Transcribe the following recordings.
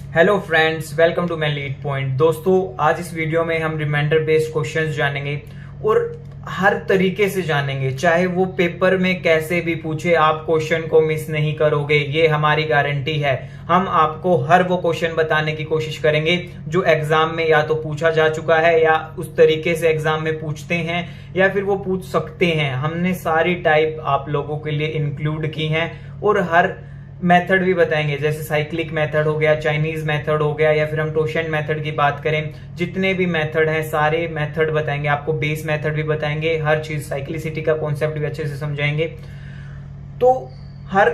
Hello friends, welcome to my lead point. दोस्तों, आज इस वीडियो में हम रिमाइंडर बेस्ड क्वेश्चंस जानेंगे और हर तरीके से जानेंगे। चाहे वो पेपर में कैसे भी पूछे, आप क्वेश्चन को मिस नहीं करोगे, ये हमारी गारंटी है। हम आपको हर वो क्वेश्चन बताने की कोशिश करेंगे जो एग्जाम में या तो पूछा जा चुका है या उस तरीके से एग्जाम में पूछते हैं या फिर वो पूछ सकते हैं। हमने सारी टाइप आप लोगों के लिए इंक्लूड की हैं और हर मेथड भी बताएंगे, जैसे साइक्लिक मेथड हो गया, चाइनीज मेथड हो गया, या फिर हम टोशन मेथड की बात करें, जितने भी मेथड हैं सारे मेथड बताएंगे आपको। बेस मेथड भी बताएंगे, हर चीज, साइक्लिसिटी का कॉन्सेप्ट भी अच्छे से समझाएंगे। तो हर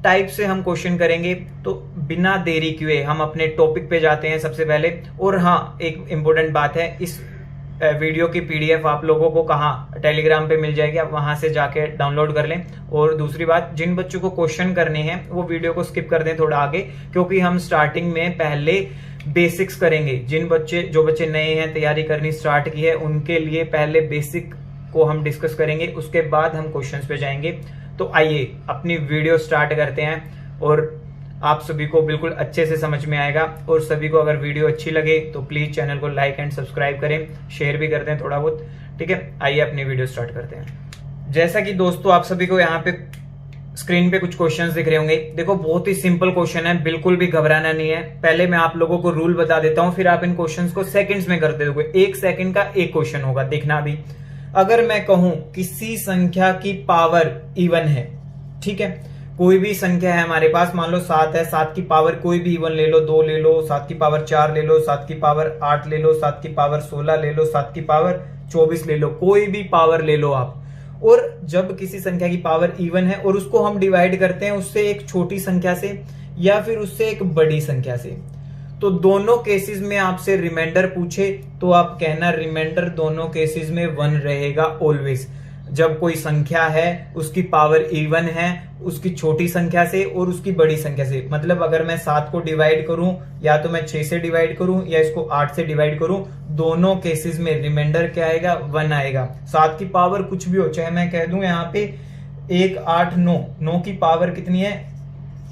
टाइप से हम क्वेश्चन करेंगे। तो बिना देरी किए हम अपने टॉपिक पे जाते हैं सबसे पहले। और हाँ, एक इंपॉर्टेंट बात है, इस वीडियो की पीडीएफ आप लोगों को कहाँ, टेलीग्राम पे मिल जाएगी, आप वहां से जाके डाउनलोड कर लें। और दूसरी बात, जिन बच्चों को क्वेश्चन करने हैं वो वीडियो को स्किप कर दें थोड़ा आगे, क्योंकि हम स्टार्टिंग में पहले बेसिक्स करेंगे। जो बच्चे नए हैं, तैयारी करनी स्टार्ट की है, उनके लिए पहले बेसिक को हम डिस्कस करेंगे, उसके बाद हम क्वेश्चंस पे जाएंगे। तो आइए अपनी वीडियो स्टार्ट करते हैं और आप सभी को बिल्कुल अच्छे से समझ में आएगा। और सभी को अगर वीडियो अच्छी लगे तो प्लीज चैनल को लाइक एंड सब्सक्राइब करें, शेयर भी कर दें थोड़ा बहुत, ठीक है। आइए अपनी वीडियो स्टार्ट करते हैं। जैसा कि दोस्तों आप सभी को यहाँ पे स्क्रीन पे कुछ क्वेश्चंस दिख रहे होंगे। देखो, बहुत ही सिंपल क्वेश्चन है, बिल्कुल भी घबराना नहीं है। पहले मैं आप लोगों को रूल बता देता हूं, फिर आप इन क्वेश्चंस को सेकंड्स में करते दोगे। 1 सेकंड का एक क्वेश्चन होगा, देखना भी। अगर मैं कहूं किसी संख्या की पावर इवन है, ठीक है, कोई भी संख्या है हमारे पास, मान लो 7 है, 7 की पावर कोई भी इवन ले लो, 2 ले लो, 7 की पावर 4 ले लो, 7 की पावर 8 ले लो, 7 की पावर 16 ले लो, 7 की पावर 24 ले लो, कोई भी पावर ले लो आप। और जब किसी संख्या की पावर इवन है और उसको हम डिवाइड करते हैं उससे एक छोटी संख्या से या फिर उससे एक बड़ी संख्या से, तो दोनों केसेस में आपसे रिमाइंडर पूछे तो आप कहना रिमाइंडर दोनों केसेस में 1 रहेगा ऑलवेज। जब कोई संख्या है उसकी पावर इवन है उसकी छोटी संख्या से और उसकी बड़ी संख्या से, मतलब अगर मैं 7 को डिवाइड करूं या तो मैं 6 से डिवाइड करूं या इसको 8 से डिवाइड करूं, दोनों केसेस में रिमाइंडर क्या आएगा? 1 आएगा। 7 की पावर कुछ भी हो, चाहे मैं कह दूं यहाँ पे 1 8 9, 9 की पावर कितनी है?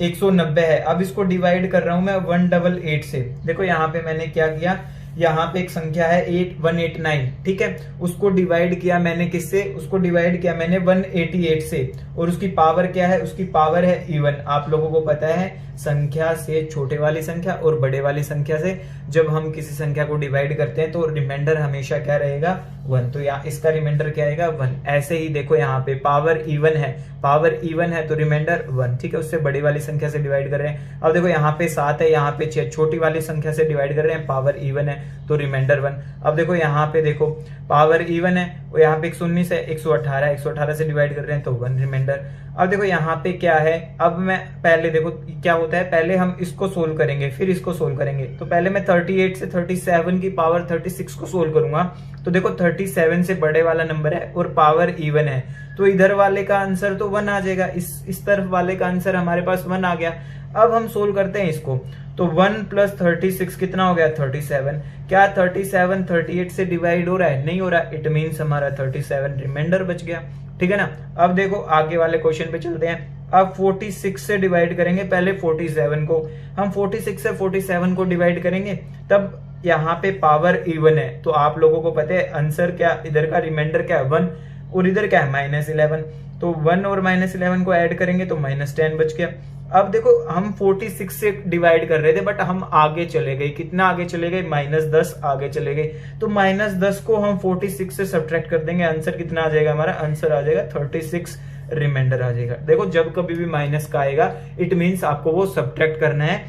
190 है। अब इसको डिवाइड कर रहा हूं मैं 188 से। देखो यहाँ पे मैंने क्या किया, यहाँ पे एक संख्या है 189, ठीक है, उसको डिवाइड किया मैंने किससे? उसको डिवाइड किया मैंने 188 से। और उसकी पावर क्या है? उसकी पावर है इवन। आप लोगों को पता है संख्या से छोटे वाली संख्या और बड़े वाली संख्या से जब हम किसी संख्या को डिवाइड करते हैं तो रिमाइंडर हमेशा क्या रहेगा? 1। तो यहाँ इसका रिमाइंडर क्या आएगा? 1। ऐसे ही देखो यहाँ पे पावर इवन है, पावर इवन है तो रिमाइंडर 1, ठीक है, उससे बड़ी वाली संख्या से डिवाइड कर रहे हैं। अब देखो यहाँ पे 7 है, यहाँ पे 6, छोटी वाली संख्या से डिवाइड कर रहे हैं, पावर इवन है तो रिमाइंडर 1। अब देखो यहाँ पे देखो पावर इवन है और यहाँ पे 119 है, 118 118 से डिवाइड कर रहे हैं तो 1 रिमाइंडर। अब देखो यहाँ पे क्या है, अब मैं पहले देखो क्या होता है, पहले हम इसको सोल्व करेंगे फिर इसको सोल्व करेंगे। तो पहले मैं 38 से 37 की पावर 36 को सोल्व करूंगा। तो देखो 37 से बड़े वाला नंबर है और पावर इवन है, तो इधर वाले का आंसर तो 1 आ जाएगा, इस तरफ वाले का आंसर हमारे पास 1 आ गया। अब हम सोल्व करते हैं इसको, तो 1 + 36 कितना हो गया? 37। क्या 37 38 से डिवाइड हो रहा है? नहीं हो रहा। इट मीन्स हमारा 37 रिमाइंडर बच गया, ठीक है ना। अब देखो आगे वाले क्वेश्चन पे चलते हैं। अब 46 से डिवाइड करेंगे, पहले 47 को, हम 46 से 47 को डिवाइड करेंगे, तब यहाँ पे पावर इवन है तो आप लोगों को पता है आंसर क्या, इधर का रिमाइंडर क्या है? 1 और इधर क्या है? -11। तो 1 और -11 को ऐड करेंगे तो -10 बच गया। अब देखो हम 46 से डिवाइड कर रहे थे बट हम आगे चले गए, कितना आगे चले गए? -10 आगे चले गए। तो -10 को हम 46 से सब्ट्रैक्ट कर देंगे, आंसर कितना आ जाएगा? हमारा आंसर आ जाएगा 36 रिमाइंडर आ जाएगा। देखो जब कभी भी माइनस का आएगा इट मीन्स आपको वो सब्ट्रैक्ट करना है,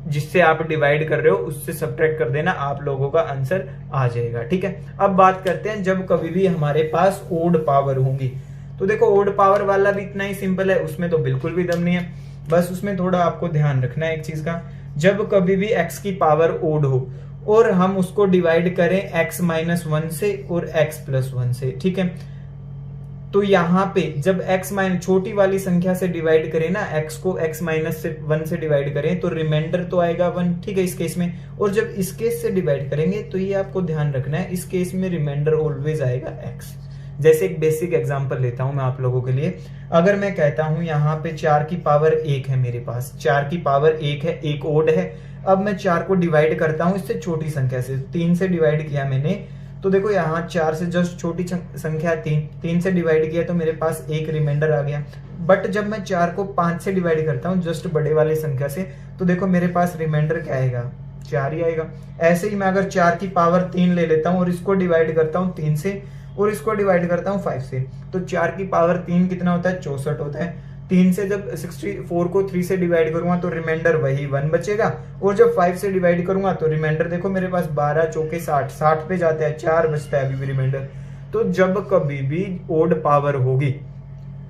जिससे आप डिवाइड कर रहे हो उससे सब्ट्रैक्ट कर देना, आप लोगों का आंसर आ जाएगा, ठीक है। अब बात करते हैं जब कभी भी हमारे पास ओड पावर होंगी। तो देखो ओड पावर वाला भी इतना ही सिंपल है, उसमें तो बिल्कुल भी दम नहीं है, बस उसमें थोड़ा आपको ध्यान रखना है एक चीज का। जब कभी भी x की पावर ओड हो और हम उसको डिवाइड करें x - 1 से और x + 1 से, ठीक है, तो यहाँ पे जब x- छोटी वाली संख्या से डिवाइड करें ना, x को x - 1 से डिवाइड करें तो रिमाइंडर तो आएगा 1, ठीक है, इस केस में। और जब इस केस से डिवाइड करेंगे तो ये आपको ध्यान रखना है, इस केस में रिमाइंडर ऑलवेज आएगा x, जैसे एक बेसिक एग्जांपल लेता हूं मैं आप लोगों के लिए। अगर मैं कहता हूं यहाँ पे 4 की पावर 1 है, मेरे पास 4 की पावर 1 है, एक ओड है। अब मैं 4 को डिवाइड करता हूं इससे छोटी संख्या से, 3 से डिवाइड किया मैंने, तो देखो यहाँ 4 से जस्ट छोटी संख्या 3 से डिवाइड किया तो मेरे पास एक रिमाइंडर आ गया। बट जब मैं 4 को 5 से डिवाइड करता हूँ जस्ट बड़े वाली संख्या से, तो देखो मेरे पास रिमाइंडर क्या आएगा, 4 ही आएगा। ऐसे ही मैं अगर 4 की पावर 3 ले लेता हूँ और इसको डिवाइड करता हूँ 3 से और इसको डिवाइड करता हूँ 5 से, तो 4 की पावर 3 कितना होता है, 64 होता है। 3 से जब 64 को 3 से डिवाइड करूंगा तो रिमाइंडर वही 1 बचेगा, और जब 5 से डिवाइड करूंगा तो रिमाइंडर देखो मेरे पास 12 चौके 60 पे जाता है, 4 बचता है अभी भी रिमाइंडर। तो जब कभी भी ओड पावर होगी,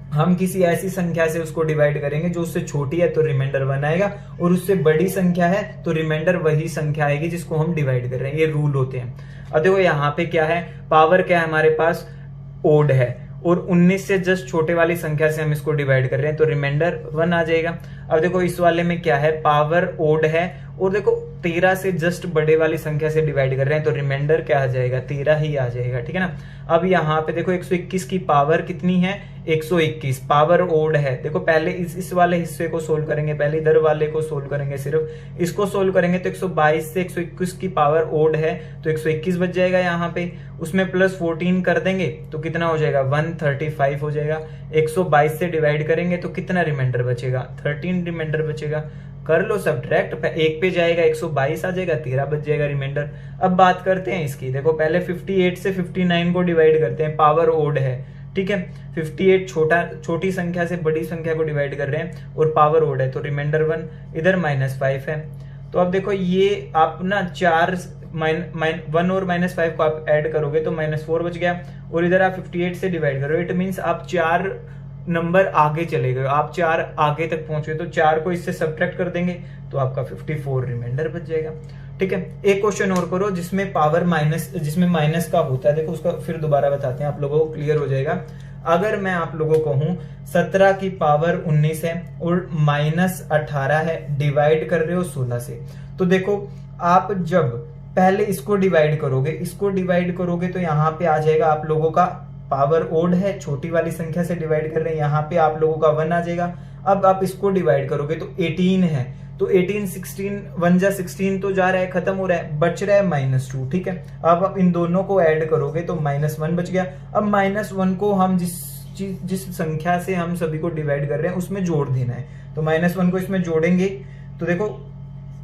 हम किसी ऐसी संख्या से उसको डिवाइड करेंगे जो उससे छोटी है तो रिमाइंडर 1 आएगा, और उससे बड़ी संख्या है तो रिमाइंडर वही संख्या आएगी जिसको हम डिवाइड कर रहे हैं। ये रूल होते हैं। अब देखो यहाँ पे क्या है, पावर क्या है हमारे पास, ओड है, और 19 से जस्ट छोटे वाली संख्या से हम इसको डिवाइड कर रहे हैं तो रिमाइंडर 1 आ जाएगा। अब देखो इस वाले में क्या है, पावर ओड है, और देखो 13 से जस्ट बड़े वाली संख्या से डिवाइड कर रहे हैं तो रिमाइंडर क्या आ जाएगा, 13 ही आ जाएगा, ठीक है ना। अब यहाँ पे देखो 121 की पावर कितनी है, 121, पावर ओड है। देखो पहले इस वाले हिस्से को सोल्व करेंगे, पहले इधर वाले को सोल्व करेंगे, सिर्फ इसको सोल्व करेंगे तो 122 से 121 की पावर ओड है तो 121 बच जाएगा यहाँ पे, उसमें प्लस 14 कर देंगे तो कितना हो जाएगा, 135 हो जाएगा। 122 से डिवाइड करेंगे तो कितना रिमाइंडर बचेगा, 13 रिमाइंडर बचेगा। कर लो सब्ट्रैक्ट, एक पे जाएगा 122 आ जाएगा, 13 बच जाएगा रिमाइंडर। अब बात करते हैं इसकी, देखो पहले 58 से 59 को डिवाइड करते हैं, पावर ओड है, ठीक है। 58 छोटी संख्या से बड़ी संख्या को डिवाइड कर रहे हैं और पावर ओड है तो रिमाइंडर 1, इधर -5 है। तो अब देखो ये आप ना 1 और -5 को आप ऐड करोगे तो -4 बच गया, और इधर आप 58 से डिवाइड करो, इट मीन्स आप 4 नंबर आगे चले गए, आप 4 आगे तक पहुंचे, तो 4 को इससे सब्ट्रैक्ट कर देंगे तो आपका 54 रिमाइंडर बच जाएगा, ठीक है। एक क्वेश्चन और करो जिसमें पावर जिसमें माइनस का होता है, देखो उसका फिर दोबारा बताते हैं, आप लोगों को क्लियर हो जाएगा। अगर मैं आप लोगों को कहूं 17 की पावर 19 है और -18 है, डिवाइड कर रहे हो 16 से, तो देखो आप जब पहले इसको डिवाइड करोगे तो यहाँ पे आ जाएगा आप लोगों का पावर ओड है, छोटी वाली संख्या से डिवाइड कर रहे हैं, यहाँ पे आप लोगों का 1 आ जाएगा। अब आप इसको डिवाइड करोगे तो 18 है, तो 18 16 1 जा 16 तो जा रहा है, खत्म हो रहा है, बच रहा है -2, ठीक है। अब आप इन दोनों को ऐड करोगे तो -1 बच गया। अब -1 को हम जिस संख्या से हम सभी को डिवाइड कर रहे हैं उसमें जोड़ देना है, तो -1 को इसमें जोड़ेंगे तो देखो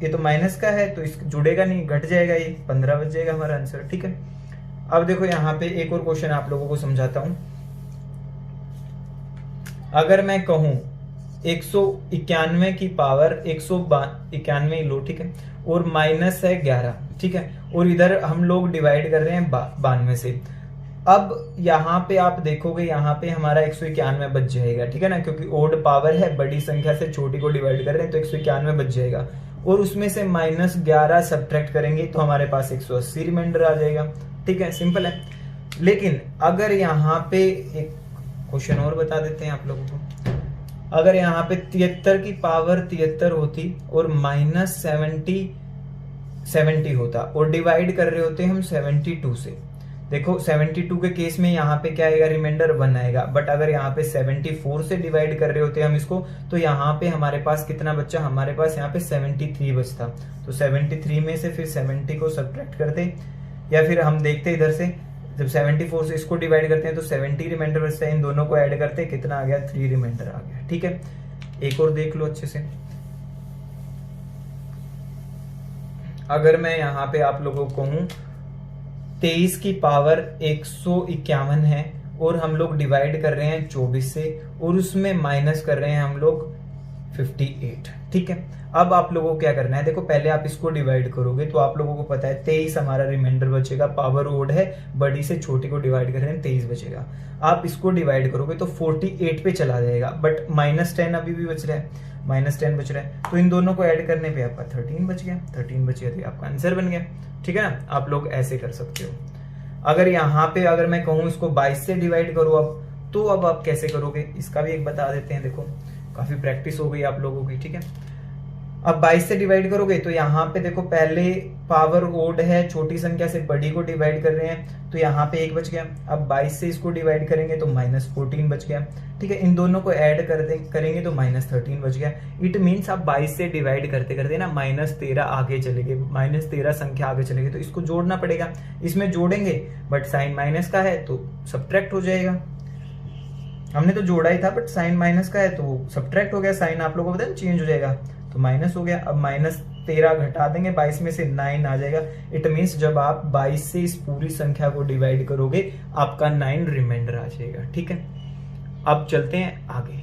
ये तो माइनस का है तो इस जुड़ेगा नहीं, घट जाएगा, ये 15 बच जाएगा हमारा आंसर, ठीक है। अब देखो यहाँ पे एक और क्वेश्चन आप लोगों को समझाता हूं। अगर मैं कहूं 191 की पावर 191 लो, ठीक है, और माइनस है 11, ठीक है, और इधर हम लोग डिवाइड कर रहे हैं 92 से। अब यहाँ पे आप देखोगे यहाँ पे हमारा 191 बच जाएगा, ठीक है ना, क्योंकि ओड पावर है, बड़ी संख्या से छोटी को डिवाइड कर रहे हैं तो 191 बच जाएगा, और उसमें से -11 सब्ट्रैक्ट करेंगे तो हमारे पास 180 रिमाइंडर आ जाएगा, ठीक है, सिंपल है। लेकिन अगर यहाँ पे एक क्वेश्चन और बता देते हैं आप लोगों को, अगर यहाँ पे 73 की पावर 73 होती और -70 होता और डिवाइड कर रहे होते हम 72 से, देखो 72 के केस में यहाँ पे क्या आएगा, रिमाइंडर 1 आएगा। बट अगर यहाँ पे 74 से डिवाइड कर रहे होते हम इसको तो यहाँ पे हमारे पास कितना बच्चा, हमारे पास यहाँ पे 73 बचता, तो 73 में से फिर 70 को सब्ट्रैक्ट करते, या फिर हम देखते इधर से जब 74 से इसको डिवाइड करते हैं तो 70 रिमाइंडर बचता है, इन दोनों को ऐड करते हैं, कितना आ गया, 3 रिमाइंडर आ गया, ठीक है। एक और देख लो अच्छे से। अगर मैं यहाँ पे आप लोगों को कहूं 23 की पावर 151 है और हम लोग डिवाइड कर रहे हैं 24 से और उसमें माइनस कर रहे हैं हम लोग 58, ठीक है। अब आप लोगों को क्या करना है, देखो पहले आप इसको डिवाइड करोगे तो आप लोगों को पता है 23 हमारा रिमाइंडर बचेगा, पावर ओड है, बड़ी से छोटी को डिवाइड कर रहे हैं 23 बचेगा। आप इसको डिवाइड करोगे तो 48 पे चला जाएगा, बट -10 अभी भी बच रहा है, -10 बच रहा है, तो इन दोनों को ऐड करने पे आपका 13 बच गया, 13 बच गया तो आपका आंसर बन गया, ठीक है ना। आप लोग ऐसे कर सकते हो। अगर यहाँ पे अगर मैं कहूँ इसको 22 से डिवाइड करो अब, तो अब आप कैसे करोगे इसका भी एक बता देते हैं। देखो काफी प्रैक्टिस हो गई आप लोगों की, ठीक है। अब 22 से डिवाइड करोगे तो यहाँ पे देखो पहले पावर ओड है, छोटी संख्या से बड़ी को डिवाइड कर रहे हैं, तो यहाँ पे 1 बच गया। अब 22 से इसको डिवाइड करेंगे तो -14 बच गया। ठीक है, इन दोनों को ऐड करेंगे तो -13 बच गया। इट मीन्स आप 22 से डिवाइड करते करते ना -13 आगे चले गए, -13 संख्या आगे चले गए, तो इसको जोड़ना पड़ेगा। इसमें जोड़ेंगे बट साइन माइनस का है तो सब्ट्रैक्ट हो जाएगा। हमने तो जोड़ा ही था बट साइन माइनस का है तो सब्ट्रैक्ट हो गया, साइन आप लोगों को पता है चेंज हो जाएगा, तो माइनस हो गया। अब -13 घटा देंगे 22 में से 9 आ जाएगा। इट मीन्स जब आप 22 से इस पूरी संख्या को डिवाइड करोगे आपका 9 रिमाइंडर आ जाएगा। ठीक है, अब चलते हैं आगे।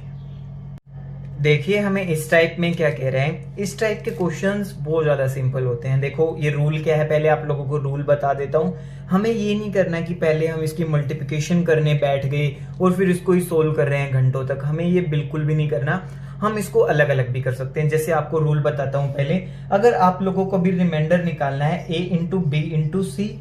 देखिए हमें इस टाइप में क्या कह रहे हैं। इस टाइप के क्वेश्चंस बहुत ज्यादा सिंपल होते हैं। देखो ये रूल क्या है, पहले आप लोगों को रूल बता देता हूं। हमें ये नहीं करना कि पहले हम इसकी मल्टीप्लिकेशन करने बैठ गए और फिर इसको ही सोल्व कर रहे हैं घंटों तक, हमें ये बिल्कुल भी नहीं करना। हम इसको अलग अलग भी कर सकते हैं। जैसे आपको रूल बताता हूं पहले, अगर आप लोगों को भी रिमाइंडर निकालना है, a इंटू बी इंटू सी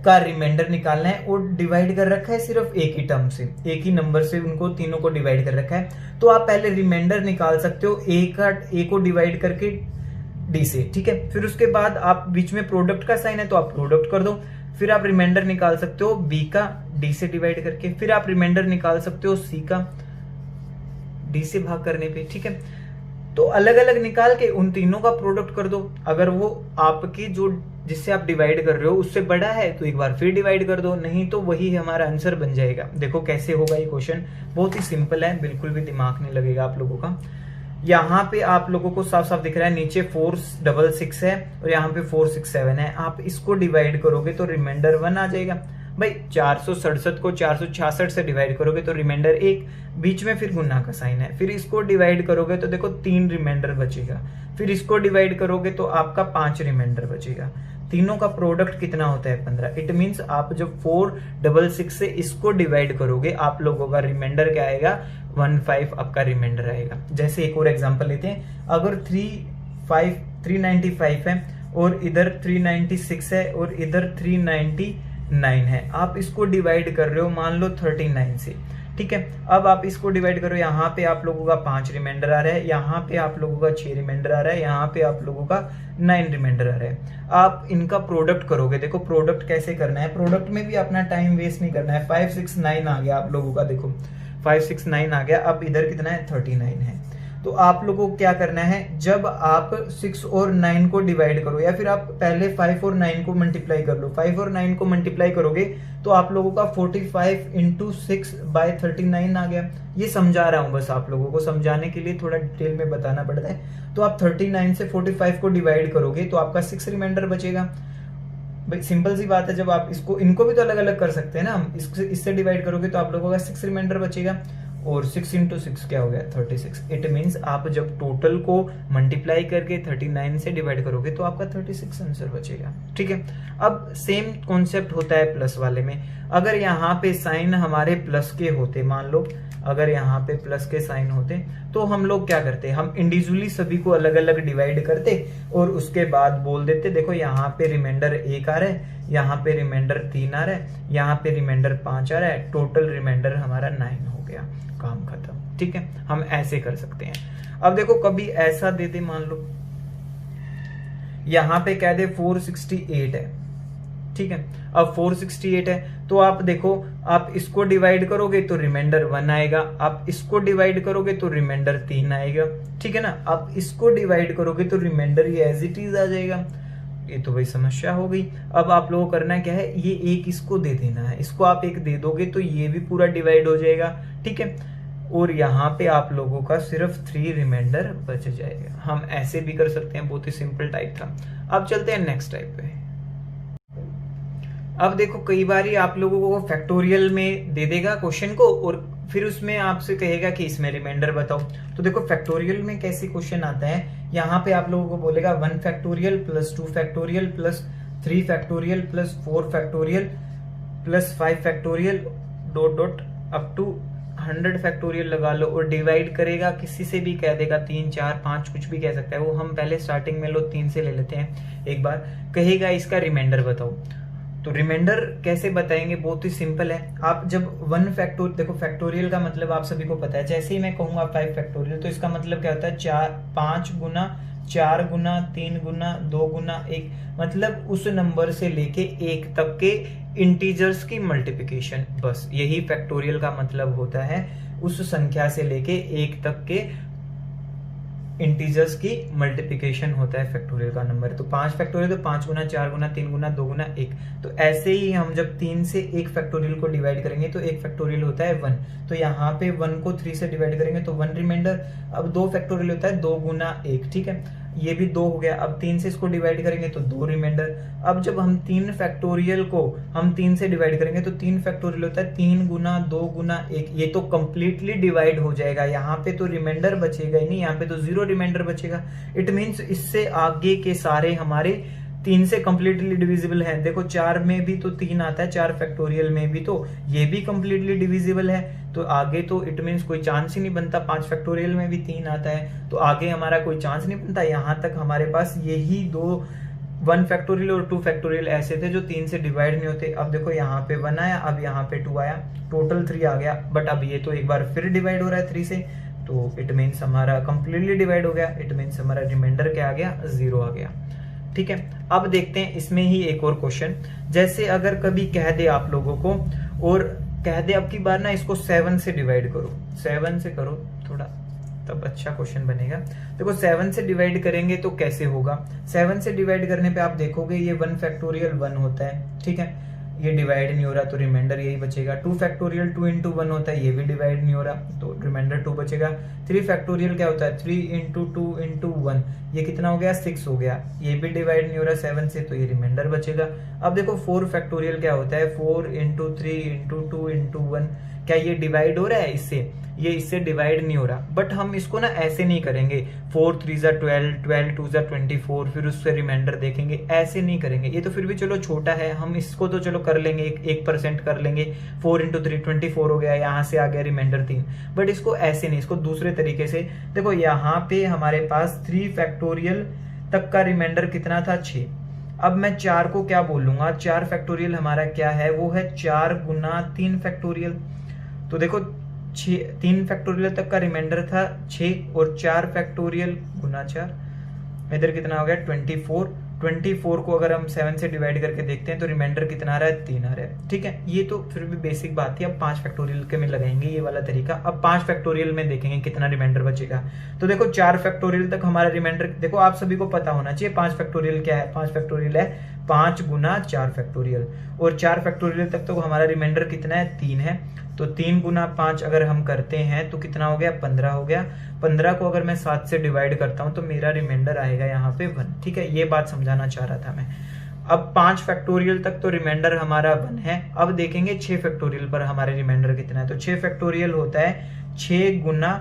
का रिमाइंडर निकालना है और डिवाइड कर रखा है सिर्फ एक ही टर्म से, एक ही नंबर से उनको तीनों को डिवाइड कर रखा है, तो आप पहले रिमाइंडर निकाल सकते हो ए को डिवाइड करके डी से। ठीक है, फिर उसके बाद आप बीच में प्रोडक्ट का साइन है तो आप प्रोडक्ट कर दो। फिर आप रिमाइंडर निकाल सकते हो बी का डी से डिवाइड करके, फिर आप रिमाइंडर निकाल सकते हो सी का डी से भाग करने पे। ठीक है, तो अलग अलग निकाल के उन तीनों का प्रोडक्ट कर दो। अगर वो आपकी जो जिससे आप डिवाइड कर रहे हो उससे बड़ा है तो एक बार फिर डिवाइड कर दो, नहीं तो वही हमारा आंसर बन जाएगा। देखो कैसे होगा ये क्वेश्चन, बहुत ही सिंपल है, बिल्कुल भी दिमाग नहीं लगेगा आप लोगों का। यहाँ पे आप लोगों को साफ साफ दिख रहा है, नीचे 466 है और यहाँ पे 467 है। आप इसको डिवाइड करोगे तो रिमाइंडर 1 आ जाएगा। भाई 467 को 466 से डिवाइड करोगे तो रिमाइंडर 1, बीच में फिर गुना का साइन है। फिर इसको डिवाइड करोगे तो देखो 3 रिमाइंडर बचेगा। फिर इसको डिवाइड करोगे तो आपका 5 रिमाइंडर बचेगा। तीनों का प्रोडक्ट कितना होता है 15। इट मीन्स आप जब 466 से इसको डिवाइड करोगे आप लोगों का रिमाइंडर क्या आएगा, 15 आपका रिमाइंडर आएगा। जैसे एक और एग्जांपल लेते हैं, अगर 395 है और इधर 396 है और इधर 399 है, आप इसको डिवाइड कर रहे हो मान लो 39 से। ठीक है, अब आप इसको डिवाइड करो, यहाँ पे आप लोगों का 5 रिमाइंडर आ रहा है, यहाँ पे आप लोगों का 6 रिमाइंडर आ रहा है, यहाँ पे आप लोगों का 9 रिमाइंडर आ रहा है। आप इनका प्रोडक्ट करोगे, देखो प्रोडक्ट कैसे करना है, प्रोडक्ट में भी अपना टाइम वेस्ट नहीं करना है। 569 आ गया आप लोगों का, देखो 569 आ गया। अब इधर कितना है 39 है। तो आप लोगों को क्या करना है, जब आप 6 और 9 को डिवाइड करो या फिर आप पहले 5 और 9 को मल्टीप्लाई कर लो। 5 और 9 को मल्टीप्लाई करोगे तो आप लोगों का 45 इंटू 6/39 आ गया। ये समझा रहा हूं बस, आप लोगों को समझाने के लिए थोड़ा डिटेल में बताना पड़ता है। तो आप 39 से 45 को डिवाइड करोगे तो आपका 6 रिमाइंडर बचेगा। भाई सिंपल सी बात है, जब आप इनको भी तो अलग अलग कर सकते हैं ना। इससे डिवाइड करोगे तो आप लोगों का 6 रिमाइंडर बचेगा और 6 इंटू 6 क्या हो गया 36। इट मीन्स आप जब टोटल को मल्टीप्लाई करके 39 से डिवाइड करोगे तो आपका 36 आंसर बचेगा। ठीक है, अब सेम कॉन्सेप्ट होता है प्लस वाले में। अगर यहाँ पे साइन हमारे प्लस के होते, मान लो अगर यहाँ पे प्लस के साइन होते तो हम लोग क्या करते, हम इंडिविजुअली सभी को अलग अलग डिवाइड करते और उसके बाद बोल देते देखो यहाँ पे रिमाइंडर 1 आ रहा है, यहाँ पे रिमाइंडर 3 आ रहा है, यहाँ पे रिमाइंडर 5 आ रहा है, टोटल रिमाइंडर हमारा 9 हो गया, काम खत्म। ठीक है, हम ऐसे कर सकते हैं। अब देखो कभी ऐसा दे दे, मान लो यहाँ पे कह दे 468 है। ठीक है, अब 468 है तो आप देखो, आप इसको डिवाइड करोगे तो रिमाइंडर 1 आएगा, आप इसको डिवाइड करोगे तो रिमाइंडर 3 आएगा। ठीक है ना, आप इसको डिवाइड करोगे तो रिमाइंडर ये एज इट इज आ जाएगा। ये तो भाई समस्या हो गई। अब आप लोगों को करना क्या है, ये एक इसको दे देना है, इसको आप एक दे दोगे तो ये भी पूरा डिवाइड हो जाएगा। ठीक है, और यहाँ पे आप लोगों का सिर्फ 3 रिमाइंडर बच जाएगा। हम ऐसे भी कर सकते हैं, बहुत ही सिंपल टाइप था। अब चलते हैं नेक्स्ट टाइप पे। अब देखो कई बार आप लोगों को फैक्टोरियल में दे देगा क्वेश्चन को और फिर उसमें आपसे कहेगा कि इसमें रिमाइंडर बताओ। तो देखो फैक्टोरियल में कैसे क्वेश्चन आता है, यहाँ पे आप लोगों को बोलेगा 1 factorial plus 2 factorial plus 3 factorial plus 4 factorial plus 5 factorial dot dot up to 100 factorial लगा लो और डिवाइड करेगा, किसी से भी कह देगा 3 4 5 कुछ भी कह सकता है वो। हम पहले स्टार्टिंग में लो 3 से ले लेते हैं एक बार। कहेगा इसका रिमाइंडर बताओ। तो रिमाइंडर कैसे बताएंगे, बहुत ही सिंपल है। आप जब 1 फैक्टोरियल, देखो फैक्टोरियल का मतलब आप सभी को पता है, जैसे ही मैं कहूंगा 5 फैक्टोरियल तो इसका मतलब क्या होता है 5 गुना 4 गुना, 3 गुना, 2 गुना 1, मतलब उस नंबर से लेके 1 तक के इंटीजर्स की मल्टीप्लिकेशन। बस यही फैक्टोरियल का मतलब होता है, उस संख्या से लेके 1 तक के इंटीजर्स की मल्टीप्लिकेशन होता है फैक्टोरियल का नंबर। तो 5 फैक्टोरियल तो 5 गुना, 4 गुना, 3 गुना, 2 गुना 1। तो ऐसे ही हम जब 3 से 1 फैक्टोरियल को डिवाइड करेंगे तो 1 फैक्टोरियल होता है 1। तो यहाँ पे 1 को 3 से डिवाइड करेंगे तो 1 रिमाइंडर। अब 2 फैक्टोरियल होता है 2 गुना 1, ठीक है, ये भी 2 हो गया। अब 3 से इसको डिवाइड करेंगे तो 2 रिमाइंडर। अब जब हम 3 फैक्टोरियल को हम 3 से डिवाइड करेंगे तो 3 फैक्टोरियल होता है 3 गुना 2 गुना 1। ये तो कंप्लीटली डिवाइड हो जाएगा, यहाँ पे तो रिमाइंडर बचेगा ही नहीं, यहाँ पे तो 0 रिमाइंडर बचेगा। इट मीन्स इससे आगे के सारे हमारे 3 से कंप्लीटली डिविजिबल है। देखो 4 में भी तो 3 आता है, 4 फैक्टोरियल में भी तो ये भी कंप्लीटली डिविजिबल है। तो आगे तो इट मीन्स कोई चांस ही नहीं बनता। 5 फैक्टोरियल में भी 3 आता है, तो आगे हमारा कोई चांस नहीं बनता। यहाँ तक हमारे पास यही 1 फैक्टोरियल और 2 फैक्टोरियल ऐसे थे जो 3 से डिवाइड नहीं होते। अब देखो यहाँ पे 1 आया, अब यहाँ पे 2 आया, टोटल 3 आ गया। बट अब ये तो एक बार फिर डिवाइड हो रहा है 3 से, तो इट मीन्स हमारा कंप्लीटली डिवाइड हो गया। इट मीन्स हमारा रिमाइंडर क्या आ गया, 0 आ गया। ठीक है, अब देखते हैं इसमें ही एक और क्वेश्चन। जैसे अगर कभी कह दे आप लोगों को, और कह दे अब की बार ना इसको 7 से डिवाइड करो, 7 से करो थोड़ा, तब अच्छा क्वेश्चन बनेगा। देखो 7 से डिवाइड करेंगे तो कैसे होगा। 7 से डिवाइड करने पे आप देखोगे ये 1 फैक्टोरियल 1 होता है, ठीक है, ये डिवाइड नहीं हो रहा तो रिमाइंडर यही बचेगा। 2 फैक्टोरियल 2 इंटू 1 होता है, ये भी डिवाइड नहीं हो रहा तो रिमाइंडर 2 बचेगा। 3 फैक्टोरियल क्या होता है, 3 इंटू 2 इंटू 1, ये कितना हो गया, 6 हो गया, ये भी डिवाइड नहीं हो रहा 7 से, तो ये रिमाइंडर बचेगा। अब देखो 4 फैक्टोरियल क्या होता है, 4 इंटू 3 इंटू 2 इंटू 1, क्या ये डिवाइड हो रहा है इससे, ये इससे डिवाइड नहीं हो रहा। बट हम इसको ना ऐसे नहीं करेंगे, 4 3 जा 12, 12 2 जा 24, फिर उससे रिमाइंडर देखेंगे, ऐसे नहीं करेंगे। ये तो फिर भी चलो छोटा है, हम इसको तो चलो कर लेंगे, 1% कर लेंगे। 4 इंटू 3 24 हो गया, यहाँ से आ गया रिमाइंडर 3। बट इसको ऐसे नहीं, इसको दूसरे तरीके से देखो। यहाँ पे हमारे पास 3 फैक्टोरियल तक का रिमाइंडर कितना था, 6। अब मैं 4 को क्या बोलूंगा, 4 फैक्टोरियल हमारा क्या है, वो है 4 गुना 3 फैक्टोरियल। तो देखो 3 फैक्टोरियल तक का रिमाइंडर था 6, और 4 फैक्टोरियल गुना 4, इधर कितना हो गया 24। 24 को अगर हम 7 से डिवाइड करके देखते हैं तो रिमाइंडर कितना आ रहा है, 3 आ रहा है। ठीक है, ये तो फिर भी बेसिक बात थी। अब 5 फैक्टोरियल के में लगाएंगे ये वाला तरीका। अब 5 फैक्टोरियल में देखेंगे कितना रिमाइंडर बचेगा। तो देखो 4 फैक्टोरियल तक हमारा रिमाइंडर, देखो आप सभी को पता होना चाहिए 5 फैक्टोरियल क्या है। 5 फैक्टोरियल है 5 गुना 4 फैक्टोरियल, और 4 फैक्टोरियल तक तो हमारा रिमाइंडर कितना है, 3 है। तो 3 गुना 5 अगर हम करते हैं तो कितना हो गया, 15 हो गया। 15 को अगर मैं 7 से डिवाइड करता हूं तो मेरा रिमाइंडर आएगा यहाँ पे 1। ठीक है, ये बात समझाना चाह रहा था मैं। अब 5 फैक्टोरियल तक तो रिमाइंडर हमारा 1 है। अब देखेंगे 6 फैक्टोरियल पर हमारे रिमाइंडर कितना है। तो 6 फैक्टोरियल होता है 6 गुना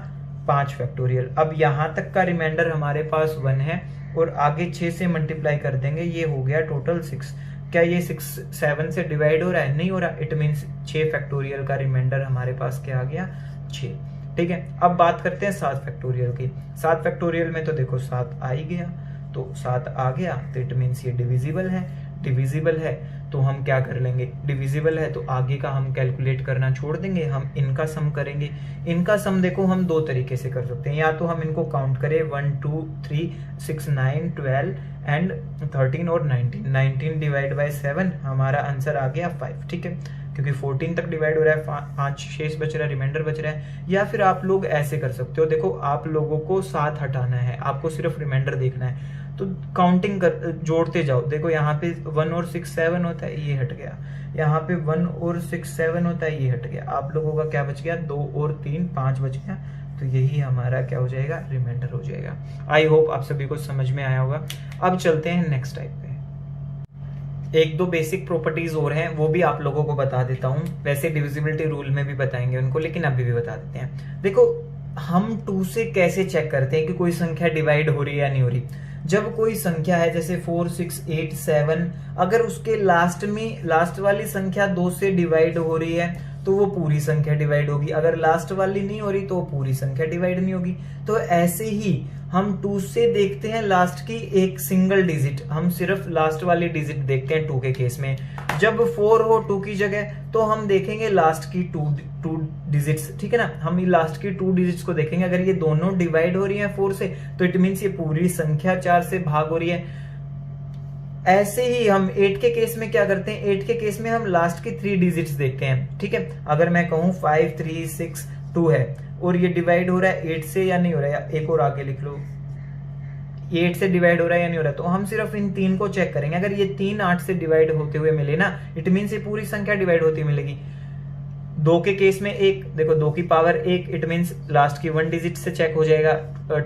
5 फैक्टोरियल। अब यहाँ तक का रिमाइंडर हमारे पास 1 है, और आगे 6 से मल्टीप्लाई कर देंगे, ये हो गया टोटल 6। क्या ये 6 7 से डिवाइड हो रहा है, नहीं हो रहा। इट मीन्स 6 फैक्टोरियल का रिमाइंडर हमारे पास क्या आ गया, 6। ठीक है, अब बात करते हैं 7 फैक्टोरियल की। 7 फैक्टोरियल में तो देखो 7 आ ही गया, तो 7 आ गया, तो इट मीन्स ये डिविजिबल है। डिविजिबल है तो हम क्या कर लेंगे, डिविजिबल है तो आगे का हम कैलकुलेट करना छोड़ देंगे, हम इनका सम करेंगे। इनका सम देखो हम 2 तरीके से कर सकते हैं, या तो हम इनको काउंट करें 1 2 3 6 9 12 एंड 13 और 19। 19 डिवाइड बाय 7, हमारा आंसर आ गया 5। ठीक है, क्योंकि 14 तक डिवाइड हो रहा है, 5 शेष बच रहा है, रिमाइंडर बच रहा है। या फिर आप लोग ऐसे कर सकते हो, देखो आप लोगों को 7 हटाना है, आपको सिर्फ रिमाइंडर देखना है, तो काउंटिंग कर जोड़ते जाओ। देखो यहाँ पे 1 और 6 7 होता है, ये हट गया। यहाँ पे 1 और 6 7 होता है, ये हट गया। आप लोगों का क्या बच गया, 2 और 3 5 बच गया। तो यही हमारा क्या हो जाएगा, रिमाइंडर हो जाएगा। आई होप आप सभी को समझ में आया होगा। अब चलते हैं नेक्स्ट टाइप पे। 1-2 बेसिक प्रॉपर्टीज और हैं, वो भी आप लोगों को बता देता हूं। वैसे डिविजिबिलिटी रूल में भी बताएंगे उनको, लेकिन अभी भी बता देते हैं। देखो हम 2 से कैसे चेक करते हैं कि कोई संख्या डिवाइड हो रही है या नहीं हो रही। जब कोई संख्या है जैसे 4 6 8 7, अगर उसके लास्ट वाली संख्या 2 से डिवाइड हो रही है तो वो पूरी संख्या डिवाइड होगी। अगर लास्ट वाली नहीं हो रही तो वो पूरी संख्या डिवाइड नहीं होगी। तो ऐसे ही हम 2 से देखते हैं लास्ट की एक सिंगल डिजिट, हम सिर्फ लास्ट वाली डिजिट देखते हैं 2 के केस में। जब 4 हो 2 की जगह तो हम देखेंगे लास्ट की 2 डिजिट्स, ठीक है ना। हम ये लास्ट की 2 डिजिट्स को देखेंगे, अगर ये दोनों डिवाइड हो रही है 4 से तो इट मीन्स ये पूरी संख्या 4 से भाग हो रही है। ऐसे ही हम 8 के केस में क्या करते हैं, 8 के केस में हम लास्ट की 3 डिजिट्स देखते हैं, ठीक है। अगर मैं कहूं 5 3 6 2 है और ये डिवाइड हो रहा है 8 से या नहीं हो रहा है, एक और आगे लिख लो, 8 से डिवाइड हो रहा है या नहीं हो रहा है, तो हम सिर्फ इन 3 को चेक करेंगे। अगर ये 3 8 से डिवाइड होते हुए मिले ना, इट मीन्स ये पूरी संख्या डिवाइड होती मिलेगी। 2 के केस में एक देखो, 2 की पावर 1 इट मीन्स लास्ट की 1 डिजिट से चेक हो जाएगा।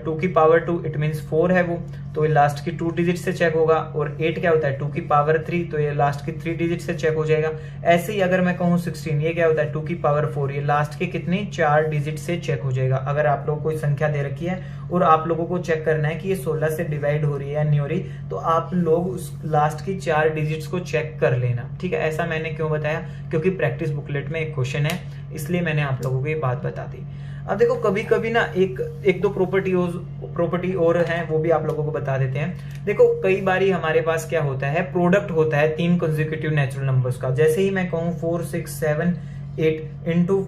2 की पावर 2 इट मीन्स 4 है वो, तो ये लास्ट की 2 डिजिट से चेक होगा। और 8 क्या होता है, 2 की पावर 3, तो ये लास्ट की 3 डिजिट से चेक हो जाएगा। ऐसे ही अगर मैं कहूँ 16, ये क्या होता है, 2 की पावर 4, ये लास्ट के कितने 4 डिजिट से चेक हो जाएगा। अगर आप लोगों को कोई संख्या दे रखी है और आप लोगों को चेक करना है कि ये 16 से डिवाइड हो रही है या नहीं हो रही, तो आप लोग उस लास्ट की 4 डिजिट्स को चेक कर लेना, ठीक है। ऐसा मैंने क्यों बताया, क्योंकि प्रैक्टिस बुकलेट में एक क्वेश्चन है, इसलिए मैंने आप लोगों को ये बात बता दी। अब देखो कभी कभी ना एक दो प्रॉपर्टी और हैं, वो भी आप लोगों को बता देते हैं। देखो कई बारी हमारे पास क्या होता है, प्रोडक्ट होता है 3 कंसेक्यूटिव नेचुरल नंबर्स का। जैसे ही मैं कहूं 4 6 7 8 इंटू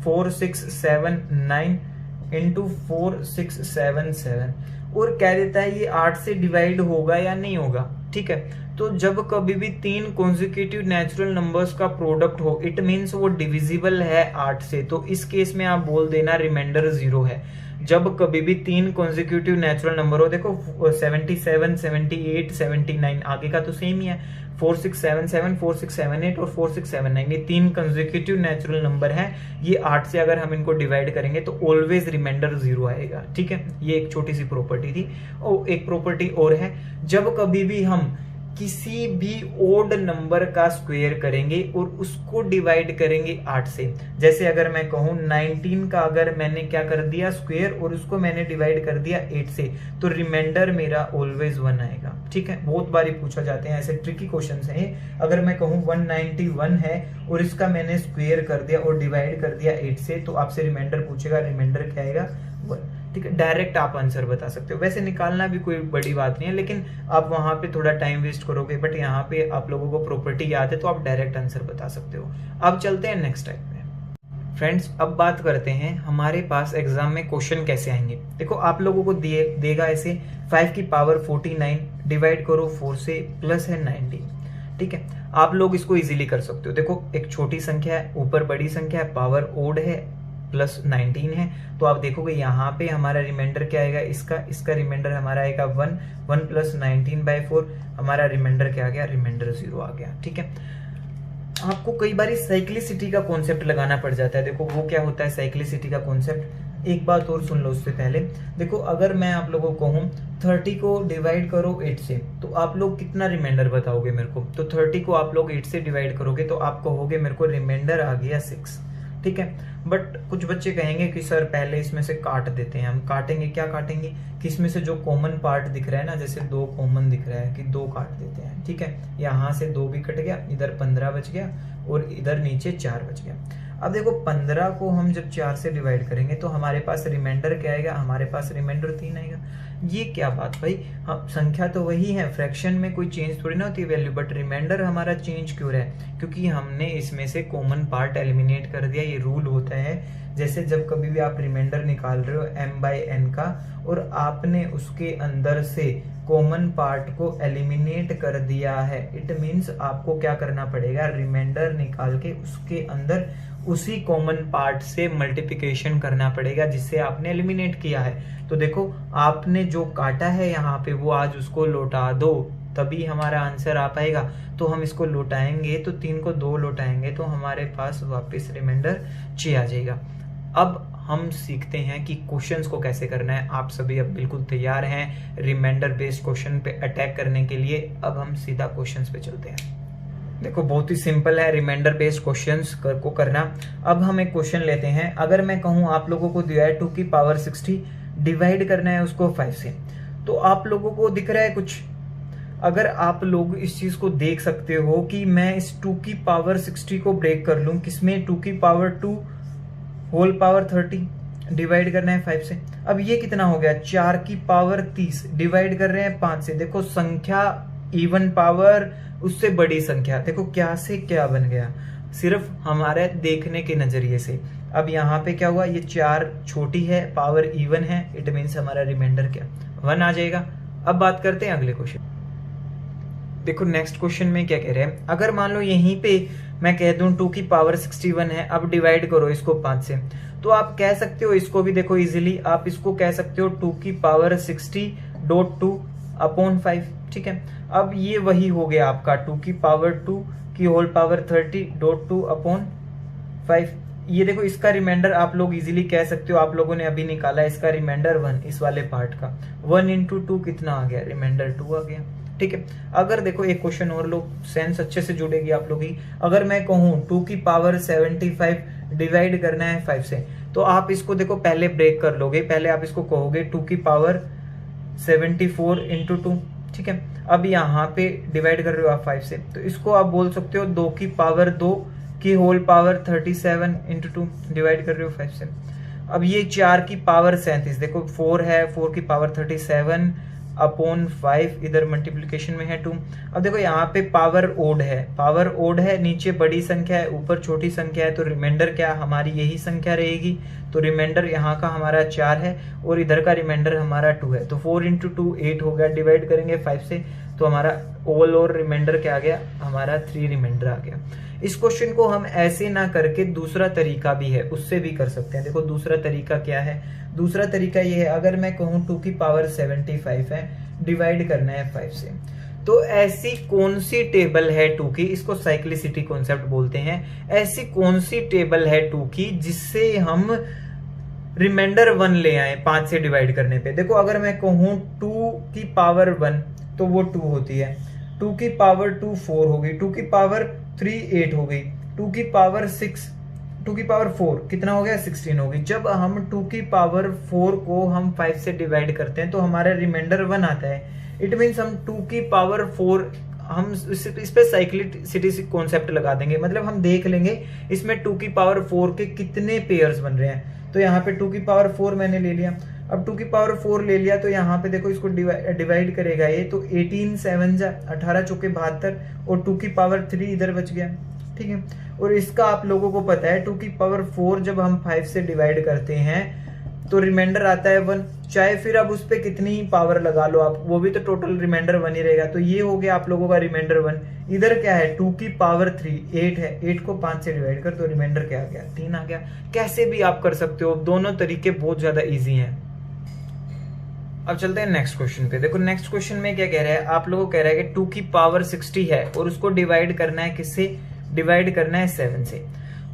4 6 7 9 इंटू 4 6 7 7, और कह देता है ये 8 से डिवाइड होगा या नहीं होगा, ठीक है। तो जब कभी भी 3 कॉन्जिक्यूटिव नेचुरल नंबर्स का प्रोडक्ट हो, इट मीन्स वो डिविजिबल है 8 से, तो इस केस में आप बोल देना रिमाइंडर 0 है। जब कभी भी 3 कॉन्जिक्यूटिव नेचुरल नंबर हो, देखो 77 78 79, आगे का तो सेम ही है, 4 6 7 7 4 6 7 8 और 4 6 7 9, ये 3 कंसेक्यूटिव नेचुरल नंबर है। ये 8 से अगर हम इनको डिवाइड करेंगे तो ऑलवेज रिमाइंडर 0 आएगा, ठीक है। ये एक छोटी सी प्रॉपर्टी थी। और एक प्रॉपर्टी और है, जब कभी भी हम किसी भी ओड नंबर का स्क्वायर करेंगे और उसको डिवाइड करेंगे 8 से, जैसे अगर मैं कहूं 19 का अगर मैंने क्या कर दिया स्क्वायर और उसको मैंने डिवाइड कर दिया 8 से, तो रिमाइंडर मेरा ऑलवेज 1 आएगा, ठीक है। बहुत बारी पूछा जाते हैं, ऐसे ट्रिकी क्वेश्चन हैं। अगर मैं कहूं 191 है और इसका मैंने स्क्वायर कर दिया और डिवाइड कर दिया 8 से, तो आपसे रिमाइंडर पूछेगा, रिमाइंडर क्या आएगा 1, ठीक है। डायरेक्ट आप आंसर बता सकते हो, वैसे निकालना भी कोई बड़ी बात नहीं है, लेकिन आप वहां पे थोड़ा टाइम वेस्ट करोगे, बट यहाँ पे आप लोगों को प्रॉपर्टी याद है तो आप डायरेक्ट आंसर बता सकते हो। अब चलते हैं नेक्स्ट टाइप में। फ्रेंड्स अब बात करते हैं हमारे पास एग्जाम में क्वेश्चन कैसे आएंगे। देखो आप लोगों को देगा ऐसे 5 की पावर 49 डिवाइड करो 4 से, प्लस है 19, ठीक है। आप लोग इसको इजीली कर सकते हो। देखो एक छोटी संख्या है, ऊपर बड़ी संख्या है, पावर ओड है, प्लस 19 है, तो आप देखोगे यहाँ पे हमारा रिमाइंडर क्या आएगा, इसका रिमाइंडर हमारा आएगा 1 प्लस 19/4, हमारा रिमाइंडर क्या आ गया, रिमाइंडर 0 आ गया, ठीक है। आपको कई बार साइक्लिसिटी का कॉन्सेप्ट लगाना पड़ जाता है। देखो वो क्या होता है साइक्लिसिटी का कॉन्सेप्ट, एक बात और सुन लो उससे पहले। देखो अगर मैं आप लोगों को कहूँ 30 को डिवाइड करो 8 से, तो आप लोग कितना रिमाइंडर बताओगे मेरे को। तो 30 को आप लोग 8 से डिवाइड करोगे तो आप कहोगे मेरे को रिमाइंडर आ गया 6, ठीक है। बट कुछ बच्चे कहेंगे कि सर पहले इसमें से काट देते हैं। हम काटेंगे, क्या काटेंगे कि इसमें से जो कॉमन पार्ट दिख रहा है ना, जैसे 2 कॉमन दिख रहा है, कि 2 काट देते हैं, ठीक है। यहाँ से 2 भी कट गया, इधर 15 बच गया और इधर नीचे 4 बच गया। अब देखो 15 को हम जब 4 से डिवाइड करेंगे तो हमारे पास रिमाइंडर क्या आएगा, हमारे पास रिमाइंडर 3 आएगा। ये क्या बात भाई, हम संख्या तो वही है, फ्रैक्शन में कोई चेंज थोड़ी ना होती है वैल्यू, बट रिमाइंडर हमारा चेंज क्यों रहा है, क्योंकि हमने इसमें से कॉमन पार्ट एलिमिनेट कर दिया। ये रूल होता है, जैसे जब कभी भी आप रिमाइंडर निकाल रहे हो m/n का और आपने उसके अंदर से कॉमन पार्ट को एलिमिनेट कर दिया है, इट मीन्स आपको क्या करना पड़ेगा, रिमाइंडर निकाल के उसके अंदर उसी कॉमन पार्ट से मल्टीप्लिकेशन करना पड़ेगा जिससे आपने एलिमिनेट किया है। तो देखो आपने जो काटा है यहाँ पे वो आज उसको लौटा दो, तभी हमारा आंसर आ पाएगा। तो हम इसको लौटाएंगे तो 3 को 2 लौटाएंगे तो हमारे पास वापस रिमाइंडर 6 आ जाएगा। अब हम सीखते हैं कि क्वेश्चंस को कैसे करना है। आप सभी अब बिल्कुल तैयार हैं रिमाइंडर बेस्ड क्वेश्चन पे अटैक करने के लिए। अब हम सीधा क्वेश्चंस पे चलते हैं। देखो बहुत ही सिंपल है रिमाइंडर बेस्ड क्वेश्चंस को करना। अब हम एक क्वेश्चन लेते हैं। अगर मैं कहूं आप लोगों को दिया है 2 की पावर 60 डिवाइड करना है उसको 5 से, तो आप लोगों को दिख रहा है कुछ। अगर आप लोग इस चीज को देख सकते हो कि मैं इस 2 की पावर 60 को ब्रेक कर लूं किसमें, 2 की पावर 2 होल पावर 30 डिवाइड करना है 5 से। अब ये कितना हो गया, 4 की पावर 30 डिवाइड कर रहे हैं 5 से। देखो संख्या इवन पावर उससे बड़ी संख्या, देखो क्या से क्या बन गया, सिर्फ हमारे देखने के नजरिए से। अब यहाँ पे क्या हुआ, ये 4 छोटी है, पावर इवन है, इट मीन्स हमारा रिमाइंडर क्या 1 आ जाएगा। अब बात करते हैं अगले क्वेश्चन। देखो नेक्स्ट क्वेश्चन में क्या कह रहे हैं, अगर मान लो यहीं पे मैं कह दूं 2 की पावर 61 है, अब डिवाइड करो इसको 5 से, तो आप कह सकते हो इसको भी देखो इजीली, आप इसको कह सकते हो 2 की पावर 60.2 अपॉन 5, ठीक है। अब ये वही हो गया आपका 2 की पावर 2 की होल पावर 30.2 अपॉन 5। ये देखो इसका रिमाइंडर आप लोग इजीली कह सकते हो, आप लोगों ने अभी निकाला इसका रिमाइंडर 1, इस वाले पार्ट का 1 इंटू 2 कितना आ गया, रिमाइंडर 2 आ गया, ठीक है। अगर देखो एक क्वेश्चन और लो, सेंस अच्छे से जुड़ेगी आप लोग की। अगर मैं कहूं 2 की पावर 75 डिवाइड करना है 5 से, तो आप इसको देखो पहले ब्रेक कर लोगे, पहले आप इसको कहोगे 2 की पावर 74 इंटू 2, ठीक है। अब यहाँ पे डिवाइड कर रहे हो आप 5 से, तो इसको आप बोल सकते हो 2 की पावर 2 की होल पावर 37 इंटू 2 डिवाइड कर रहे हो 5 से। अब ये 4 की पावर 37, देखो 4 है, 4 की पावर 37 अपॉन 5, इधर मल्टीप्लीकेशन में है 2। अब देखो यहाँ पे पावर ओड है, पावर ओड है, नीचे बड़ी संख्या है, ऊपर छोटी संख्या है, तो रिमाइंडर क्या हमारी यही संख्या रहेगी, तो रिमाइंडर यहाँ का हमारा 4 है और इधर का रिमाइंडर हमारा 2 है, तो 4 इंटू 2 8 हो गया, डिवाइड करेंगे 5 से, तो हमारा ओवल और रिमाइंडर क्या आ गया, हमारा 3 रिमाइंडर आ गया। इस क्वेश्चन को हम ऐसे ना करके दूसरा तरीका भी है, उससे भी कर सकते हैं। देखो दूसरा तरीका क्या है, दूसरा तरीका ये है, अगर मैं कहूं 2 की पावर 75 है, डिवाइड करना है 5 से, तो ऐसी कौन सी टेबल है 2 की, इसको साइक्लिसिटी कॉन्सेप्ट बोलते हैं, ऐसी कौन सी टेबल है 2 की जिससे हम रिमाइंडर 1 ले आए 5 से डिवाइड करने पे। देखो अगर मैं कहूं 2 की पावर 1 तो वो 2 होती है, 2 की पावर 2 4 हो गई, 2 की पावर 3 8 हो गई, 2 की पावर 6 2 की पावर 4 कितना हो गया 16 हो गई। जब हम 2 की पावर 4 को हम 5 से डिवाइड करते हैं तो हमारा रिमाइंडर 1 आता है, इट मीन्स हम 2 की पावर 4 हम इस पे साइक्लिसिटी कॉन्सेप्ट लगा देंगे, मतलब हम देख लेंगे इसमें 2 की पावर 4 के कितने पेयर्स बन रहे हैं। तो यहाँ पे 2 की पावर 4 मैंने ले लिया, अब 2 की पावर 4 ले लिया तो यहाँ पे देखो इसको डिवाइड करेगा ये, तो 18 7 18 चौके 72 और 2 की पावर 3 इधर बच गया, ठीक है। और इसका आप लोगों को पता है 2 की पावर 4 जब हम 5 से डिवाइड करते हैं तो रिमाइंडर आता है 1, चाहे फिर अब उस पे कितनी ही पावर लगा लो आप, वो भी तो टोटल रिमाइंडर 1 ही रहेगा। तो ये हो गया आप लोगों का रिमाइंडर 1। इधर क्या है 2 की पावर 3 8 है, 8 को 5 से डिवाइड कर तो रिमाइंडर क्या आ गया 3 आ गया। कैसे भी आप कर सकते हो, दोनों तरीके बहुत ज्यादा ईजी हैं। अब चलते हैं नेक्स्ट क्वेश्चन पे। देखो नेक्स्ट क्वेश्चन में क्या कह रहा है, आप लोगों को कह रहा है कि 2 की पावर 60 है और उसको डिवाइड करना है किससे, डिवाइड करना है 7 से।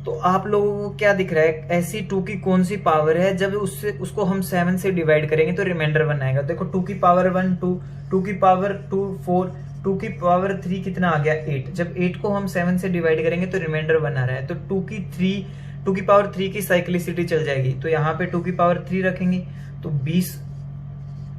तो आप लोगों को क्या दिख रहा है, ऐसी 2 की कौन सी पावर है जब उसको हम 7 से डिवाइड करेंगे तो रिमाइंडर 1 आएगा। देखो 2 की पावर 1 2, 2 की पावर 2 4, 2 की पावर 3 कितना आ गया 8। जब 8 को हम 7 से डिवाइड करेंगे तो रिमाइंडर 1 आ रहा है, तो 2 की पावर 3 की साइक्लिसिटी चल जाएगी, तो यहाँ पे 2 की पावर 3 रखेंगे तो 20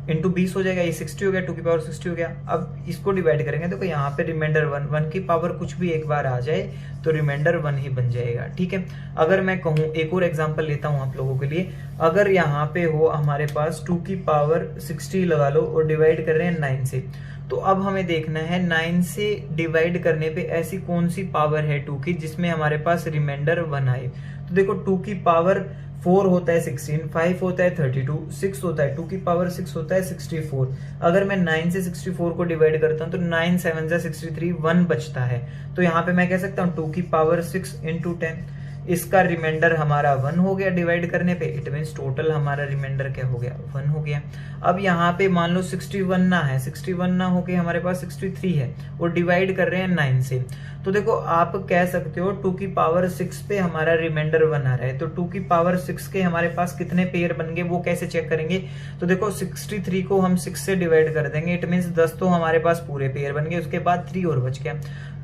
इंटू 20 हो जाएगा, ये 60 हो गया, 2 की पावर 60 हो गया। अब इसको डिवाइड करेंगे तो यहाँ पे रिमाइंडर 1 की पावर कुछ भी एक बार आ जाए तो रिमाइंडर 1 ही बन जाएगा, ठीक है। अगर मैं कहूँ एक और एग्जांपल लेता हूँ आप लोगों के लिए, अगर यहाँ पे हो हमारे पास 2 की पावर 60 लगा लो और डिवाइड कर रहे हैं 9 से, तो अब हमें देखना है 9 से डिवाइड करने पे ऐसी कौन सी पावर है 2 की जिसमें हमारे पास रिमाइंडर 1 आए। तो देखो 2 की पावर 4 होता है 16, 5 होता है 32, 6 होता है 2 की पावर 6 होता है 64। अगर मैं 9 से 64 को डिवाइड करता हूं तो 9 7 63 1 बचता है, तो यहाँ पे मैं कह सकता हूँ 2 की पावर 6 इंटू 10, इसका रिमाइंडर हमारा 1 हो गया डिवाइड करने पे, इट मीन्स टोटल हमारा रिमाइंडर क्या हो गया 1 हो गया। अब यहाँ पे मान लो 61 ना है, 61 ना होके हमारे पास 63 है और डिवाइड कर रहे हैं 9 से, तो देखो आप कह सकते हो 2 की पावर 6 पे हमारा रिमाइंडर 1 आ रहा है, तो 2 की पावर 6 के हमारे पास कितने पेयर बन गए वो कैसे चेक करेंगे। तो देखो 63 को हम 6 से डिवाइड कर देंगे, इट मीन्स 10 तो हमारे पास पूरे पेयर बन गए, उसके बाद 3 और बच गया,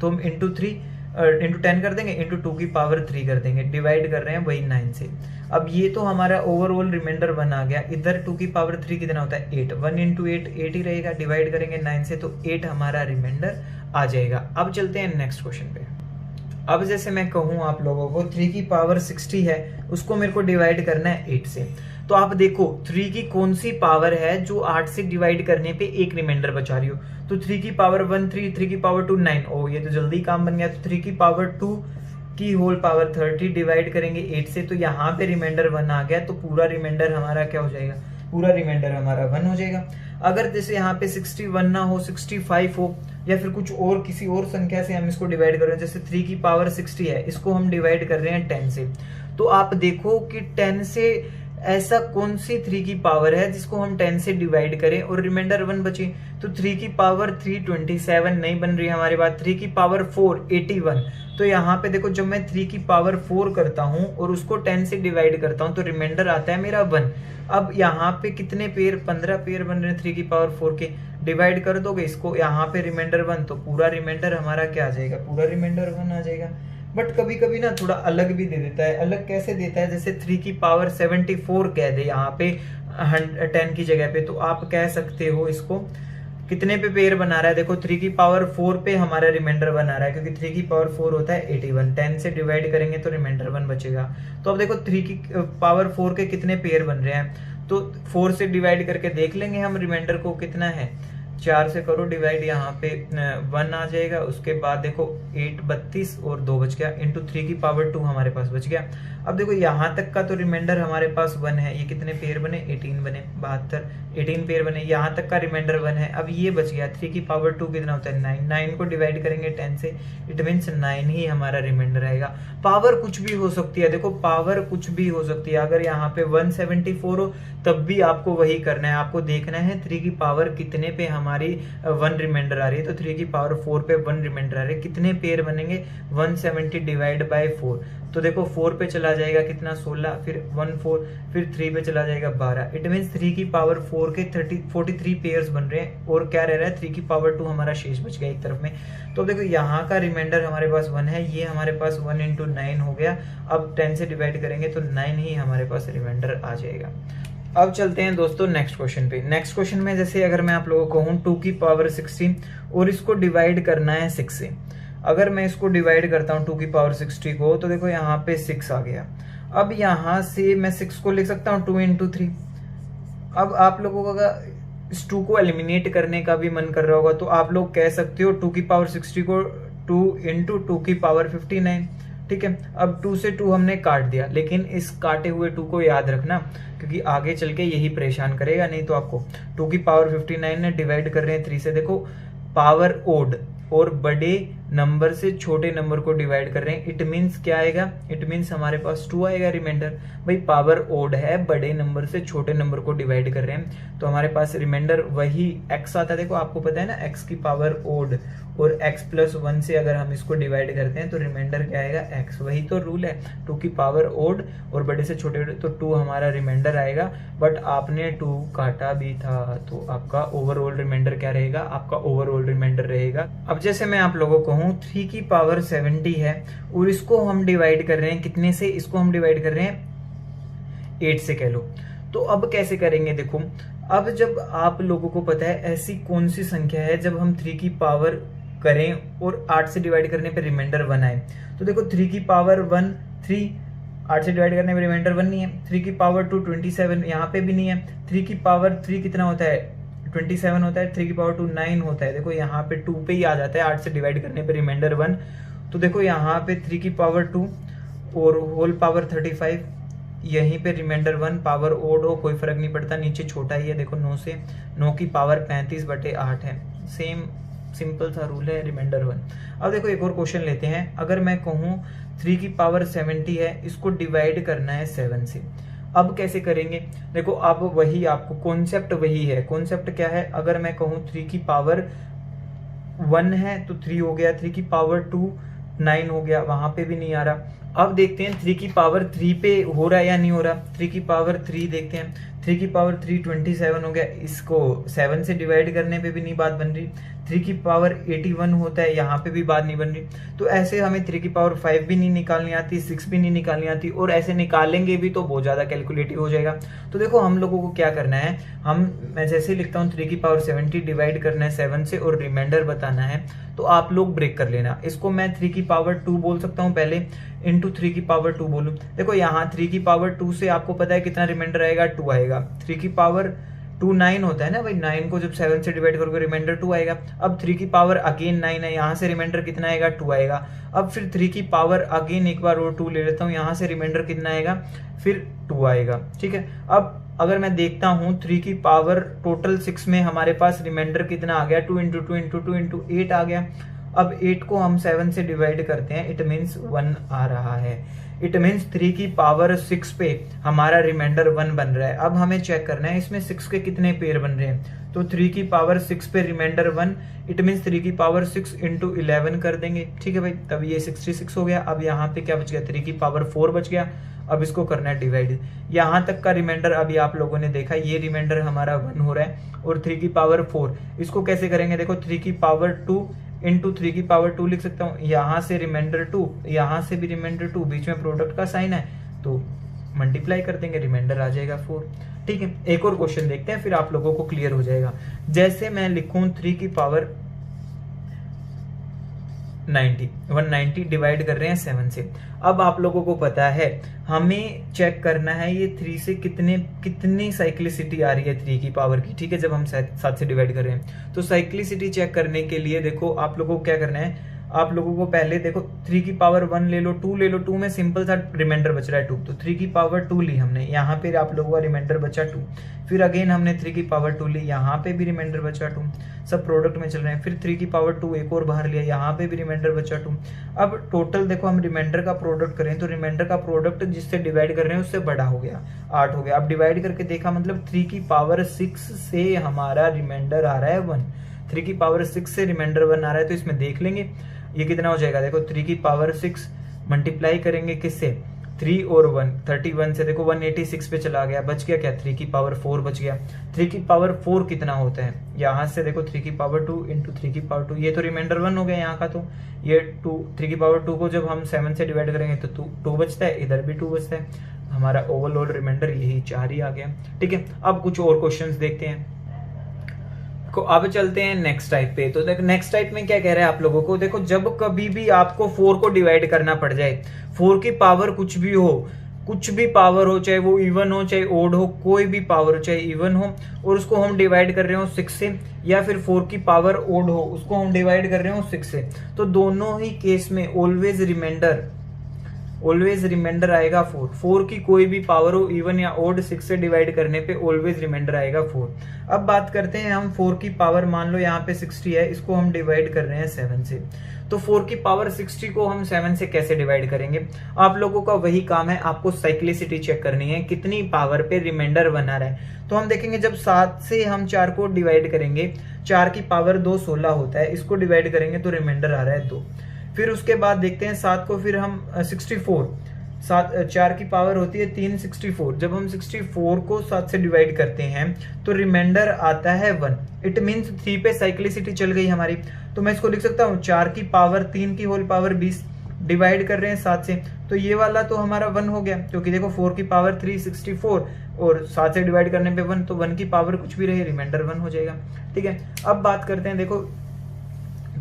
तो हम इंटू 10 कर देंगे, इंटू 2 की पावर 3 कर देंगे, डिवाइड कर रहे हैं वही 9 से। अब ये तो हमारा ओवरऑल रिमाइंडर 1 आ गया, इधर 2 की पावर 3 कितना होता है 8, 1 इंटू 8 8 ही रहेगा, डिवाइड करेंगे 9 से तो 8 हमारा रिमाइंडर आ जाएगा। अब चलते हैं नेक्स्ट क्वेश्चन पे। अब जैसे मैं कहूं आप लोगों को 3 की पावर 60 है, उसको मेरे को डिवाइड करना है 8 से, तो आप देखो 3 की कौन सी पावर है जो 8 से डिवाइड करने पे एक रिमाइंडर बचा रही हो। तो 3 की पावर 1 3, 3 की पावर 2 9, ओ ये तो जल्दी काम बन गया। तो 3 की पावर 2 की होल पावर 30 डिवाइड करेंगे 8 से, तो यहाँ पे रिमाइंडर 1 आ गया, तो पूरा रिमाइंडर हमारा क्या हो जाएगा, पूरा रिमाइंडर हमारा 1 हो जाएगा। अगर जैसे यहाँ पे 61 ना हो, 65 हो, या फिर कुछ और किसी और संख्या से हम इसको डिवाइड कर रहे हैं, जैसे 3 की पावर 60 है, इसको हम डिवाइड कर रहे हैं 10 से, तो आप देखो कि 10 से ऐसा कौन सी 3 की पावर है जिसको हम 10 से डिवाइड करें और रिमाइंडर 1 बचे। तो 3 की पावर 3 27 नहीं बन रही है हमारे पास, 3 की पावर 4 81। तो यहाँ पे देखो जब मैं 3 की पावर 4 करता हूँ और उसको 10 से डिवाइड करता हूँ तो रिमाइंडर आता है मेरा 1। अब यहाँ पे कितने पेयर, 15 पेयर बन रहे हैं 3 की पावर 4 के, डिवाइड कर दोगे इसको यहाँ पे रिमाइंडर 1, तो पूरा रिमाइंडर हमारा क्या आ जाएगा, पूरा रिमाइंडर 1 आ जाएगा। बट कभी कभी ना थोड़ा अलग भी दे देता है। अलग कैसे देता है, जैसे 3 की पावर 74 कह दे यहाँ पे 10 की जगह पे, तो आप कह सकते हो इसको कितने पे पेयर बना रहा है, देखो 3 की पावर 4 पे हमारा रिमाइंडर बना रहा है, क्योंकि 3 की पावर 4 होता है 81, 10 से डिवाइड करेंगे तो रिमाइंडर 1 बचेगा। तो अब देखो 3 की पावर 4 के कितने पेयर बन रहे हैं, तो 4 से डिवाइड करके देख लेंगे हम रिमाइंडर को कितना है, 4 से करो डिवाइड, यहाँ पे 1 आ जाएगा। उसके बाद देखो 8 32 और 2 बच गया, इंटू 3 की पावर 2 हमारे पास बच गया। अब देखो यहाँ तक का तो रिमाइंडर हमारे पास 1 है, ये कितने पेयर बने, 18 बने, 72 18 पेयर बने, यहाँ तक का रिमाइंडर 1 है। अब ये बच गया 3 की पावर 2 कितना होता है 9, 9 को डिवाइड करेंगे 10 से, इट मीन्स 9 ही हमारा रिमाइंडर आएगा। पावर कुछ भी हो सकती है, देखो पावर कुछ भी हो सकती है, अगर यहाँ पे 174 हो तब भी आपको वही करना है, आपको देखना है 3 की पावर कितने पे हमारी 1 रिमाइंडर आ रही है, तो 3 की पावर 4 पे 1 रिमाइंडर आ रही है, कितने पेयर बनेंगे 170 डिवाइड बाय 4, तो देखो 4 पे चला जाएगा कितना 16, फिर 1 4, फिर 3 पे चला जाएगा 12, इट मीन्स 3 की पावर 4 के 43 पेयर्स बन रहे हैं, और क्या रह रहा है 3 की पावर 2 हमारा शेष बच गया एक तरफ में। तो देखो यहाँ का रिमाइंडर हमारे पास 1 है, ये हमारे पास 1 इंटू 9 हो गया। अब 10 से डिवाइड करेंगे तो 9 ही हमारे पास रिमाइंडर आ जाएगा। अब चलते हैं दोस्तों नेक्स्ट क्वेश्चन पे। नेक्स्ट क्वेश्चन में जैसे अगर मैं आप लोगों को कहूँ 2 की पावर 16 और इसको डिवाइड करना है 6 से, अगर मैं इसको डिवाइड करता हूँ 2 की पावर 60 को, तो देखो यहाँ पे 6 आ गया। अब यहाँ से मैं 6 को लिख सकता हूँ 2 इंटू 3। अब आप लोगों का अगर इस 2 को एलिमिनेट करने का भी मन कर रहा होगा तो आप लोग कह सकते हो 2 की पावर 60 को 2 इंटू 2 की पावर 59, ठीक है। अब 2 से 2 हमने काट दिया, लेकिन इस काटे हुए 2 को याद रखना, क्योंकि आगे चल के यही परेशान करेगा, नहीं तो आपको 2 की पावर 59 ने डिवाइड कर रहे हैं 3 से, देखो पावर ओड और बड़े नंबर से छोटे नंबर को डिवाइड कर रहे हैं, इट मीन्स क्या आएगा, इट मीन्स हमारे पास 2 आएगा रिमाइंडर। भाई पावर ओड है, बड़े नंबर से छोटे नंबर को डिवाइड कर रहे हैं, तो हमारे पास रिमाइंडर वही x आता है। देखो आपको पता है ना x की पावर ओड और x प्लस 1 से अगर हम इसको डिवाइड करते हैं तो रिमाइंडर क्या आएगा x, वही तो रूल है, 2 की पावर ओड और बड़े से छोटे, तो 2 हमारा रिमाइंडर आएगा। बट आपने 2 काटा भी था, तो आपका ओवरऑल रिमाइंडर क्या रहेगा, आपका ओवरऑल रिमाइंडर रहेगा। अब जैसे मैं आप लोगों को 3 की पावर 70 है और इसको हम डिवाइड कर रहे हैं कितने से, इसको हम डिवाइड कर रहे हैं 8 से कह लो। तो अब कैसे करेंगे, देखो अब जब आप लोगों को पता है ऐसी कौन सी संख्या है जब हम 3 की पावर करें और 8 से डिवाइड करने पे रिमाइंडर 1 आए, तो देखो 3 की पावर 1 3, 8 से डिवाइड करने पे रिमाइंडर 1 नहीं है। 3 की पावर 2 27, यहाँ पे भी नहीं है। 3 की पावर 3 कितना होता है 27 होता है, 3 की पावर 2 9 होता है, देखो यहाँ पे 2 पे ही आ जाता है 8 से डिवाइड करने पे रिमाइंडर 1। तो देखो यहाँ पे 3 की पावर 2 और होल पावर 35, यहीं पे रिमाइंडर 1, पावर ओड हो कोई फर्क नहीं पड़ता, नीचे छोटा ही है, देखो 9 से 9 की पावर 35/8 है, सेम सिंपल सा रूल है रिमाइंडर 1। अब देखो एक और क्वेश्चन लेते हैं। अगर मैं कहूँ 3 की पावर 70 है, इसको डिवाइड करना है 7 से, अब कैसे करेंगे, देखो अब वही आपको कॉन्सेप्ट वही है। कॉन्सेप्ट क्या है, अगर मैं कहूँ 3 की पावर 1 है तो 3 हो गया, 3 की पावर 2 9 हो गया, वहां पे भी नहीं आ रहा। अब देखते हैं 3 की पावर 3 पे हो रहा है या नहीं हो रहा। 3 की पावर 3 देखते हैं, 3 की पावर 3 27 हो गया, इसको 7 से डिवाइड करने पे भी नहीं बात बन रही। 3 की पावर 81 होता है, यहाँ पे भी बात नहीं बन रही। तो ऐसे हमें 3 की पावर 5 भी नहीं निकालनी आती, 6 भी नहीं निकालनी आती, और ऐसे निकालेंगे भी तो बहुत ज्यादा कैलकुलेटिव हो जाएगा। तो देखो हम लोगों को क्या करना है, मैं जैसे लिखता हूँ 3 की पावर 70 डिवाइड करना है 7 से और रिमाइंडर बताना है, तो आप लोग ब्रेक कर लेना। इसको मैं 3 की पावर 2 बोल सकता हूँ पहले, इंटू 3 की पावर 2 बोलूं। देखो यहाँ 3 की पावर 2 से आपको पता है कितना रिमाइंडर आएगा, 2 आएगा। 3 की पावर 2 9 होता है ना भाई, 9 को जब 7 से डिवाइड करोगे रिमाइंडर 2 आएगा। अब 3 की पावर अगेन 9 है, यहाँ से रिमाइंडर कितना आएगा 2 आएगा। अब फिर 3 की पावर अगेन एक बार और 2 ले लेता हूँ, यहाँ से रिमाइंडर कितना आएगा फिर 2 आएगा। ठीक है, अब अगर मैं देखता हूँ 3 की पावर टोटल 6 में हमारे पास रिमाइंडर कितना आ गया 2 इंटू 2 इंटू 2 इंटू 8 आ गया। अब 8 को हम 7 से डिवाइड करते हैं, इट मीन्स 1 आ रहा है। इट मीन्स 3 की पावर 6 पे हमारा रिमाइंडर 1 बन रहा है। अब हमें चेक करना है इसमें 6 के कितने पेयर बन रहे हैं, तो 3 की पावर 6 पे रिमाइंडर 1, इट मीन्स 3 की पावर 6 इंटू 11 कर देंगे। ठीक है भाई, तब ये 66 हो गया। अब यहाँ पे क्या बच गया, 3 की पावर 4 बच गया। अब इसको करना है डिवाइड। यहाँ तक का रिमाइंडर अभी आप लोगों ने देखा, ये रिमाइंडर हमारा 1 हो रहा है और 3 की पावर 4, इसको कैसे करेंगे, देखो 3 की पावर 2 इंटू 3 की पावर 2 लिख सकता हूँ। यहाँ से रिमाइंडर 2, यहाँ से भी रिमाइंडर 2, बीच में प्रोडक्ट का साइन है तो मल्टीप्लाई कर देंगे, रिमाइंडर आ जाएगा 4। ठीक है, एक और क्वेश्चन देखते हैं फिर आप लोगों को क्लियर हो जाएगा। जैसे मैं लिखूं 3 की पावर 190 डिवाइड कर रहे हैं 7 से। अब आप लोगों को पता है हमें चेक करना है ये 3 से कितनी साइक्लिसिटी आ रही है 3 की पावर की। ठीक है, जब हम 7 से डिवाइड कर रहे हैं तो साइक्लिसिटी चेक करने के लिए देखो आप लोगों को क्या करना है, आप लोगों को पहले देखो 3 की पावर 1 ले लो, 2 ले लो, 2 में सिंपल सा रिमाइंडर बच रहा है 2, तो 3 की पावर 2 ली हमने, यहाँ पे आप लोगों का रिमाइंडर बचा 2। फिर अगेन हमने 3 की पावर 2 ली, यहाँ पे भी रिमाइंडर बचा 2, सब प्रोडक्ट में चल रहे हैं। फिर 3 की पावर 2 एक और बाहर लिया, यहाँ पे भी रिमाइंडर बचा 2। अब टोटल देखो हम रिमाइंडर का प्रोडक्ट करें तो रिमाइंडर का प्रोडक्ट जिससे डिवाइड कर रहे हैं उससे बड़ा हो गया, 8 हो गया। अब डिवाइड करके देखा मतलब 3 की पावर 6 से हमारा रिमाइंडर आ रहा है 1, 3 की पावर 6 से रिमाइंडर 1 आ रहा है, तो इसमें देख लेंगे ये कितना हो जाएगा। देखो 3 की पावर 6 मल्टीप्लाई करेंगे किससे, 3 और 1, 31 से देखो 186 पे चला गया, बच गया क्या 3 की पावर 4 बच गया। 3 की पावर 4 कितना होता है, यहाँ से देखो 3 की पावर 2 इंटू 3 की पावर 2, ये तो रिमाइंडर 1 हो गया यहाँ का, तो ये 3 की पावर 2 को जब हम 7 से डिवाइड करेंगे तो 2 बचता है, इधर भी 2 बचता है, हमारा ओवरऑल रिमाइंडर यही 4 ही आ गया। ठीक है, अब कुछ और क्वेश्चंस देखते हैं। को अब चलते हैं नेक्स्ट टाइप पे। तो देखो नेक्स्ट टाइप में क्या कह रहा है आप लोगों को, देखो जब कभी भी आपको 4 को डिवाइड करना पड़ जाए, 4 की पावर कुछ भी हो, कुछ भी पावर हो, चाहे वो इवन हो चाहे ओड हो, कोई भी पावर हो चाहे इवन हो, और उसको हम डिवाइड कर रहे हो 6 से, या फिर 4 की पावर ओड हो उसको हम डिवाइड कर रहे हो 6 से, तो दोनों ही केस में ऑलवेज रिमाइंडर आएगा 4 की कोई भी पावर हो इवन या ओड, 6 से डिवाइड करने पे ऑलवेज रिमाइंडर आएगा 4। अब बात करते हैं हम 4 की पावर, मान लो यहाँ पे 60 है, इसको हम डिवाइड कर रहे हैं 7 से, तो 4 की पावर 60 को हम 7 से कैसे डिवाइड करेंगे। आप लोगों का वही काम है, आपको साइक्लिसिटी चेक करनी है कितनी पावर पे रिमाइंडर बना रहा है। तो हम देखेंगे जब 7 से हम 4 को डिवाइड करेंगे, 4 की पावर 2 16 होता है, इसको डिवाइड करेंगे तो रिमाइंडर आ रहा है 2। फिर उसके बाद देखते हैं 7 को, फिर हम 64, 4 की पावर होती है 3 64, जब हम 64 को 7 से डिवाइड करते हैं तो रिमाइंडर आता है 1, इट मीन्स 3 पे साइक्लिसिटी चल गई हमारी। तो मैं इसको लिख सकता हूँ 4 की पावर 3 की होल पावर 20, डिवाइड कर रहे हैं 7 से, तो ये वाला तो हमारा 1 हो गया, क्योंकि देखो 4 की पावर 3 64 और 7 से डिवाइड करने पे 1, तो 1 की पावर कुछ भी रहे रिमाइंडर 1 हो जाएगा। ठीक है, अब बात करते हैं देखो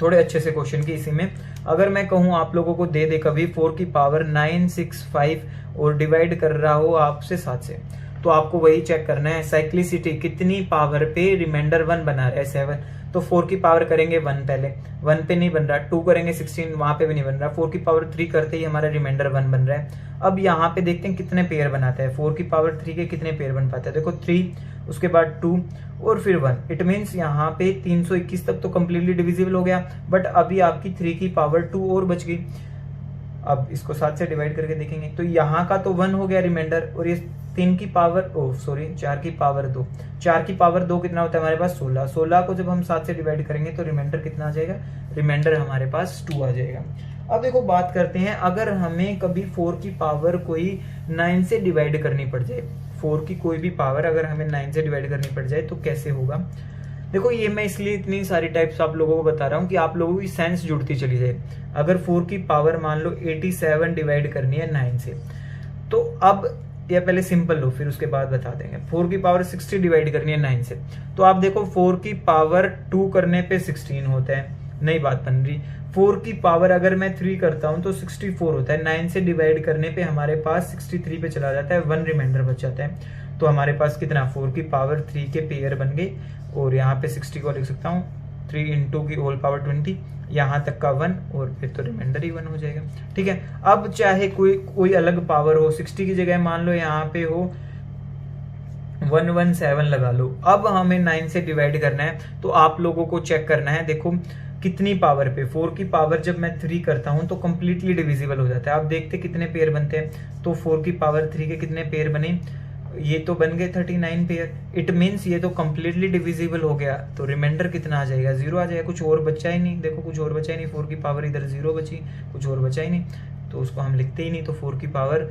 थोड़े अच्छे से क्वेश्चन की। इसी में अगर मैं कहूं आप लोगों को दे दे कभी 4 की पावर 965 और डिवाइड कर रहा हो आपसे 7 से, तो आपको वही चेक करना है साइक्लिसिटी कितनी पावर पे रिमाइंडर 1 बना रहा है 7, तो 4 की पावर करेंगे 1 पहले, 1 पे नहीं बन रहा, 2 करेंगे 16, वहां पे भी नहीं बन रहा, 4 की पावर 3 करते ही हमारा रिमाइंडर 1 बन रहा है। अब यहाँ पे देखते हैं कितने पेयर बनाता है, 4 की पावर 3 के कितने पेयर बन पाता है, देखो 3, उसके बाद 2 और फिर 1, इट मीन्स यहाँ पे 321 तक तो कम्प्लीटली डिविजिबल हो गया, बट अभी आपकी 3 की पावर 2 और बच गई। अब इसको 7 से डिवाइड करके देखेंगे तो यहाँ का तो 1 हो गया रिमाइंडर, और ये 4 की पावर 2, 4 की पावर 2 कितना होता है हमारे पास 16, 16 को जब हम 7 से डिवाइड करेंगे तो रिमाइंडर कितना आ जाएगा, रिमाइंडर हमारे पास 2 आ जाएगा। अब देखो बात करते हैं अगर हमें कभी 4 की पावर कोई 9 से डिवाइड करनी पड़ जाए, 4 की कोई भी पावर अगर हमें 9 से डिवाइड करनी पड़ जाए तो कैसे होगा। देखो ये मैं इसलिए इतनी सारी टाइप्स आप लोगों को बता रहा हूँ कि आप लोगों की सेंस जुड़ती चली जाए। अगर 4 की पावर मान लो 87 डिवाइड करनी है 9 से, तो अब या पहले सिंपल लो फिर उसके बाद बता देंगे। 4 की पावर 60 डिवाइड करनी है 9 से, तो आप देखो 4 की पावर 2 करने पे 16 होता है, नई बात बन रही। 4 की पावर अगर मैं 3 करता हूं तो 64 होता है, 9 से डिवाइड करने पे हमारे पास 63 पे चला जाता है, 1 रिमाइंडर बच जाता है। तो हमारे पास कितना 4 की पावर 3 के पेयर बन गए, और यहाँ पे 60 को लिख सकता हूँ 3 इंटू की होल पावर 20, यहाँ तक का 1, और फिर तो रिमाइंडर ही 1 हो जाएगा। ठीक है, अब चाहे कोई अलग पावर हो, 60 की जगह मान लो यहाँ पे हो 117 लगा लो। अब हमें 9 से डिवाइड करना है, तो आप लोगों को चेक करना है, देखो कितनी पावर पे 4 की पावर जब मैं 3 करता हूं तो कंप्लीटली डिविजिबल हो जाता है। आप देखते कितने पेयर बनते हैं, तो 4 की पावर 3 के कितने पेयर बने, ये तो बन गए 39 पेयर। इट मीन्स ये तो कंप्लीटली डिविजिबल हो गया, तो रिमाइंडर कितना आ जाएगा 0 आ जाएगा, कुछ और बचा ही नहीं। देखो कुछ और बचा ही नहीं, 4 की पावर इधर 0 बची, कुछ और बचा ही नहीं, तो उसको हम लिखते ही नहीं। तो 4 की पावर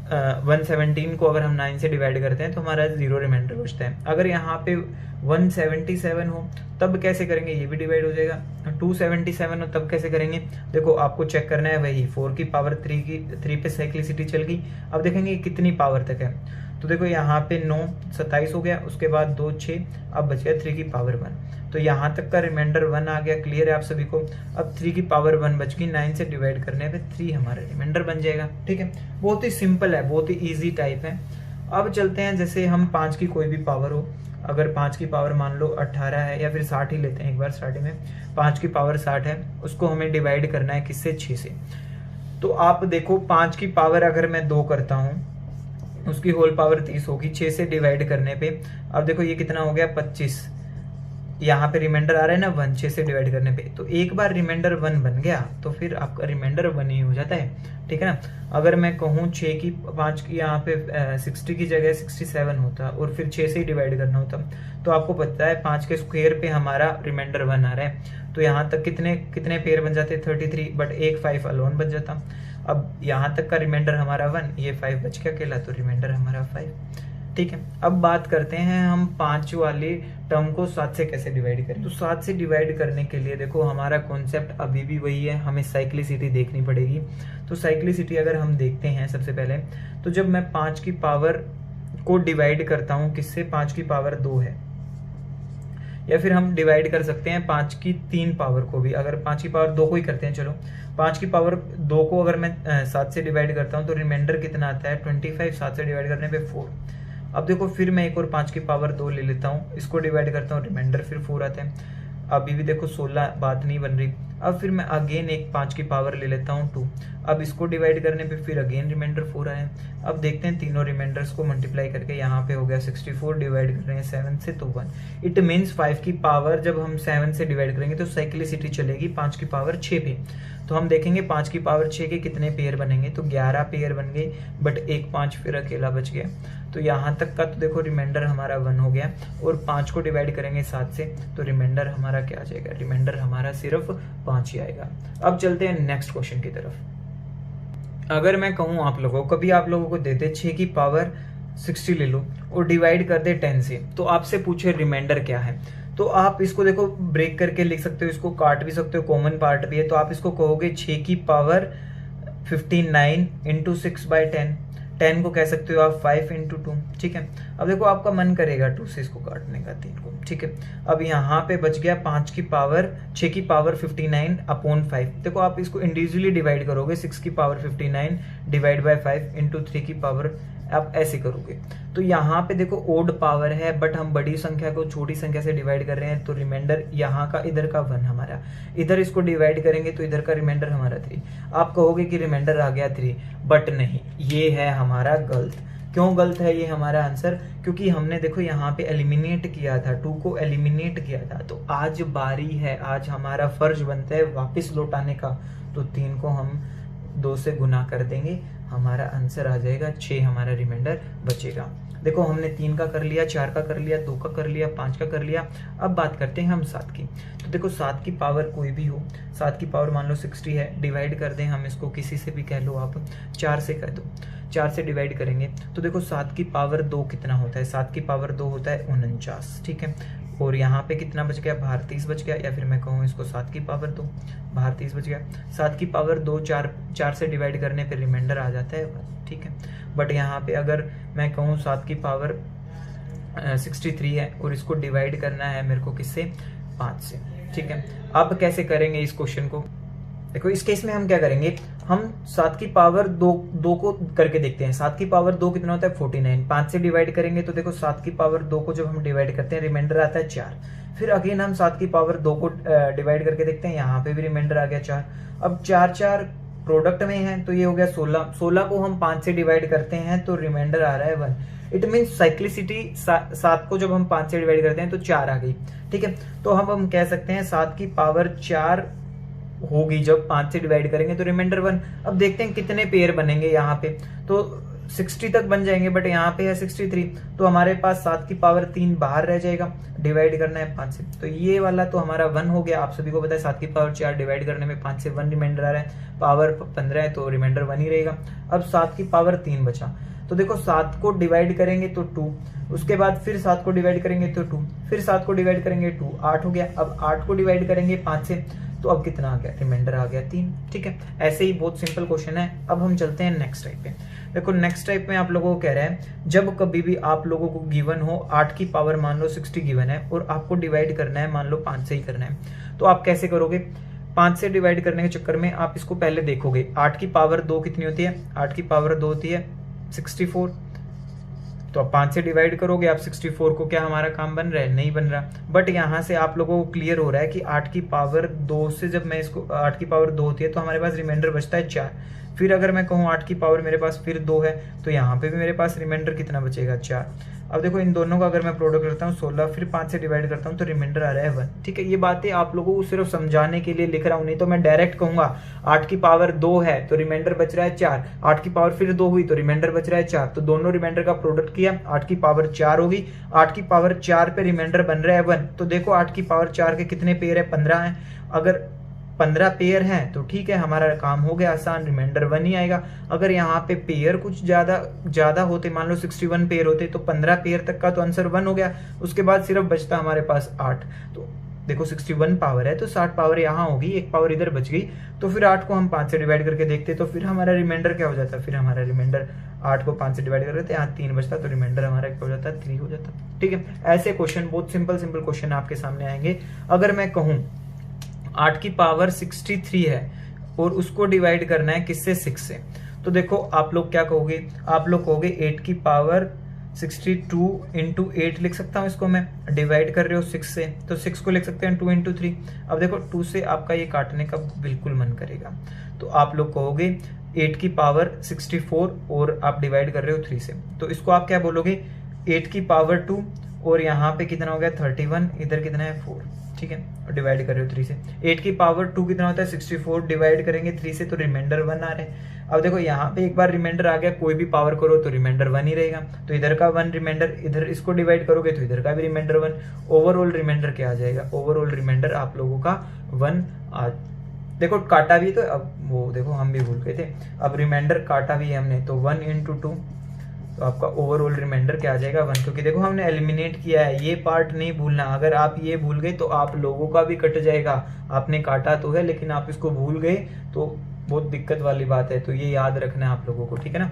117 को अगर हम 9 से डिवाइड करते हैं तो हमारा 0 रिमाइंडर बचता है। अगर यहाँ पे 177 हो तब कैसे करेंगे, ये भी डिवाइड हो जाएगा। 277 हो तब कैसे करेंगे, देखो आपको चेक करना है, वही 4 की पावर 3 पे साइक्लिसिटी चल गई। अब देखेंगे कितनी पावर तक है, तो देखो यहाँ पे 9 27 हो गया, उसके बाद 2 6, अब बच गया 3 की पावर 1, तो यहाँ तक का रिमाइंडर 1 आ गया। क्लियर है आप सभी को। अब 3 की पावर 1 बच गई, 9 से डिवाइड करने पे 3 हमारा रिमाइंडर बन जाएगा। ठीक है, बहुत ही सिंपल है, बहुत ही इजी टाइप है। अब चलते हैं, जैसे हम 5 की कोई भी पावर हो, अगर 5 की पावर मान लो 18 है, या फिर 60 ही लेते हैं एक बार स्टार्टिंग में, 5 की पावर 60 है, उसको हमें डिवाइड करना है किससे, 6 से। तो आप देखो 5 की पावर अगर मैं 2 करता हूँ, उसकी होल पावर 30 होगी, 6 से डिवाइड करने पे। अब देखो ये कितना हो गया 25, यहाँ पे रिमाइंडर आ रहा है ना 1, 6 से डिवाइड करने पे, तो एक बार रिमाइंडर 1 बन गया तो फिर आपका रिमाइंडर 1 ही हो जाता है। ठीक है ना। अगर मैं कहूँ 5 की यहाँ पे 60 की जगह 67 होता और फिर 6 से ही डिवाइड करना होता, तो आपको पता है 5 के स्क्वायर पे हमारा रिमाइंडर 1 आ रहा है, तो यहाँ तक कितने पेयर बन जाते 33, बट एक 5 अलोन बच जाता। अब यहाँ तक का रिमाइंडर हमारा 1, ये 5 बच गया अकेला, तो रिमाइंडर हमारा 5। ठीक है, अब बात करते हैं हम 5 वाली टर्म को 7 से कैसे डिवाइड करें। तो 7 से डिवाइड करने के लिए देखो हमारा कॉन्सेप्ट अभी भी वही है, हमें साइक्लिसिटी देखनी पड़ेगी। तो साइक्लिसिटी अगर हम देखते हैं सबसे पहले, तो जब मैं 5 की पावर को डिवाइड करता हूं किससे, 5 की पावर 2 है, या फिर हम डिवाइड कर सकते हैं 5 की 3 पावर को भी। अगर 5 की पावर 2 को ही करते हैं, चलो 5 की पावर 2 को अगर मैं 7 से डिवाइड करता हूं तो रिमाइंडर कितना आता है 25, 7 से डिवाइड करने पे 4। अब देखो फिर मैं एक और 5 की पावर 2 ले लेता हूँ, इसको डिवाइड करता हूँ, रिमाइंडर फिर 4 आता है। अभी भी देखो 16 बात नहीं बन रही। अब फिर मैं अगेन एक 5 की पावर ले लेता हूँ 2, अब इसको डिवाइड करने पे फिर अगेन रिमाइंडर 4 आया। अब देखते हैं तीनों रिमाइंडर्स को मल्टीप्लाई करके, यहाँ पे हो गया 64, डिवाइड कर रहे हैं 7 से, तो 1। इट मीन्स 5 की पावर जब हम 7 से डिवाइड करेंगे तो साइक्लिसिटी चलेगी 5 की पावर 6 पे। तो हम देखेंगे 5 की पावर 6 के कितने पेयर बनेंगे, तो 11 पेयर बन गए, बट एक 5 फिर अकेला बच गया। तो यहाँ तक का तो देखो रिमाइंडर हमारा 1 हो गया, और 5 को डिवाइड करेंगे 7 से, तो रिमाइंडर हमारा क्या आ जाएगा, रिमाइंडर हमारा सिर्फ 5 ही आएगा। अब चलते हैं नेक्स्ट क्वेश्चन की तरफ। अगर मैं कहूँ आप लोगों को, कभी आप लोगों को देते 6 की पावर 60 ले लो और डिवाइड कर दे 10 से, तो आपसे पूछे रिमाइंडर क्या है, तो आप इसको देखो ब्रेक करके लिख सकते हो, इसको काट भी सकते हो, कॉमन पार्ट भी है, तो आप इसको कहोगे 6 की पावर 59 इंटू 6/10। 10 को कह सकते हो आप 5 इंटू 2। ठीक है, अब देखो आपका मन करेगा 2 से इसको काटने का, 3 को। ठीक है, अब यहाँ पे बच गया 6 की पावर 59 अपॉन 5। देखो आप इसको इंडिविजुअली डिवाइड करोगे, 6 की पावर 59 डिवाइड बाय 5 इंटू 3 की पावर, आप ऐसे करोगे। तो यहाँ पे देखो ओड पावर है, बट हम बड़ी संख्या को छोटी संख्या से डिवाइड कर रहे हैं, तो रिमाइंडर यहाँ का इधर का 1 हमारा, इधर इसको डिवाइड करेंगे तो इधर का रिमाइंडर हमारा 3। आप कहोगे कि रिमाइंडर आ गया 3, बट नहीं, ये है हमारा गलत। क्यों गलत है ये हमारा आंसर, क्योंकि हमने देखो यहाँ पे एलिमिनेट किया था, 2 को एलिमिनेट किया था, तो आज बारी है, आज हमारा फर्ज बनता है वापस लौटाने का, तो 3 को हम 2 से गुना कर देंगे, हमारा आंसर आ जाएगा 6, हमारा रिमाइंडर बचेगा। देखो हमने 3 का कर लिया, 4 का कर लिया, 2 का कर लिया, 5 का कर लिया। अब बात करते हैं हम 7 की। तो देखो 7 की पावर कोई भी हो, 7 की पावर मान लो 60 है, डिवाइड कर दें हम इसको, किसी से भी कह लो आप, 4 से कह दो, 4 से डिवाइड करेंगे तो देखो 7 की पावर 2 कितना होता है, 7 की पावर 2 होता है 49। ठीक है, और यहाँ पे कितना बच गया, बाहर 30 बच गया, या फिर मैं कहूँ इसको 7 की पावर 2, बाहर 30 बच गया। 7 की पावर 2 4 से डिवाइड करने पे रिमाइंडर आ जाता है 1। ठीक है, बट यहाँ पे अगर मैं कहूँ 7 की पावर 63 है और इसको डिवाइड करना है मेरे को किससे, 5 से। ठीक है, अब कैसे करेंगे इस क्वेश्चन को, देखो इस केस में हम क्या करेंगे, हम 7 की पावर 2 को करके देखते हैं। 7 की पावर 2 कितना होता है 49। 5 से डिवाइड करेंगे तो देखो 7 की पावर 2 को जब हम डिवाइड करते हैं रिमाइंडर आता है 4। फिर अगेन हम 7 की पावर 2 को डिवाइड करके देखते हैं, यहाँ पे भी रिमाइंडर आ गया 4। अब 4 प्रोडक्ट में है तो ये हो गया 16। 16 को हम 5 से डिवाइड करते हैं तो रिमाइंडर आ रहा है 1। इट मीन साइक्लिसिटी 7 को जब हम 5 से डिवाइड करते हैं तो 4 आ गई। ठीक है, तो हम कह सकते हैं 7 की पावर 4 होगी जब 5 से डिवाइड करेंगे तो रिमाइंडर 1। अब देखते हैं कितने पेयर बनेंगे यहाँ पे, तो 60 तक बन जाएंगे, बट यहाँ पे है 63, तो हमारे पास 7 की पावर 3 बाहर रह जाएगा, डिवाइड करना है 5 से। तो ये वाला तो हमारा 1 हो गया। आप सभी को पता है 7 की पावर 4 डिवाइड करने में 5 से 1 रिमाइंडर आ रहा है, पावर 15 है तो रिमाइंडर 1 ही रहेगा। अब 7 की पावर 3 बचा, तो देखो 7 को डिवाइड करेंगे तो 2, उसके बाद फिर 7 को डिवाइड करेंगे तो 2, फिर 7 को डिवाइड करेंगे 2, 8 हो गया। अब 8 को डिवाइड करेंगे 5 से तो अब कितना आ गया, रिमाइंडर आ गया 3। ठीक है, ऐसे ही बहुत सिंपल क्वेश्चन है। अब हम चलते हैं नेक्स्ट टाइप पे। देखो नेक्स्ट टाइप में आप लोगों को कह रहा है जब कभी भी आप लोगों को गिवन हो 8 की पावर मान लो 60 गिवन है और आपको डिवाइड करना है मान लो 5 से ही करना है, तो आप कैसे करोगे। 5 से डिवाइड करने के चक्कर में आप इसको पहले देखोगे 8 की पावर 2 कितनी होती है, 8 की पावर 2 होती है 64। तो आप 5 से डिवाइड करोगे, आप 64 को क्या हमारा काम बन रहा है, नहीं बन रहा। बट यहाँ से आप लोगों को क्लियर हो रहा है कि 8 की पावर 2 से जब मैं इसको 8 की पावर 2 होती है तो हमारे पास रिमाइंडर बचता है 4। फिर अगर मैं कहूँ 8 की पावर मेरे पास फिर 2 है तो यहाँ पे भी मेरे पास रिमाइंडर कितना बचेगा 4। अब देखो इन दोनों का अगर मैं प्रोडक्ट करता हूँ 16, फिर 5 से डिवाइड करता हूँ तो रिमाइंडर आ रहा है 1। ठीक है, ये बातें आप लोगों को सिर्फ समझाने के लिए लिख रहा हूँ, नहीं तो मैं डायरेक्ट कहूंगा 8 की पावर 2 है तो रिमाइंडर बच रहा है 4, 8 की पावर फिर 2 हुई तो रिमाइंडर बच रहा है 4। तो दोनों रिमाइंडर का प्रोडक्ट किया, 8 की पावर 4 होगी, 8 की पावर 4 पे रिमाइंडर बन रहा है 1। तो देखो 8 की पावर 4 के कितने पेयर है, 15 है। अगर 15 पेयर हैं तो ठीक है, हमारा काम हो गया आसान, रिमाइंडर 1 ही आएगा। अगर यहाँ पे पेयर कुछ ज्यादा होते, मान लो 61 पेयर होते तो 15 पेयर तक का तो आंसर 1 हो गया। उसके बाद सिर्फ बचता हमारे पास 8। तो देखो 61 पावर है तो 60 पावर यहाँ होगी, एक पावर इधर बच गई। तो फिर 8 को हम 5 से डिवाइड करके देखते तो फिर हमारा रिमाइंडर क्या हो जाता, फिर हमारा रिमाइंडर 8 को 5 से डिवाइड कर देते, यहाँ 3 बचता तो रिमाइंडर हमारा क्या हो जाता, 3 हो जाता। ठीक है, ऐसे क्वेश्चन बहुत सिंपल क्वेश्चन आपके सामने आएंगे। अगर मैं कहूँ 8 की पावर 63 है और उसको डिवाइड करना है किससे, 6 से, तो देखो आप लोग क्या कहोगे, आप लोग कहोगे 8 की पावर 62 इंटू 8 लिख सकता हूं इसको मैं, डिवाइड कर रहे हो 6 से तो 6 को लिख सकते हैं 2 इंटू 3। अब देखो 2 से आपका ये काटने का बिल्कुल मन करेगा, तो आप लोग कहोगे 8 की पावर 64 और आप डिवाइड कर रहे हो 3 से, तो इसको आप क्या बोलोगे 8 की पावर 2 और यहाँ पे कितना हो गया 31, इधर कितना है 4। ठीक है, डिवाइड कर रहे हो 3 से। 8 की पावर 2 कितना होता है 64, डिवाइड करेंगे 3 से तो रिमाइंडर 1 आ रहा है। अब देखो यहाँ पे एक बार रिमाइंडर आ गया, कोई भी पावर करो तो रिमाइंडर 1 ही रहेगा, तो इधर का 1 रिमाइंडर, इधर इसको डिवाइड करोगे तो इधर का भी रिमाइंडर 1। ओवरऑल रिमाइंडर क्या आ जाएगा, ओवरऑल रिमाइंडर आप लोगों का 1 देखो काटा भी तो, अब वो देखो हम भी भूल गए थे, अब रिमाइंडर काटा भी है हमने तो 1 इंटू 2, तो आपका ओवरऑल रिमाइंडर क्या आ जाएगा 1, क्योंकि देखो हमने एलिमिनेट किया है, ये पार्ट नहीं भूलना। अगर आप ये भूल गए तो आप लोगों का भी कट जाएगा। आपने काटा तो है लेकिन आप इसको भूल गए तो बहुत दिक्कत वाली बात है, तो ये याद रखना है आप लोगों को। ठीक है ना,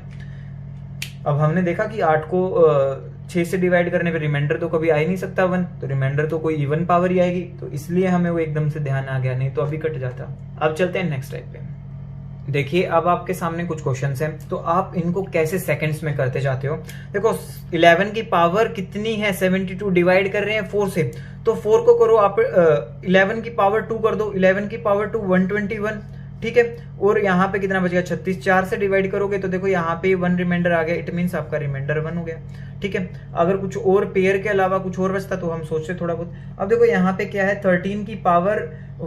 अब हमने देखा कि 8 को 6 से डिवाइड करने पे रिमाइंडर तो कभी आ ही नहीं सकता 1, तो रिमाइंडर तो कोई इवन पावर ही आएगी, तो इसलिए हमें वो एकदम से ध्यान आ गया, नहीं तो अभी कट जाता। अब चलते हैं नेक्स्ट टाइप पे। देखिए अब आपके सामने कुछ क्वेश्चंस हैं, तो आप इनको कैसे सेकंड्स में करते जाते हो। देखो 11 की पावर कितनी है 72, डिवाइड कर रहे हैं 4 से, तो 4 को करो आप 11 की पावर 2 कर दो, 11 की पावर 2 121। ठीक है, और यहाँ पे कितना बचेगा 36, 4 से डिवाइड करोगे तो देखो यहाँ पे 1 रिमाइंडर आ गया, इट मीन्स आपका रिमाइंडर 1 हो गया। ठीक है, अगर कुछ और पेयर के अलावा कुछ और बचता तो हम सोचते थोड़ा बहुत। अब देखो यहाँ पे क्या है 13 की पावर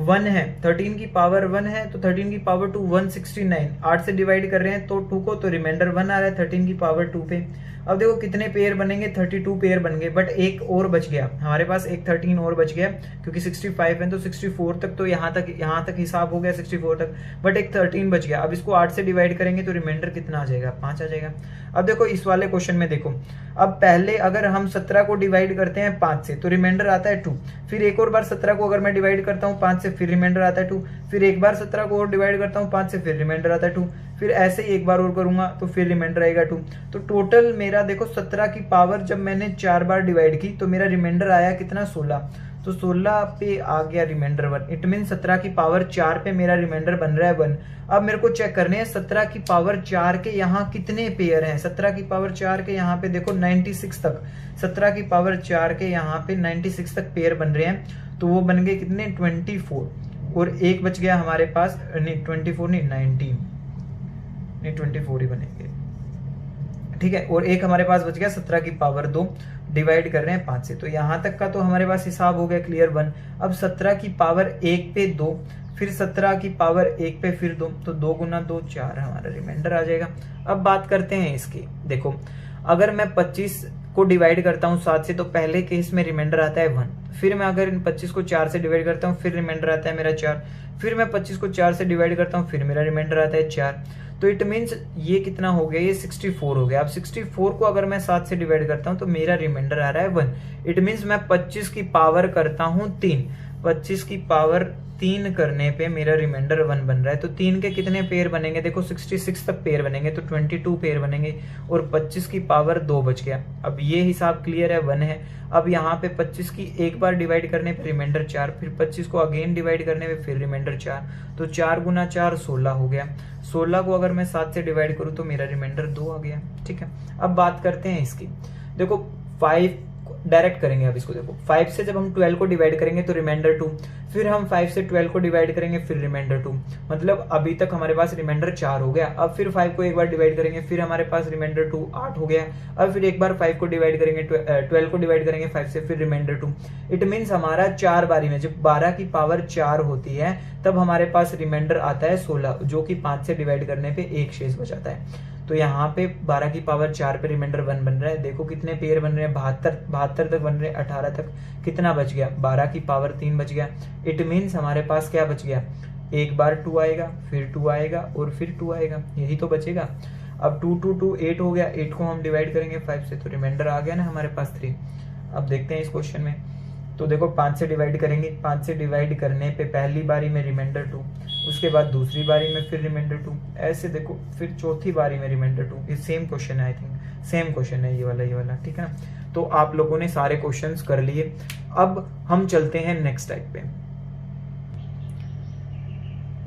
1 है, 13 की पावर 1 है तो 13 की पावर 2 169, 8 से डिवाइड कर रहे हैं तो 2 को, तो रिमाइंडर 1 आ रहा है 13 की पावर 2 पे। अब देखो कितने पेयर बनेंगे 32 पेयर बन गए, बट एक और बच गया हमारे पास, एक 13 और बच गया, क्योंकि 65 है तो 64 तक तो यहाँ तक हिसाब हो गया 64 तक, बट एक 13 बच गया। अब इसको 8 से डिवाइड करेंगे तो रिमाइंडर कितना आ जाएगा 5 आ जाएगा। अब देखो इस वाले क्वेश्चन में देखो, अब पहले अगर हम 17 को डिवाइड करते हैं 5 से तो रिमाइंडर आता है 2, फिर एक और बार 17 को अगर मैं डिवाइड करता हूँ 5 से फिर रिमाइंडर आता है 2, फिर एक बार 17 को और डिवाइड करता हूँ 5 से फिर रिमाइंडर आता है 2, फिर ऐसे ही एक बार और करूंगा तो फिर रिमाइंडर आएगा 2। तो टोटल मेरा देखो 17 की पावर जब मैंने 4 बार डिवाइड की तो मेरा रिमाइंडर आया कितना 16, तो तो 16 पे आ गया रिमाइंडर 1। इट मीन 17 की पावर 4 पे मेरा रिमाइंडर बन रहा है 1। अब मेरे को चेक करने हैं 17 की पावर 4 के यहाँ कितने पेयर हैं। 17 की पावर 4 के यहाँ पे देखो 96 तक, 17 की पावर 4 के यहाँ पे 96 तक पेयर बन रहे हैं। तो वो बन गए कितने, 24, और एक बच गया हमारे पास, नहीं 24 नहीं 19, नहीं 24 ही बनेंगे, ठीक है। और एक हमारे पास बच गया 17 की पावर 2, डिवाइड कर रहे हैं 5 से। तो यहां तक का तो हमारे पास हिसाब हो गया क्लियर 1। अब 17 की पावर 1 पे 2, फिर 17 की पावर 1 पे फिर 2, तो 2 गुना 2 4 हमारा रिमाइंडर आ जाएगा। अब बात करते हैं इसकी। देखो अगर मैं 25 को डिवाइड करता हूँ 7 से, तो पहले केस में रिमाइंडर आता है 1। फिर मैं अगर इन 25 को 4 से डिवाइड करता हूँ, फिर रिमाइंडर आता है मेरा 4। फिर मैं 25 को 4 से डिवाइड करता हूँ, फिर मेरा रिमाइंडर आता है 4। तो इट मीन्स ये कितना हो गया, ये 64 हो गया। अब 64 को अगर मैं 7 से डिवाइड करता हूँ तो मेरा रिमाइंडर आ रहा है 1। इट मीन्स मैं 25 की पावर करता हूँ 3, 25 की पावर 3 करने पे मेरा रिमाइंडर 1 बन रहा है। तो 3 के कितने पेयर बनेंगे, देखो 66 तक पेयर बनेंगे, तो 22 पेयर बनेंगे, और 25 की पावर 2 बच गया। अब ये हिसाब क्लियर है, 1 है। अब यहाँ पे 25 की एक बार डिवाइड करने पे रिमाइंडर 4, फिर 25 को अगेन डिवाइड करने पे फिर रिमाइंडर 4, तो 4 गुना 4 16 हो गया। 16 को अगर मैं 7 से डिवाइड करूँ तो मेरा रिमाइंडर 2 आ गया, ठीक है। अब बात करते हैं इसकी। देखो 5 डायरेक्ट करेंगे अब इसको। देखो 5 से जब हम 12 को डिवाइड करेंगे तो रिमाइंडर 2, फिर हम 5 से 12 को डिवाइड करेंगे फिर रिमाइंडर 2, मतलब अभी तक हमारे पास रिमाइंडर 4 हो गया। अब फिर 5 को एक बार डिवाइड करेंगे, फिर हमारे पास रिमाइंडर 2 8 हो गया। अब फिर एक बार 5 को डिवाइड करेंगे, 12 को डिवाइड करेंगे 5 से, फिर रिमाइंडर 2। इट मीन्स हमारा 4 बारी में, जब 12 की पावर 4 होती है तब हमारे पास रिमाइंडर आता है 16, जो कि 5 से डिवाइड करने पे एक शेष बचाता है। तो यहाँ पे 12 की पावर 4 पे रिमाइंडर 1 बन रहा है। देखो कितने पेयर बन रहे हैं, 72 तक बन रहे हैं, 18 तक कितना बच गया, 12 की पावर 3 बच गया। इट मीन्स हमारे पास क्या बच गया, एक बार 2 आएगा, फिर 2 आएगा, और फिर 2 आएगा, यही तो बचेगा। अब 2 2 2 8 हो गया, 8 को हम डिवाइड करेंगे 5 से, तो रिमाइंडर आ गया ना हमारे पास 3। अब देखते हैं इस क्वेश्चन में। तो देखो 5 से डिवाइड करेंगे, 5 से डिवाइड करने पे पहली बारी में रिमाइंडर 2, उसके बाद दूसरी बारी में फिर रिमाइंडर 2, ऐसे देखो फिर चौथी बारी में रिमाइंडर 2। ये सेम क्वेश्चन है, आई थिंक सेम क्वेश्चन है ये वाला, ठीक है ना। तो आप लोगों ने सारे क्वेश्चंस कर लिए। अब हम चलते हैं नेक्स्ट टाइप पे।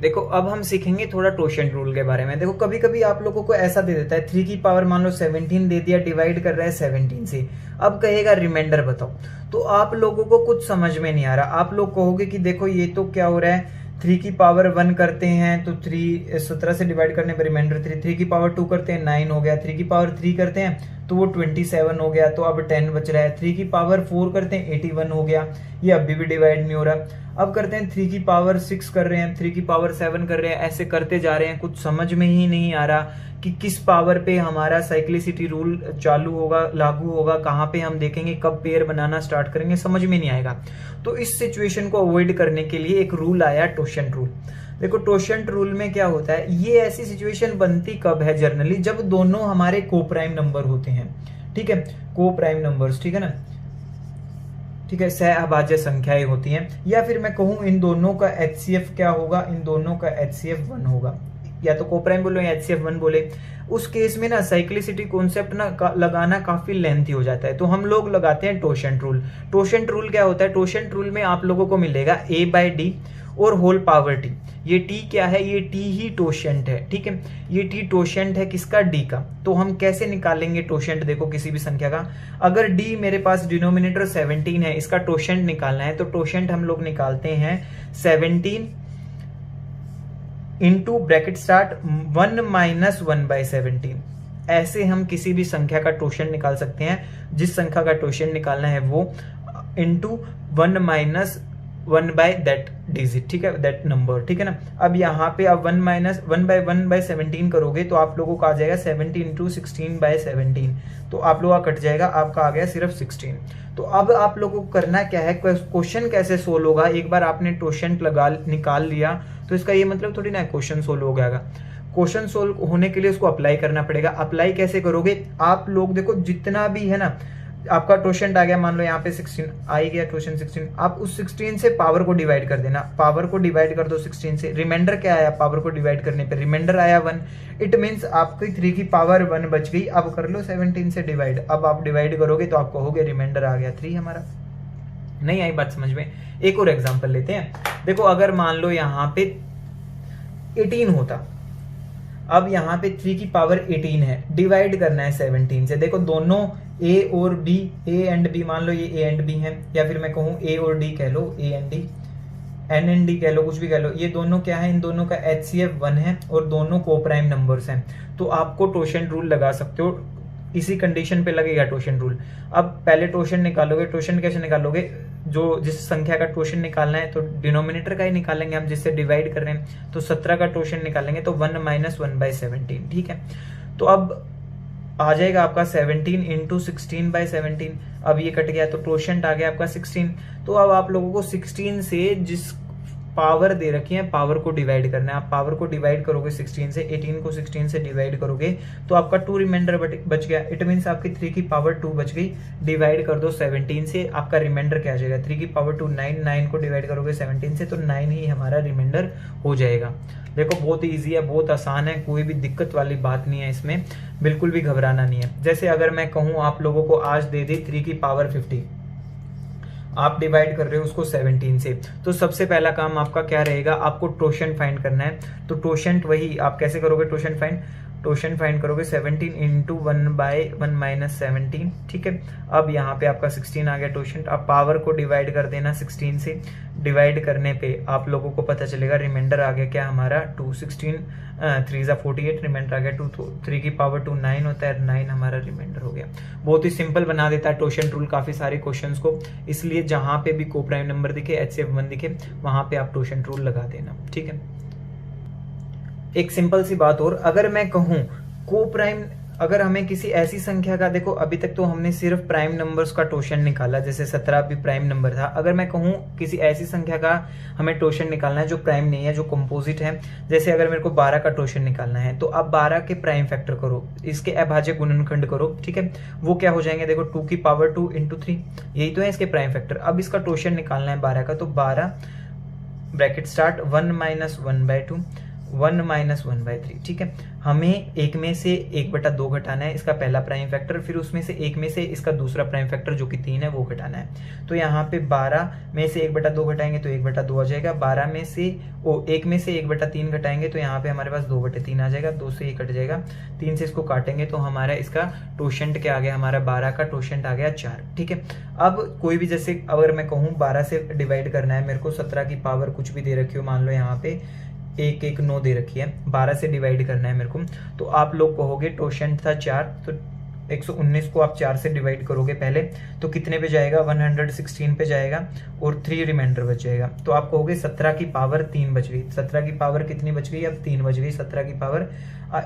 देखो अब हम सीखेंगे थोड़ा टोशेंट रूल के बारे में। देखो कभी कभी आप लोगों को ऐसा दे देता है 3 की पावर मान लो 17 दे दिया, डिवाइड कर रहा है 17 से, अब कहेगा रिमाइंडर बताओ। तो आप लोगों को कुछ समझ में नहीं आ रहा। आप लोग कहोगे कि देखो ये तो क्या हो रहा है, 3 की पावर 1 करते हैं तो 17 से डिवाइड करने पर रिमाइंडर 3, 3 की पावर 2 करते हैं 9 हो गया, 3 की पावर 3 करते हैं तो वो 27 हो गया, तो अब 10 बच रहा है। 3 की पावर 4 करते हैं 81 हो गया, ये अभी भी डिवाइड नहीं हो रहा। अब करते हैं 3 की पावर 6 कर रहे हैं, 3 की पावर 7 कर रहे हैं, ऐसे करते जा रहे हैं। कुछ समझ में ही नहीं आ रहा कि किस पावर पे हमारा साइक्लिसिटी रूल चालू होगा, लागू होगा, कहाँ पे हम देखेंगे, कब पेयर बनाना स्टार्ट करेंगे, समझ में नहीं आएगा। तो इस सिचुएशन को अवॉइड करने के लिए एक रूल आया, टोशेंट रूल। देखो टोशेंट रूल में क्या होता है, ये ऐसी सिचुएशन बनती कब है जनरली, जब दोनों हमारे को प्राइम नंबर होते हैं, ठीक है, को प्राइम नंबर्स, ठीक है ना, ठीक है, सहअभाज्य संख्याएं होती हैं। या फिर मैं कहूं इन दोनों का HCF क्या होगा, इन दोनों का HCF 1 होगा, या तो को प्राइम बोलो या HCF 1 बोले। उस केस में ना साइक्लिसिटी कॉन्सेप्ट ना लगाना काफी लेंथी हो जाता है, तो हम लोग लगाते हैं टोशेंट रूल। टोशेंट रूल क्या होता है, टोशेंट रूल में आप लोगों को मिलेगा A/D और होल पावर t। ये t क्या है, ये t ही टोशेंट है, ठीक है, ये t टोशेंट है किसका, d का। तो हम कैसे निकालेंगे टोशेंट, देखो किसी भी संख्या का, अगर d मेरे पास डिनोमिनेटर 17 है, इसका टोशेंट निकालना है, तो टोशेंट हम लोग निकालते हैं 17 इंटू ब्रैकेट स्टार्ट 1 माइनस 1/17। ऐसे हम किसी भी संख्या का टोशेंट निकाल सकते हैं। जिस संख्या का टोशेंट निकालना है वो into 1 minus 1 by that digit, ठीक है, दैट नंबर, ठीक है ना। अब यहाँ पे अब 1 माइनस 1/17 करोगे तो आप लोगों का आ जाएगा 70 इंटू 16/17, तो आप लोगों का कट जाएगा, आपका आ गया सिर्फ 16। तो अब आप लोगों को करना क्या है, क्वेश्चन कैसे सोल्व होगा, एक बार आपने टोशेंट निकाल लिया तो इसका ये मतलब थोड़ी ना क्वेश्चन सोल्व हो गया। क्वेश्चन सोल्व होने के लिए उसको अप्लाई करना पड़ेगा। अप्लाई कैसे करोगे, आप लोग देखो जितना भी है ना, आपका टोशेंट आ गया, मान लो यहाँ पे 16 आ ही गया, टोशेंट 16, आप उस 16 से पावर को डिवाइड कर देना, पावर को डिवाइड कर दो 16 से, रिमाइंडर क्या आया, पावर को डिवाइड करने पे रिमाइंडर आया 1। इट मींस आपकी 3 की पावर 1 बच गई। अब कर लो 17 से डिवाइड, अब आप डिवाइड करोगे तो आप कहोगे रिमाइंडर आ गया 3 हमारा। नहीं आई बात समझ में? एक और एग्जांपल लेते हैं। देखो अगर मान लो यहाँ पे 18 होता, अब यहाँ पे 3 की पावर 18 है, डिवाइड करना है 17 से। देखो दोनों a और b, a एंड b, मान लो ये a एंड b है, या फिर मैं कहूँ a और d कह लो, a and d, n and d कह लो, कुछ भी कह लो। ये दोनों क्या है, इन दोनों का HCF 1 है और दोनों को प्राइम नंबर्स हैं। तो आपको टोशन रूल लगा सकते हो, इसी कंडीशन पे लगेगा टोशन रूल। अब पहले टोशन निकालोगे, टोशन कैसे निकालोगे, जो जिस संख्या का टोशन निकालना है तो डिनोमिनेटर का ही निकालेंगे हम, जिससे डिवाइड कर रहे हैं। तो 17 का टोशन निकालेंगे तो 1 माइनस 1/17, ठीक है। तो अब आ जाएगा आपका 17 इंटू 16/17। अब ये कट गया तो टोशंट आ गया आपका 16। तो अब आप लोगों को 16 से जिस पावर दे रखी है पावर को डिवाइड करना है। आप पावर को डिवाइड करोगे 16 से, 18 को 16 से डिवाइड करोगे तो आपका 2 रिमाइंडर बच गया। इट मीन्स आपकी 3 की पावर 2 बच गई। डिवाइड कर दो 17 से, आपका रिमाइंडर क्या आ जाएगा, 3 की पावर 2 9, 9 को डिवाइड करोगे 17 से तो 9 ही हमारा रिमाइंडर हो जाएगा। देखो बहुत ईजी है, बहुत आसान है, कोई भी दिक्कत वाली बात नहीं है इसमें, बिल्कुल भी घबराना नहीं है। जैसे अगर मैं कहूँ आप लोगों को आज दे दी 3 की पावर 50, आप डिवाइड कर रहे हो उसको 17 से, तो सबसे पहला काम आपका क्या रहेगा, आपको टोशन फाइंड करना है। तो टोशंट वही आप कैसे करोगे, टोशन फाइंड करोगे 17 इंटू 1/1 माइनस 17, ठीक है। अब यहाँ पे आपका 16 आ गया टोशंट। अब पावर को डिवाइड कर देना 16 से, डिवाइड करने पे आप लोगों को पता चलेगा रिमाइंडर आ गया क्या हमारा 2, 16 3 = 48, रिमाइंडर आ गया 2। तो 3 की पावर 2 9 होता है, 9 हमारा रिमाइंडर हो गया। बहुत ही सिंपल बना देता है टोशन रूल काफी सारे क्वेश्चंस को, इसलिए जहां पे भी को प्राइम नंबर दिखे, HCF 1 दिखे, वहां पे आप टोशन रूल लगा देना, ठीक है। एक सिंपल सी बात और, अगर मैं कहूं को प्राइम, अगर हमें किसी ऐसी संख्या का, देखो अभी तक तो हमने सिर्फ प्राइम नंबर्स का टोशन निकाला, जैसे 17 भी प्राइम नंबर था। अगर मैं कहूं किसी ऐसी संख्या का हमें टोशन निकालना है जो प्राइम नहीं है, जो कंपोजिट है, जैसे अगर मेरे को 12 का टोशन निकालना है, तो आप 12 के प्राइम फैक्टर करो, इसके अभाज्य गुणनखंड करो, ठीक है। वो क्या हो जाएंगे, देखो 2 की पावर 2 इंटू 3, यही तो है इसके प्राइम फैक्टर। अब इसका टोशन निकालना है 12 का, तो 12 ब्रैकेट स्टार्ट 1 माइनस 1/2, 1 माइनस 1/3, ठीक है। हमें एक में से 1/2 घटाना है, इसका पहला प्राइम फैक्टर, फिर उसमें से एक में से इसका दूसरा प्राइम फैक्टर जो कि 3 है वो घटाना है। तो यहाँ पे 12 में से 1/2 घटाएंगे तो 1/2 आ जाएगा। 12 में से एक में से 1/3 घटाएंगे तो यहाँ पे हमारे पास 2/3 आ जाएगा। 2 से ये कट जाएगा, 3 से इसको काटेंगे तो हमारा इसका टोशंट क्या आ गया, हमारा 12 का टोशंट आ गया 4, ठीक है। अब कोई भी, जैसे अगर मैं कहूँ 12 से डिवाइड करना है मेरे को, 17 की पावर कुछ भी दे रखी हो, मान लो यहाँ पे 1 1 9 दे रखी है, 12 से डिवाइड करना है मेरे को, तो आप लोग कहोगे टोशंट था 4, तो 119 को आप 4 से डिवाइड करोगे पहले, तो कितने पे जाएगा, 116 पे जाएगा और 3 रिमाइंडर बच जाएगा। तो आप कहोगे 17 की पावर 3 बच गई। 17 की पावर कितनी बच गई, अब 3 बच गई। 17 की पावर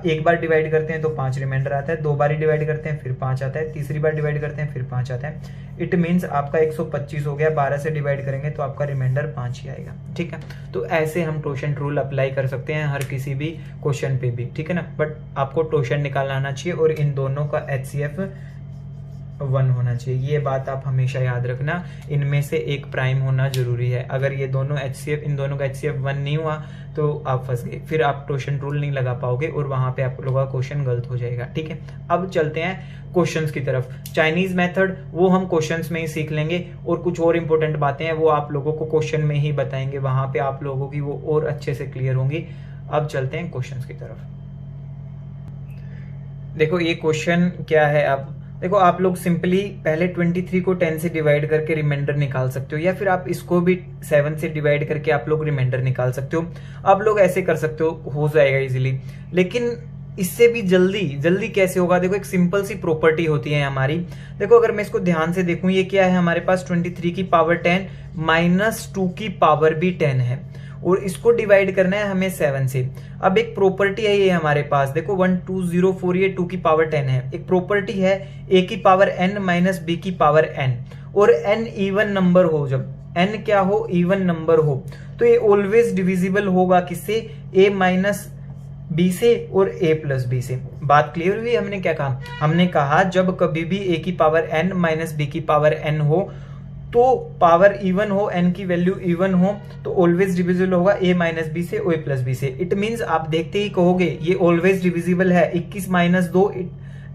एक बार डिवाइड करते हैं तो 5 रिमाइंडर आता है, 2 बार डिवाइड करते हैं फिर 5 आता है, तीसरी बार डिवाइड करते हैं फिर 5 आता है। इट मीन्स आपका 125 हो गया। 12 से डिवाइड करेंगे तो आपका रिमाइंडर 5 ही आएगा, ठीक है। तो ऐसे हम टोशन रूल अप्लाई कर सकते हैं हर किसी भी क्वेश्चन पे भी, ठीक है ना। बट आपको टोशन निकालना आना चाहिए और इन दोनों का HCF 1 होना चाहिए, ये बात आप हमेशा याद रखना। इनमें से एक प्राइम होना जरूरी है। अगर ये दोनों HCF, इन दोनों का HCF 1 नहीं हुआ तो आप फंस गए, फिर आप टोशन रूल नहीं लगा पाओगे और वहां पे आप लोगों का क्वेश्चन गलत हो जाएगा, ठीक है। अब चलते हैं क्वेश्चंस की तरफ। चाइनीज मेथड वो हम क्वेश्चंस में ही सीख लेंगे और कुछ और इंपॉर्टेंट बातें हैं वो आप लोगों को क्वेश्चन में ही बताएंगे, वहां पे आप लोगों की वो और अच्छे से क्लियर होंगी। अब चलते हैं क्वेश्चंस की तरफ। देखो ये क्वेश्चन क्या है, अब देखो आप लोग सिंपली पहले 23 को 10 से डिवाइड करके रिमाइंडर निकाल सकते हो, या फिर आप इसको भी 7 से डिवाइड करके आप लोग रिमाइंडर निकाल सकते हो। आप लोग ऐसे कर सकते हो जाएगा इजीली। लेकिन इससे भी जल्दी कैसे होगा, देखो एक सिंपल सी प्रॉपर्टी होती है हमारी। देखो अगर मैं इसको ध्यान से देखूं, ये क्या है हमारे पास 23 की पावर 10 माइनस 2 की पावर भी 10 है और इसको डिवाइड करना है हमें 7 से। अब एक प्रॉपर्टी है ये हमारे पास, देखो 1 2 0 4, ये 2 की पावर 10 है। एक प्रॉपर्टी है a की पावर n माइनस b की पावर n, और n इवन नंबर हो, जब n क्या हो, इवन नंबर हो, तो ये ऑलवेज डिविजिबल होगा किससे, a माइनस b से और a प्लस b से। बात क्लियर हुई। हमने क्या कहा, हमने कहा जब कभी भी a की पावर n माइनस b की पावर n हो तो पावर इवन हो, n की वैल्यू इवन हो, तो ऑलवेज डिविजिबल होगा a माइनस बी से, o प्लस बी से। इट मीन्स आप देखते ही कहोगे ये ऑलवेज डिविजिबल है। 21 माइनस 2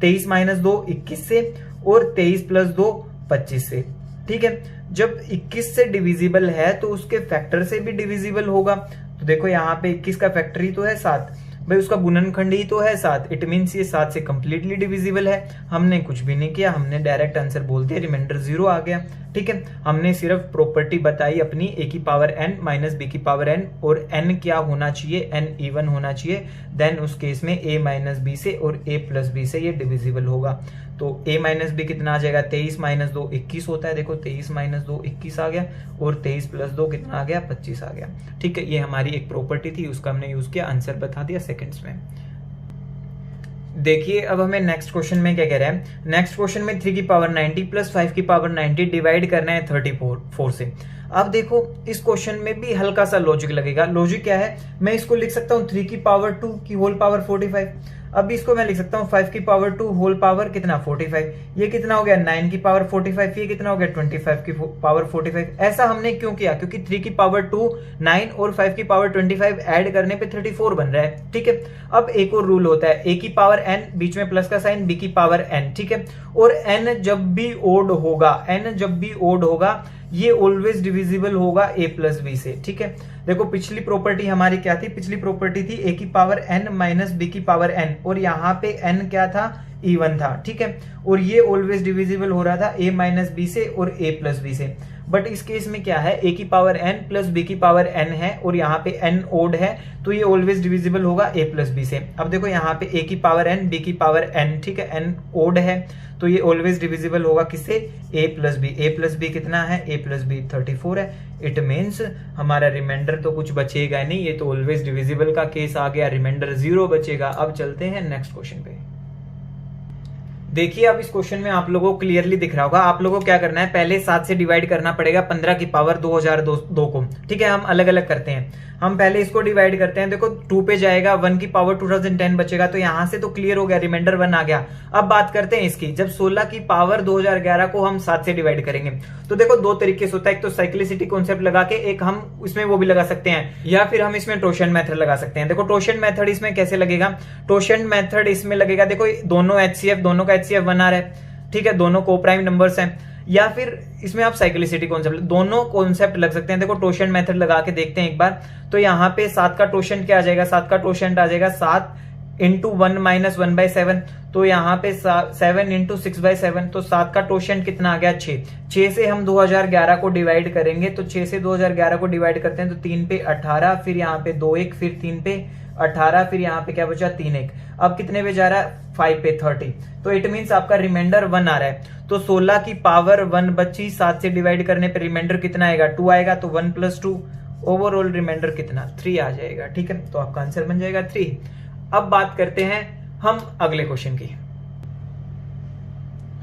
23 माइनस 2 21 से और 23 प्लस 2 25 से, ठीक है। जब 21 से डिविजिबल है तो उसके फैक्टर से भी डिविजिबल होगा। तो देखो यहाँ पे 21 का फैक्टर ही तो है 7, भाई उसका गुणनखंड ही तो है 7, इट मीन्स ये 7 से कंप्लीटली डिविजिबल है। हमने कुछ भी नहीं किया, हमने डायरेक्ट आंसर बोल दिया, रिमाइंडर 0 आ गया। ठीक है, हमने सिर्फ प्रॉपर्टी बताई अपनी a की पावर n माइनस b की पावर n, और n क्या होना चाहिए, n इवन होना चाहिए। देन उस केस में a माइनस बी से और a प्लस बी से ये डिविजिबल होगा। तो a माइनस बी कितना आ जाएगा, 23 माइनस 2 21 होता है। देखो 23 माइनस 2 21 आ गया, और 23 प्लस 2 कितना आ गया, 25 आ गया। ठीक है, ये हमारी एक प्रॉपर्टी थी, उसका हमने यूज किया, आंसर बता दिया सेकंड्स में। देखिए अब हमें नेक्स्ट क्वेश्चन में क्या कह रहा है, नेक्स्ट क्वेश्चन में 3 की पावर 90 प्लस 5 की पावर 90 डिवाइड करना है 34 से। अब देखो इस क्वेश्चन में भी हल्का सा लॉजिक लगेगा। लॉजिक क्या है, मैं इसको लिख सकता हूँ 3 की पावर 2 की होल पावर 45। अब इसको मैं लिख सकता हूँ 5 की पावर 2 होल पावर कितना 45। ये कितना हो गया 9 की पावर 45, ये कितना हो गया 25 की पावर 45। ऐसा हमने क्यों किया, क्योंकि 3 की पावर 2 9 और 5 की पावर 25 ऐड करने पे 34 बन रहा है। ठीक है, अब एक और रूल होता है, a की पावर n बीच में प्लस का साइन, b की पावर n। ठीक है, और n जब भी ओड होगा, n जब भी ओड होगा ये ऑलवेज डिविजिबल होगा a प्लस बी से। ठीक है, देखो पिछली प्रॉपर्टी हमारी क्या थी, पिछली प्रॉपर्टी थी a की पावर n माइनस b की पावर n, और यहाँ पे n क्या था, इवन था। ठीक है, और ये ऑलवेज डिविजिबल हो रहा था a माइनस बी से और a प्लस बी से। बट इस केस में क्या है, a की पावर n प्लस b की पावर n है, और यहाँ पे n ओड है, तो ये ऑलवेज डिविजिबल होगा a प्लस बी से। अब देखो यहाँ पे a की पावर n b की पावर n, ठीक है, n ओड है, तो ये ऑलवेज डिविजिबल होगा किससे, a plus b. a plus b कितना है, a प्लस बी 34 है। इट मीन्स हमारा रिमाइंडर तो कुछ बचेगा नहीं, ये तो ऑलवेज डिविजिबल का केस आ गया, रिमाइंडर 0 बचेगा। अब चलते हैं नेक्स्ट क्वेश्चन पे। देखिए अब इस क्वेश्चन में आप लोगों को क्लियरली दिख रहा होगा, आप लोगों को क्या करना है, पहले 7 से डिवाइड करना पड़ेगा 15 की पावर 2002 को। ठीक है, हम अलग अलग करते हैं, हम पहले इसको डिवाइड करते हैं। देखो 2 पे जाएगा, 1 की पावर 2010 बचेगा, तो यहां से तो क्लियर हो गया, रिमाइंडर 1 आ गया। अब बात करते हैं इसकी, जब 16 की पावर 2011 को हम 7 से डिवाइड करेंगे, तो देखो दो तरीके से होता है, एक तो साइक्लिसिटी कॉन्सेप्ट लगा के, एक हम इसमें वो भी लगा सकते हैं, या फिर हम इसमें टोशन मेथड लगा सकते हैं। देखो टोशन मेथड इसमें कैसे लगेगा, टोशन मेथड इसमें लगेगा, देखो दोनों HCF, दोनों का HCF 1 आ रहा है। ठीक है, दोनों को प्राइम नंबर्स हैं, या फिर इसमें आप साइक्लिसिटी कॉन्सेप्ट, दोनों कॉन्सेप्ट लग सकते हैं। देखो टोशन मेथड लगा के देखते हैं एक बार, तो यहाँ पे 7 का टोशन क्या आ जाएगा, 7 का टोशन आ जाएगा 7 इंटू 1 माइनस 1/7, तो यहाँ पे 7 इंटू 6/7, तो 7 का टोशन कितना आ गया 6 से हम 2011 को डिवाइड करेंगे, तो 6 से 2011 को डिवाइड करते हैं तो 3 पे 18, फिर यहाँ पे 2 1, फिर 3 पे 18, फिर यहाँ पे क्या बचा 3 1। अब कितने पे जा रहा है 5 पे 30, तो इट मीन्स आपका रिमाइंडर 1 आ रहा है। तो 16 की पावर 1 बची, 7 से डिवाइड करने पे रिमाइंडर कितना आएगा 2 आएगा, तो 1 प्लस 2, ओवरऑल रिमाइंडर कितना 3 आ जाएगा। ठीक है, तो आपका आंसर बन जाएगा 3। अब बात करते हैं हम अगले क्वेश्चन की।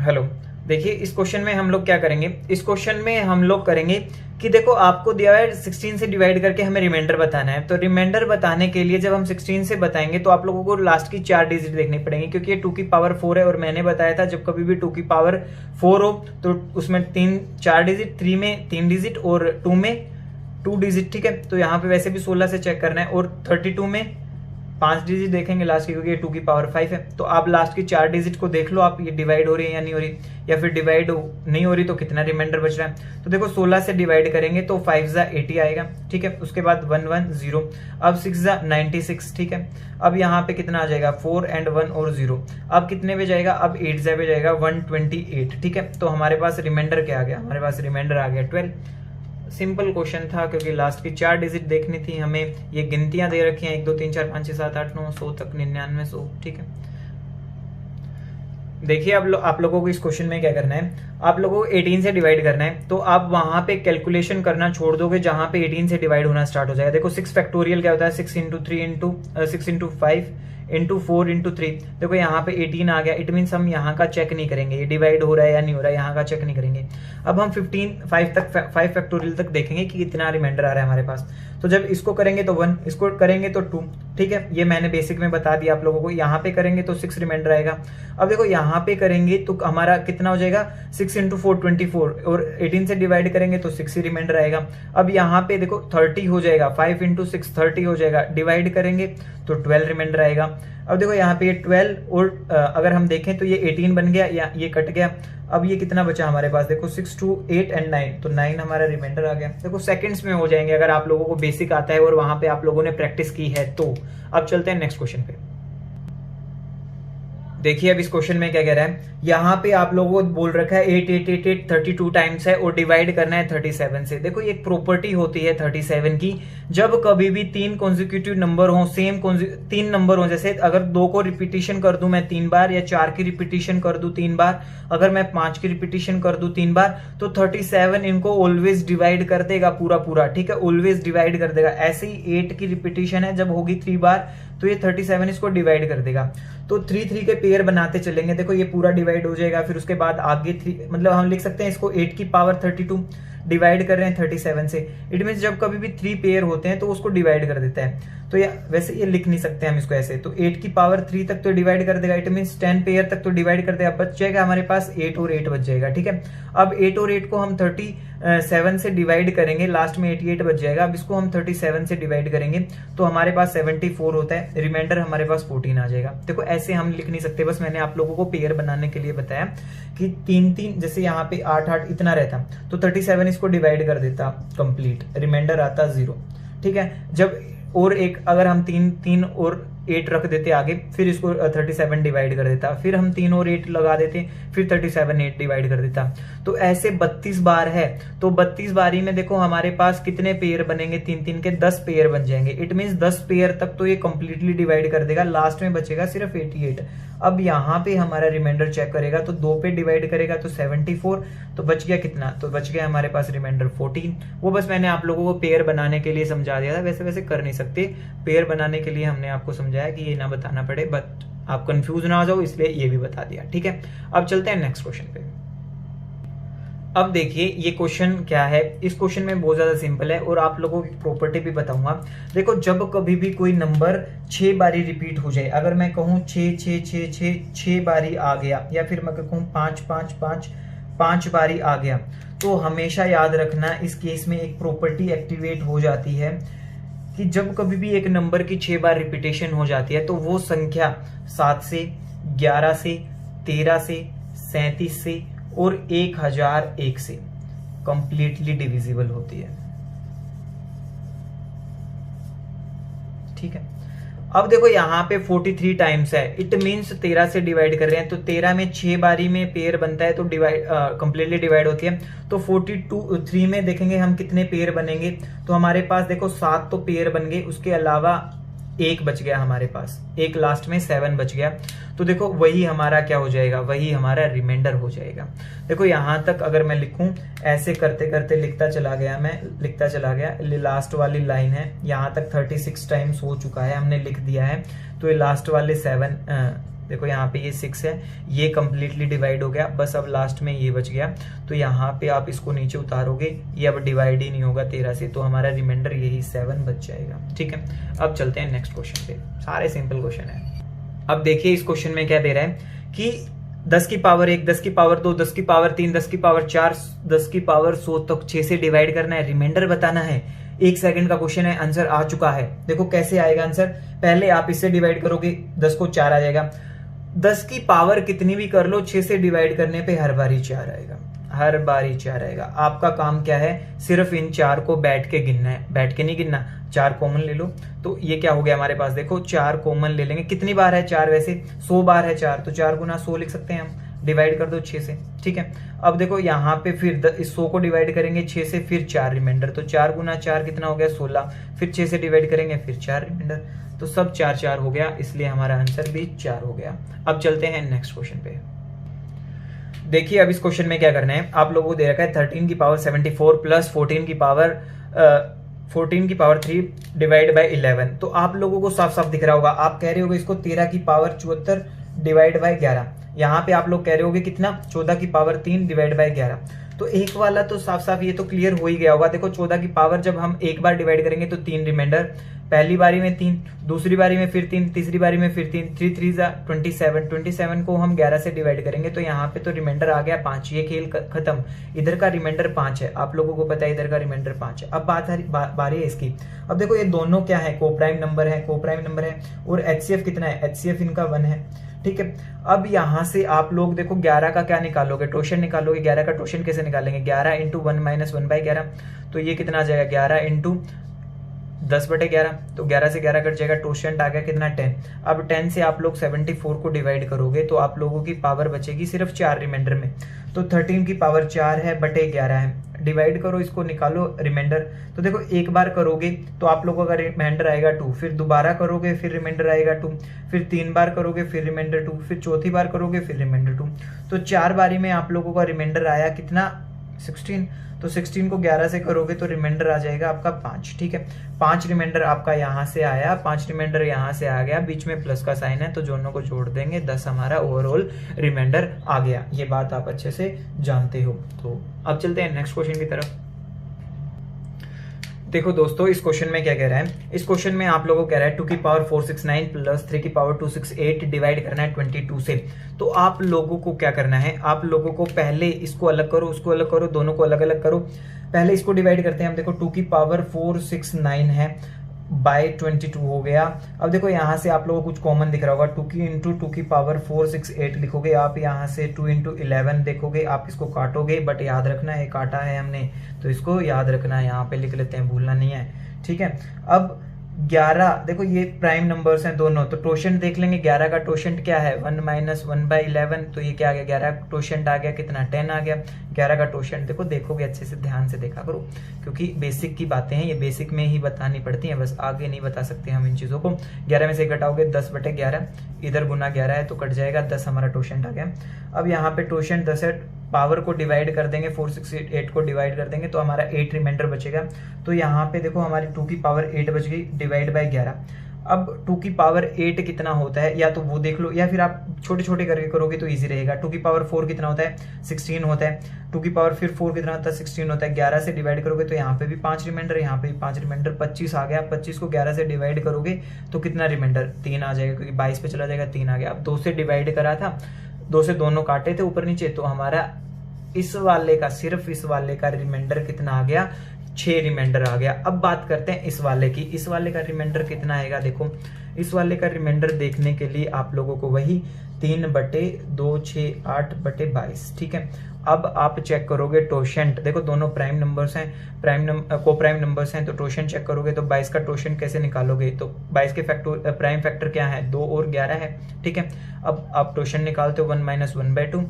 हेलो, देखिए इस क्वेश्चन में हम लोग क्या करेंगे, इस क्वेश्चन में हम लोग करेंगे कि देखो आपको दिया है 16 से डिवाइड करके हमें रिमाइंडर बताना है। तो रिमाइंडर बताने के लिए जब हम 16 से बताएंगे तो आप लोगों को लास्ट की 4 डिजिट देखनी पड़ेंगी, क्योंकि ये 2 की पावर 4 है, और मैंने बताया था जब कभी भी 2 की पावर 4 हो तो उसमें 4 डिजिट, 3 में 3 डिजिट और 2 में 2 डिजिट। ठीक है, तो यहाँ पे वैसे भी 16 से चेक करना है, और 32 में 5 डिजिट देखेंगे लास्ट की, क्योंकि 2 की पावर 5 है। तो आप लास्ट की 4 डिजिट को देख लो, आप ये डिवाइड हो रही है या नहीं हो रही, या फिर डिवाइड नहीं हो रही तो कितना रिमाइंडर बच रहा है। तो देखो 16 से डिवाइड करेंगे तो 5 जा 80 आएगा। ठीक है, उसके बाद 1 1 0, अब 6 जा 96। ठीक है, अब यहाँ पे कितना आ जाएगा 4 एंड 1 और 0, अब कितने पे जाएगा, अब 8 जा पे जाएगा 128। ठीक है, तो हमारे पास रिमाइंडर क्या आ गया, हमारे पास रिमाइंडर आ गया 12। सिंपल क्वेश्चन था, क्योंकि लास्ट की 4 डिजिट देखनी थी हमें। ये गिनतियां दे रखी हैं 1 2 3 4 5 6 7 8 9 100 तक, 99 100। ठीक है, देखिए अब आप लोगों को इस क्वेश्चन में क्या करना है, आप लोगों को 18 से डिवाइड करना है। तो आप वहां पे कैलकुलेशन करना छोड़ दोगे जहां पे 18 से डिवाइड होना स्टार्ट हो जाएगा। देखो 6 फैक्टोरियल क्या होता है, 6 into 3 into 6 into 5 into 4 into 3। देखो यहाँ पे 18 आ गया, इट मीन्स हम यहाँ का चेक नहीं करेंगे ये डिवाइड हो रहा है या नहीं हो रहा है, यहाँ का चेक नहीं करेंगे। अब हम 5 फैक्टोरियल तक देखेंगे कि कितना रिमाइंडर आ रहा है हमारे पास। तो जब इसको करेंगे तो 1, इसको करेंगे तो 2। ठीक है, ये मैंने बेसिक में बता दिया आप लोगों को। यहाँ पे करेंगे तो 6 रिमाइंडर आएगा। अब देखो यहाँ पे करेंगे तो हमारा कितना हो जाएगा 6 इंटू 4 24, और 18 से डिवाइड करेंगे तो 6 ही रिमाइंडर आएगा। अब यहाँ पे देखो 30 हो जाएगा, 5 इंटू 6 30 हो जाएगा, डिवाइड करेंगे तो 12 रिमाइंडर आएगा। अब देखो यहाँ पे ये 12 और अगर हम देखें तो ये 18 बन गया, या ये कट गया। अब ये कितना बचा हमारे पास, देखो 6, 2, 8 एंड 9, तो 9 हमारा रिमाइंडर आ गया। देखो सेकंड्स में हो जाएंगे अगर आप लोगों को बेसिक आता है और वहां पे आप लोगों ने प्रैक्टिस की है तो। अब चलते हैं नेक्स्ट क्वेश्चन पे। देखिए अब इस क्वेश्चन में क्या कह रहा है, यहाँ पे आप लोगों को बोल रखा है 8, 8, 8, 8 32 टाइम्स है और डिवाइड करना है 37 से। देखो ये एक प्रॉपर्टी होती है 37 की, जब कभी भी 3 कॉन्जिक्यूटिव नंबर हो, सेम 3 नंबर हो, जैसे अगर 2 को रिपीटिशन कर दूं मैं 3 बार, या 4 की रिपीटिशन कर दूं 3 बार, अगर मैं 5 की रिपीटिशन कर दूं 3 बार, तो 37 इनको ऑलवेज डिवाइड कर देगा पूरा, ठीक है, ऑलवेज डिवाइड कर देगा। ऐसे ही 8 की रिपीटिशन है, जब होगी 3 बार तो ये 37 इसको डिवाइड कर देगा। तो 3 3 के पेयर बनाते चलेंगे, देखो ये पूरा डिवाइड हो जाएगा। फिर उसके बाद आगे 3, मतलब हम लिख सकते हैं इसको 8 की पावर 32 डिवाइड कर रहे हैं 37 से। इट मीन जब कभी भी 3 पेयर होते हैं तो उसको डिवाइड कर देता है। तो या वैसे ये लिख नहीं सकते हम इसको ऐसे, तो 8 की पावर 3 तक तो डिवाइड कर देगा, इट मीन 10 पेयर तक तो डिवाइड कर देगा। बच जाएगा हमारे पास 8 और 8 बच जाएगा, ठीक है। अब 8 और 8 को हम 37 से डिवाइड करेंगे, लास्ट में 88 बच जाएगा। अब इसको हम 37 से डिवाइड करेंगे तो हमारे पास 74 होता है, रिमाइंडर हमारे पास 14 आ जाएगा। देखो ऐसे हम लिख नहीं सकते, बस मैंने आप लोगों को पेयर बनाने के लिए बताया कि 3 3, जैसे यहाँ पे 8 8 इतना रहता तो 37 इसको डिवाइड कर देता कंप्लीट, रिमाइंडर आता 0, ठीक है। जब और एक अगर हम 3 3 और 8 रख देते आगे, फिर इसको 37 डिवाइड कर देता, फिर हम 3 और 8 लगा देते, फिर 37 8 डिवाइड कर देता। तो ऐसे 32 बार है, तो 32 बारी में देखो हमारे पास कितने पेयर बनेंगे, 3 3 के 10 पेयर बन जाएंगे। इट मींस 10 पेयर तक तो ये कंप्लीटली डिवाइड कर देगा, लास्ट में बचेगा सिर्फ 88। अब यहाँ पे हमारा रिमाइंडर चेक करेगा तो 2 पे डिवाइड करेगा तो 74, तो बच गया कितना, तो बच गया हमारे पास रिमाइंडर 14। वो बस मैंने आप लोगों को पेयर बनाने के लिए समझा दिया था, वैसे कर नहीं सकते। पेयर बनाने के लिए हमने आपको समझाया कि ये ना बताना पड़े, बट आप कंफ्यूज ना हो जाओ, इसलिए ये भी बता दिया, ठीक है। अब चलते हैं नेक्स्ट क्वेश्चन पे। अब देखिए ये क्वेश्चन क्या है, इस क्वेश्चन में बहुत ज्यादा सिंपल है और आप लोगों की प्रॉपर्टी भी बताऊंगा। देखो जब कभी भी कोई नंबर 6 बारी रिपीट हो जाए, अगर मैं कहूं 6 6 6 6 6 बारी आ गया, या फिर मैं कहूं 5 5 5 5 बारी आ गया, तो हमेशा याद रखना इस केस में एक प्रॉपर्टी एक्टिवेट हो जाती है कि जब कभी भी एक नंबर की 6 बार रिपीटेशन हो जाती है तो वो संख्या 7 से, 11 से, 13 से, 37 से और 1001 से कंप्लीटली डिविजिबल होती है, ठीक है। अब देखो यहाँ पे 43 टाइम्स है, इट मींस 13 से डिवाइड कर रहे हैं, तो 13 में 6 बारी में पेयर बनता है तो डिवाइड कंप्लीटली डिवाइड होती है। तो 43 में देखेंगे हम कितने पेयर बनेंगे, तो हमारे पास देखो 7 तो पेयर बन गए, उसके अलावा 1 बच गया हमारे पास, एक लास्ट में 7 बच गया। तो देखो वही हमारा क्या हो जाएगा, वही हमारा रिमाइंडर हो जाएगा। देखो यहां तक अगर मैं लिखूं, ऐसे करते करते लिखता चला गया, लास्ट वाली लाइन है, यहां तक 36 टाइम्स हो चुका है, हमने लिख दिया है। तो ये लास्ट वाले 7, देखो यहाँ पे ये 6 है, ये कंप्लीटली डिवाइड हो गया, बस अब लास्ट में ये बच गया। तो यहाँ पे आप इसको नीचे उतारोगे, ये अब डिवाइड ही नहीं होगा 13 से, तो हमारा रिमाइंडर यही 7 बच जाएगा, ठीक है। अब चलते हैं नेक्स्ट क्वेश्चन पे, सारे सिंपल क्वेश्चन है। अब देखिए इस क्वेश्चन में क्या दे रहा है कि 10 की पावर 1, 10 की पावर 2, 10 की पावर 3, 10 की पावर 4, 10 की पावर 100 तक 6 से डिवाइड करना है, रिमाइंडर बताना है। 1 सेकंड का क्वेश्चन है, आंसर आ चुका है। देखो कैसे आएगा आंसर, पहले आप इससे डिवाइड करोगे, 10 को 4 आ जाएगा। 10 की पावर कितनी भी कर लो, 6 से डिवाइड करने पे हर बारी 4 आएगा, हर बारी 4 आएगा। आपका काम क्या है, सिर्फ इन 4 को बैठ के गिनना है, बैठ के नहीं गिनना, 4 कॉमन ले लो। तो ये क्या हो गया हमारे पास, देखो 4 कॉमन ले लेंगे, कितनी बार है 4, वैसे 100 बार है 4, तो 4 गुना 100 लिख सकते हैं हम, डिवाइड कर दो 6 से, ठीक है। अब देखो यहाँ पे फिर इस 100 को डिवाइड करेंगे 6 से, फिर 4 रिमाइंडर, तो 4 गुना 4 कितना हो गया 16, फिर 6 से डिवाइड करेंगे, फिर 4 रिमाइंडर, तो सब 4 4 हो गया, इसलिए हमारा आंसर भी 4 हो गया। अब चलते हैं नेक्स्ट क्वेश्चन पे। देखिए अब इस क्वेश्चन में क्या करना है, आप लोगों को दे रखा है 13 की पावर 74 प्लस 14 की पावर 3 डिवाइड बाय 11। तो आप लोगों को साफ साफ दिख रहा होगा, आप कह रहे होगे इसको 13 की पावर 74 डिवाइड बाय 11, यहाँ पे आप लोग कह रहे होगे कितना, 14 की पावर 3 डिवाइड बाय 11। तो एक वाला तो साफ साफ ये तो क्लियर हो ही गया होगा। देखो 14 की पावर जब हम एक बार डिवाइड करेंगे तो 3 रिमाइंडर, पहली बारी में 3, दूसरी बारी में फिर 3, तीसरी बारी में फिर 3, 3 3 27, 27 को हम 11 से डिवाइड करेंगे तो यहाँ पे तो रिमाइंडर आ गया 5। ये खेल खत्म। इधर का रिमाइंडर 5 है, आप लोगों को पता है इधर का रिमाइंडर 5 है। अब बारी है इसकी। अब देखो ये दोनों क्या है, कोप्राइम नंबर है और HCF कितना है, HCF इनका 1 है, ठीक है। अब यहां से आप लोग देखो 11 का क्या निकालोगे, टोशन निकालोगे। 11 का टोशन कैसे निकालेंगे, 11 इंटू 1 माइनस 1/11, तो ये कितना आ जाएगा 11 इंटू 10/11, तो 11 से 11 कट जाएगा, टोशन आ गया कितना 10। अब 10 से आप लोग 74 को डिवाइड करोगे तो आप लोगों की पावर बचेगी सिर्फ 4 रिमाइंडर में, तो 13 की पावर 4 है बटे 11 है। डिवाइड करो, इसको निकालो रिमाइंडर। तो देखो एक बार करोगे तो आप लोगों का रिमाइंडर आएगा 2, फिर दोबारा करोगे फिर रिमाइंडर आएगा 2, फिर 3 बार करोगे फिर रिमाइंडर 2, फिर चौथी बार करोगे फिर रिमाइंडर 2। तो 4 बारी में आप लोगों का रिमाइंडर आया कितना 16। तो 16 को 11 से करोगे तो रिमाइंडर आ जाएगा आपका 5, ठीक है। 5 रिमाइंडर आपका यहाँ से आया, 5 रिमाइंडर यहाँ से आ गया, बीच में प्लस का साइन है तो दोनों को जोड़ देंगे, 10 हमारा ओवरऑल रिमाइंडर आ गया। ये बात आप अच्छे से जानते हो। तो अब चलते हैं नेक्स्ट क्वेश्चन की तरफ। देखो दोस्तों इस क्वेश्चन में क्या कह रहा है, इस क्वेश्चन में आप लोगों को कह रहा है 2 की पावर 469 प्लस 3 की पावर 268 डिवाइड करना है 22 से। तो आप लोगों को क्या करना है, आप लोगों को पहले इसको अलग करो, उसको अलग करो, दोनों को अलग अलग करो। पहले इसको डिवाइड करते हैं हम। देखो 2 की पावर 469 है बाय 22 हो गया। अब देखो यहाँ से आप लोगों को कुछ कॉमन दिख रहा होगा, 2 की इंटू 2 की पावर 468 लिखोगे आप, यहाँ से 2 इंटू 11 देखोगे आप, इसको काटोगे, बट याद रखना है काटा है हमने तो इसको याद रखना है, यहाँ पे लिख लेते हैं, भूलना नहीं है, ठीक है। अब 11 देखो ये प्राइम नंबर्स हैं दोनों, तो टोशेंट देख लेंगे। 11 का टोशेंट क्या है 1 माइनस 1/11, तो ये क्या आ गया 11 का टोशेंट आ गया कितना 10 आ गया। 11 का टोशेंट देखो, देखोगे अच्छे से ध्यान से देखा करो, क्योंकि बेसिक की बातें हैं, ये बेसिक में ही बतानी पड़ती हैं, बस आगे नहीं बता सकते हम इन चीजों को। 11 में से घटाओगे 10/11, इधर गुना 11 है तो कट जाएगा 10 हमारा टोशेंट आ गया। अब यहाँ पे टोशेंट 10 है, पावर को डिवाइड कर देंगे, 468 को डिवाइड कर देंगे तो हमारा 8 रिमाइंडर बचेगा। तो यहाँ पे देखो हमारी 2 की पावर 8 बच गई, डिवाइड बाय 11। अब 2 की पावर 8 कितना होता है, या तो वो देख लो या फिर आप छोटे छोटे करके करोगे तो इजी रहेगा। 2 की पावर 4 कितना होता है 16 होता है। 2 की पावर फिर 4 कितना होता है 16 होता है। 11 से डिवाइड करोगे तो यहाँ पे भी 5 रिमाइंडर, यहाँ पे भी 5 रिमाइंडर, 25 आ गया। 25 को 11 से डिवाइड करोगे तो कितना रिमाइंडर 3 आ जाएगा, क्योंकि 22 पे चला जाएगा 3 आ गया। अब 2 से डिवाइड करा था, 2 से दोनों काटे थे ऊपर नीचे, तो हमारा इस वाले का, सिर्फ इस वाले का रिमाइंडर कितना आ गया 6 रिमाइंडर आ गया। अब बात करते हैं इस वाले की, इस वाले का रिमाइंडर कितना आएगा। देखो इस वाले का रिमाइंडर देखने के लिए आप लोगों को वही 3/268/22, ठीक है। अब आप चेक करोगे टोशेंट, देखो दोनों प्राइम नंबर्स हैं, कोप्राइम नंबर्स हैं, तो टोशेंट चेक करोगे तो 22 का टोशेंट कैसे निकालोगे, तो 22 के प्राइम फैक्टर क्या है 2 और 11 है, ठीक है। अब आप टोशेंट निकालते हो 1 माइनस 1/2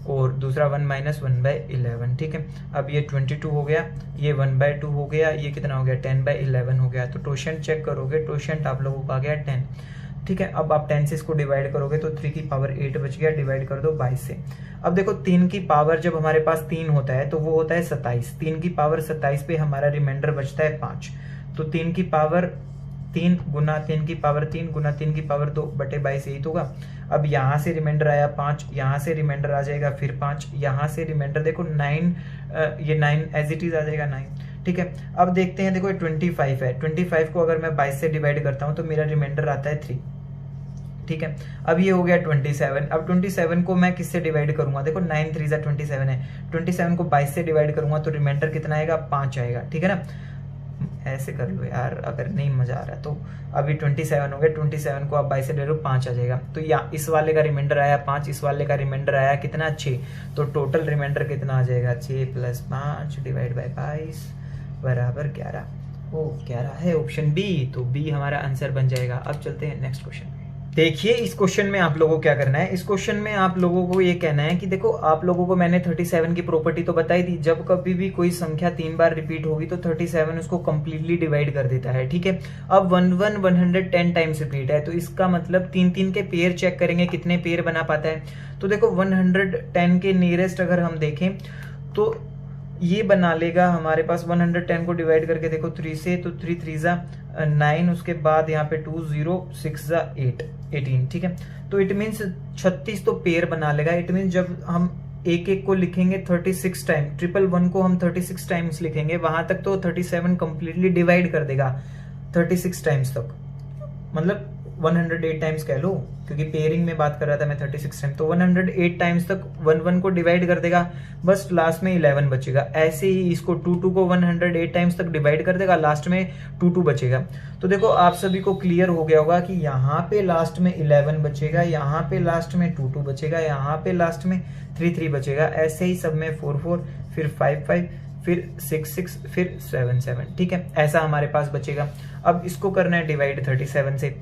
और दूसरा 1 माइनस 1/11, ठीक है। अब ये 22 हो गया, ये 1/2 हो गया, ये कितना हो गया 10/11 हो गया। तो टोशेंट चेक करोगे, टोशेंट आप लोगों को आ गया 10, ठीक है। अब आप 10 से इसको डिवाइड करोगे तो 3 की पावर 8 बच गया, डिवाइड कर दो 22 से। अब देखो 3 की पावर जब हमारे पास 3 होता है तो वो होता है 27। 3 की पावर 27 पे हमारा रिमाइंडर बचता है 5, तो 3 की पावर 3 गुना 3 की पावर 3 गुना 3 की पावर 2/22 यही तो होगा। अब यहाँ से रिमाइंडर आया 5, यहाँ से रिमाइंडर आ जाएगा फिर 5, यहाँ से रिमाइंडर देखो 9, ये 9 एज इट इज आ जाएगा 9, ठीक है। अब देखते हैं, देखो ये 25 है, 25 को अगर मैं 22 से डिवाइड करता हूँ तो मेरा रिमाइंडर आता है 3, ठीक है। अब ये हो गया 27। अब 27 को मैं किससे डिवाइड करूंगा, देखो 9 3 27 है, 27 को 22 से डिवाइड करूंगा तो रिमाइंडर कितना आएगा 5 आएगा, ठीक है ना। ऐसे कर लो यार, अगर नहीं मजा आ रहा तो। अभी 27 हो गया, 27 को आप 22 से डिवाइड 5 आ जाएगा। तो या इस वाले का रिमाइंडर आया 5, इस वाले का रिमाइंडर आया कितना 6, तो टोटल रिमाइंडर कितना आ जाएगा 6 + 5 डिवाइड बाय 22 बराबर 11। ओ 11 है ऑप्शन बी, तो बी हमारा आंसर बन जाएगा। अब चलते हैं नेक्स्ट क्वेश्चन। देखिए इस क्वेश्चन में आप लोगों को क्या करना है, इस क्वेश्चन में आप लोगों को ये कहना है कि देखो आप लोगों को मैंने 37 की प्रॉपर्टी तो बताई थी, जब कभी भी कोई संख्या 3 बार रिपीट होगी तो 37 उसको कंप्लीटली डिवाइड कर देता है, ठीक है। अब 110 टाइम्स रिपीट है, तो इसका मतलब 3 के पेयर चेक करेंगे कितने पेयर बना पाता है। तो देखो 110 के नियरेस्ट अगर हम देखें तो ये बना लेगा हमारे पास 110 को डिवाइड करके देखो 3 से, तो 3 3 9, उसके बाद यहाँ पे 2 0 6 8 18, ठीक है। तो इट मीन्स 36 तो पेयर बना लेगा। इट मीन्स जब हम एक को लिखेंगे 36 टाइम, 111 को हम 36 टाइम्स लिखेंगे, वहां तक तो 37 कंप्लीटली डिवाइड कर देगा। 36 टाइम्स तक, मतलब 108 टाइम्स कह लो, क्योंकि पेयरिंग में बात कर रहा था मैं 36 टाइम्स, तो 108 टाइम्स तक 1 को डिवाइड कर देगा, बस लास्ट में 11 बचेगा। ऐसे ही इसको 2 को 108 टाइम्स तक डिवाइड कर देगा, लास्ट में 2 बचेगा। तो देखो आप सभी को क्लियर हो गया होगा कि यहाँ पे लास्ट में 11 बचेगा, यहाँ पे लास्ट में 2 बचेगा, यहाँ पे लास्ट में 3 बचेगा, ऐसे ही सब में 4 फिर 5 फिर 6 फिर 7 ठीक है, ऐसा हमारे पास बचेगा। अब इसको करना है डिवाइड 37 से।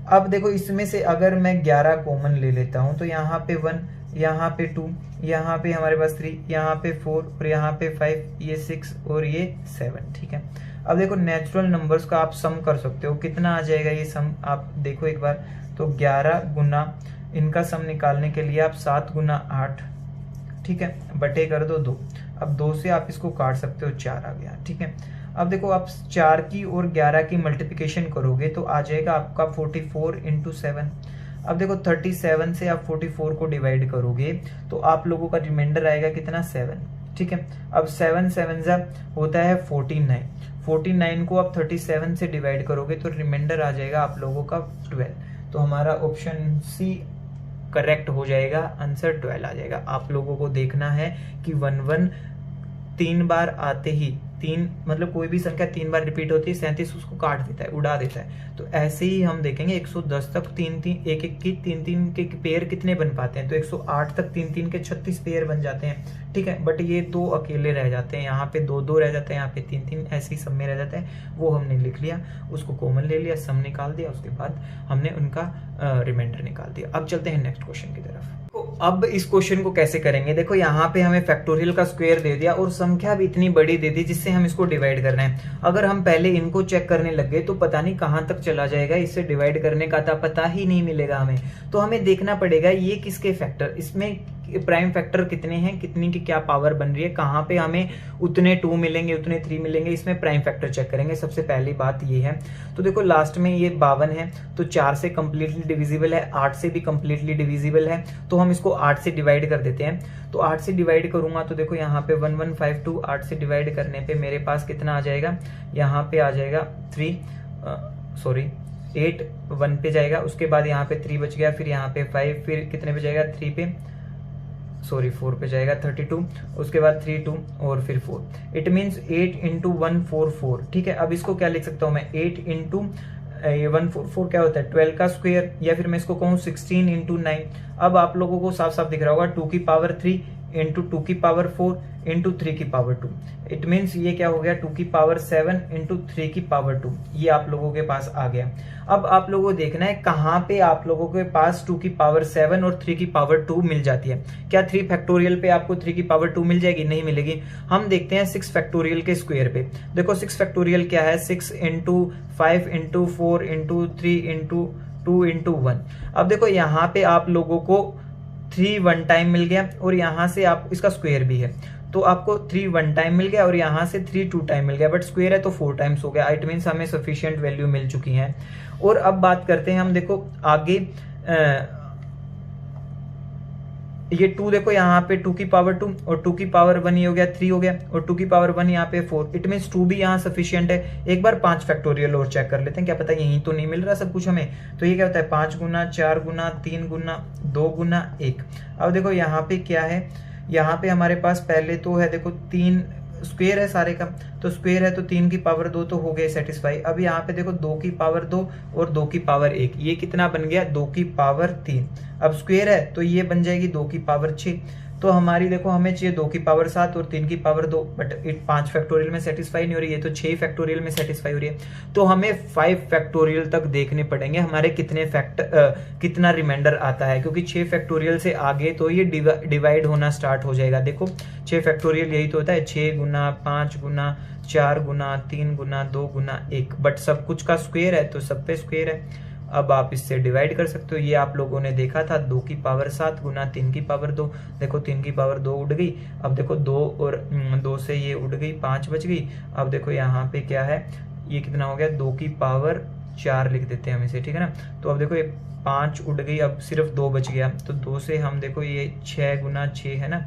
अब देखो इसमें से अगर मैं 11 कॉमन ले लेता हूं तो यहाँ पे 1, यहाँ पे 2, यहाँ पे हमारे पास 3, यहाँ पे 4 और यहाँ पे 5, ये 6 और ये 7, ठीक है। अब देखो नेचुरल नंबर्स का आप सम कर सकते हो, कितना आ जाएगा ये सम, आप देखो एक बार, तो 11 गुना, इनका सम निकालने के लिए आप 7 गुना 8, ठीक है, बटे कर दो 2। अब 2 से आप इसको काट सकते हो, 4 आ गया, ठीक है। अब देखो आप 4 की और 11 की मल्टीप्लिकेशन करोगे तो आ जाएगा आपका 44 इंटू 7। अब देखो 37 से आप 44 को डिवाइड करोगे तो आप लोगों का रिमाइंडर आएगा कितना, 7, ठीक है। अब 7 7 जा होता है 49, 49 को आप 37 से डिवाइड करोगे तो रिमाइंडर आ जाएगा आप लोगों का 12। तो हमारा ऑप्शन सी करेक्ट हो जाएगा, आंसर 12 आ जाएगा। आप लोगों को देखना है कि 1 3 बार आते ही, 3 मतलब कोई भी संख्या 3 बार रिपीट होती है, 37 उसको काट देता है, उड़ा देता है। तो ऐसे ही हम देखेंगे 110 तक 3 1 की 3 के पेयर कितने बन पाते हैं, तो 108 तक 3 के 36 पेयर बन जाते हैं, ठीक है। बट ये 2 अकेले रह जाते हैं, यहाँ पे 2 रह जाते हैं, यहाँ पे 3 ऐसे ही सब में रह जाता है। वो हमने लिख लिया, उसको कॉमन ले लिया, सम निकाल दिया, उसके बाद हमने उनका रिमाइंडर निकाल दिया। अब चलते हैं नेक्स्ट क्वेश्चन की तरफ। तो अब इस क्वेश्चन को कैसे करेंगे, देखो यहाँ पे हमें फैक्टोरियल का स्क्वायर दे दिया और संख्या भी इतनी बड़ी दे दी जिससे हम इसको डिवाइड करना है। अगर हम पहले इनको चेक करने लग गए तो पता नहीं कहां तक चला जाएगा, इससे डिवाइड करने का पता ही नहीं मिलेगा हमें। तो हमें देखना पड़ेगा ये किसके फैक्टर, इसमें प्राइम फैक्टर कितने हैं, कितनी की क्या पावर बन रही है, कहां पे हमें उतने 2 मिलेंगे, उतने 3 मिलेंगे, इसमें प्राइम फैक्टर चेक करेंगे। सबसे पहली बात ये है। तो देखो लास्ट में ये 52 है, तो 4 से कंप्लीटली डिविजिबल है, 8 से भी कंप्लीटली डिविजिबल है, तो हम इसको 8 से डिवाइड कर देते हैं। तो 8 से डिवाइड करूंगा तो देखो यहाँ पे 1152, 8 से डिवाइड करने पे मेरे पास कितना आ जाएगा, यहाँ पे आ जाएगा 8 1 पे जाएगा, उसके बाद यहाँ पे 3 बच गया, फिर यहाँ पे 5, फिर कितने पे जाएगा 4 पे जाएगा 32, उसके बाद 3 2 और फिर 4। इट मीन्स 8 इंटू 144, ठीक है। अब इसको क्या लिख सकता हूं मैं, 8 इंटू 144 क्या होता है 12 का स्क्वायर, या फिर मैं इसको कहूँ 16 इंटू 9। अब आप लोगों को साफ साफ दिख रहा होगा 2 की पावर 3 इंटू 2 की पावर 4 इंटू 3 की पावर 2। इट मीन्स ये क्या हो गया 2 की पावर 7 इंटू 3 की पावर 2, ये आप लोगों के पास आ गया। अब आप लोगों को देखना है कहां पे आप लोगों के पास 2 की पावर 7 और 3 की पावर 2 मिल जाती है। क्या 3 फैक्टोरियल पे आपको 3 की पावर 2 मिल जाएगी, नहीं मिलेगी। हम देखते हैं 6 फैक्टोरियल के स्क्वायर पे। देखो 6 फैक्टोरियल क्या है, 6 into 5 into 4 into 3 into 2 into 1। अब देखो यहाँ पे आप लोगों को 3 1 टाइम मिल गया और यहाँ से आप इसका स्क्वायर भी है, तो आपको 3 1 टाइम मिल गया और यहाँ से 3 2 टाइम मिल गया, बट स्क्वायर है तो 4 टाइम्स हो गया। इट मीन्स हमें सफिशिएंट वैल्यू मिल चुकी है। और अब बात करते हैं हम, देखो आगे ये 2 देखो यहाँ पे 2 की पावर 2 और 2 की पावर 1 ये हो गया 3 हो गया, और 2 की पावर 1 यहाँ पे 4। इट मीन्स 2 भी यहाँ सफिशिएंट है। एक बार 5 फैक्टोरियल और चेक कर लेते हैं, क्या पता यहीं तो नहीं मिल रहा सब कुछ हमें। तो ये क्या होता है 5 गुना 4 गुना 3 गुना 2 गुना 1। अब देखो यहाँ पे क्या है, यहाँ पे हमारे पास पहले तो है देखो 3 स्क्वायर है सारे का, तो स्क्वायर है तो 3 की पावर 2 तो हो गए सेटिस्फाई। अब यहाँ पे देखो 2 की पावर 2 और 2 की पावर 1, ये कितना बन गया 2 की पावर 3। अब स्क्वायर है तो ये बन जाएगी 2 की पावर 6। तो हमारी देखो हमें चाहिए 2 की पावर 7 और 3 की पावर 2, बट 5 फैक्टोरियल में सेटिस्फाई नहीं हो रही है, तो 6 फैक्टोरियल में सेटिस्फाई हो रही है। तो हमें 5 फैक्टोरियल तक देखने पड़ेंगे हमारे कितना रिमाइंडर आता है, क्योंकि 6 फैक्टोरियल से आगे तो ये डिवाइड होना स्टार्ट हो जाएगा। देखो 6 फैक्टोरियल यही तो होता है, 6 गुना 5 गुना 4 गुना 3 गुना 2 गुना 1, बट सब कुछ का स्क्वायर है तो सब पे स्क्वायर है। अब आप इससे डिवाइड कर सकते हो। ये आप लोगों ने देखा था 2 की पावर 7 गुना 3 की पावर 2। देखो 3 की पावर 2 उड़ गई, अब देखो 2 और 2 से ये उड़ गई, 5 बच गई। अब देखो यहाँ पे क्या है, ये कितना हो गया 2 की पावर 4 लिख देते हैं हम इसे, ठीक है ना। तो अब देखो ये 5 उड़ गई, अब सिर्फ 2 बच गया, तो 2 से हम देखो ये 6 गुना 6 है ना,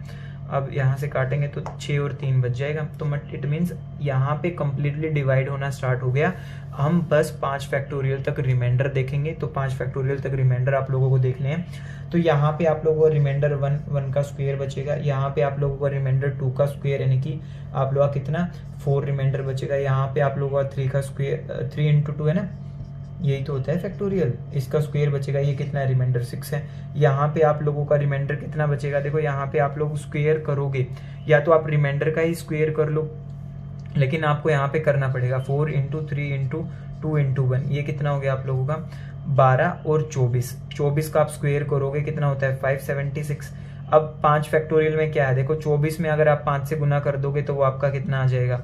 अब यहाँ से काटेंगे तो 6 और 3 बच जाएगा। तो इट मीन्स यहाँ पे कंप्लीटली डिवाइड होना स्टार्ट हो गया। हम बस 5 फैक्टोरियल तक रिमाइंडर देखेंगे। तो 5 फैक्टोरियल तक रिमाइंडर आप लोगों को देखने हैं। तो यहाँ पे आप लोगों को रिमाइंडर 1 का स्क्वायर बचेगा। यहाँ पे आप लोगों को रिमाइंडर 2 का स्क्वायर यानी कि आप लोगों का कितना 4 रिमाइंडर बचेगा। यहाँ पे आप लोगों का 3 का स्क्वायर 3 इंटू 2 है ना, यही तो होता है फैक्टोरियल, इसका स्क्वायर बचेगा। ये कितना है रिमाइंडर 6 है। यहाँ पे आप लोगों का रिमाइंडर कितना बचेगा, देखो यहाँ पे आप लोग स्क्वायर करोगे या तो आप रिमाइंडर का ही स्क्वायर कर लो, लेकिन आपको यहाँ पे करना पड़ेगा 4 इंटू 3 इंटू 2 इंटू 1, ये कितना हो गया आप लोगों का 12 और 24 का आप स्क्वायर करोगे कितना होता है 576। अब 5 फैक्टोरियल में क्या है, देखो 24 में अगर आप 5 से गुना कर दोगे तो वो आपका कितना आ जाएगा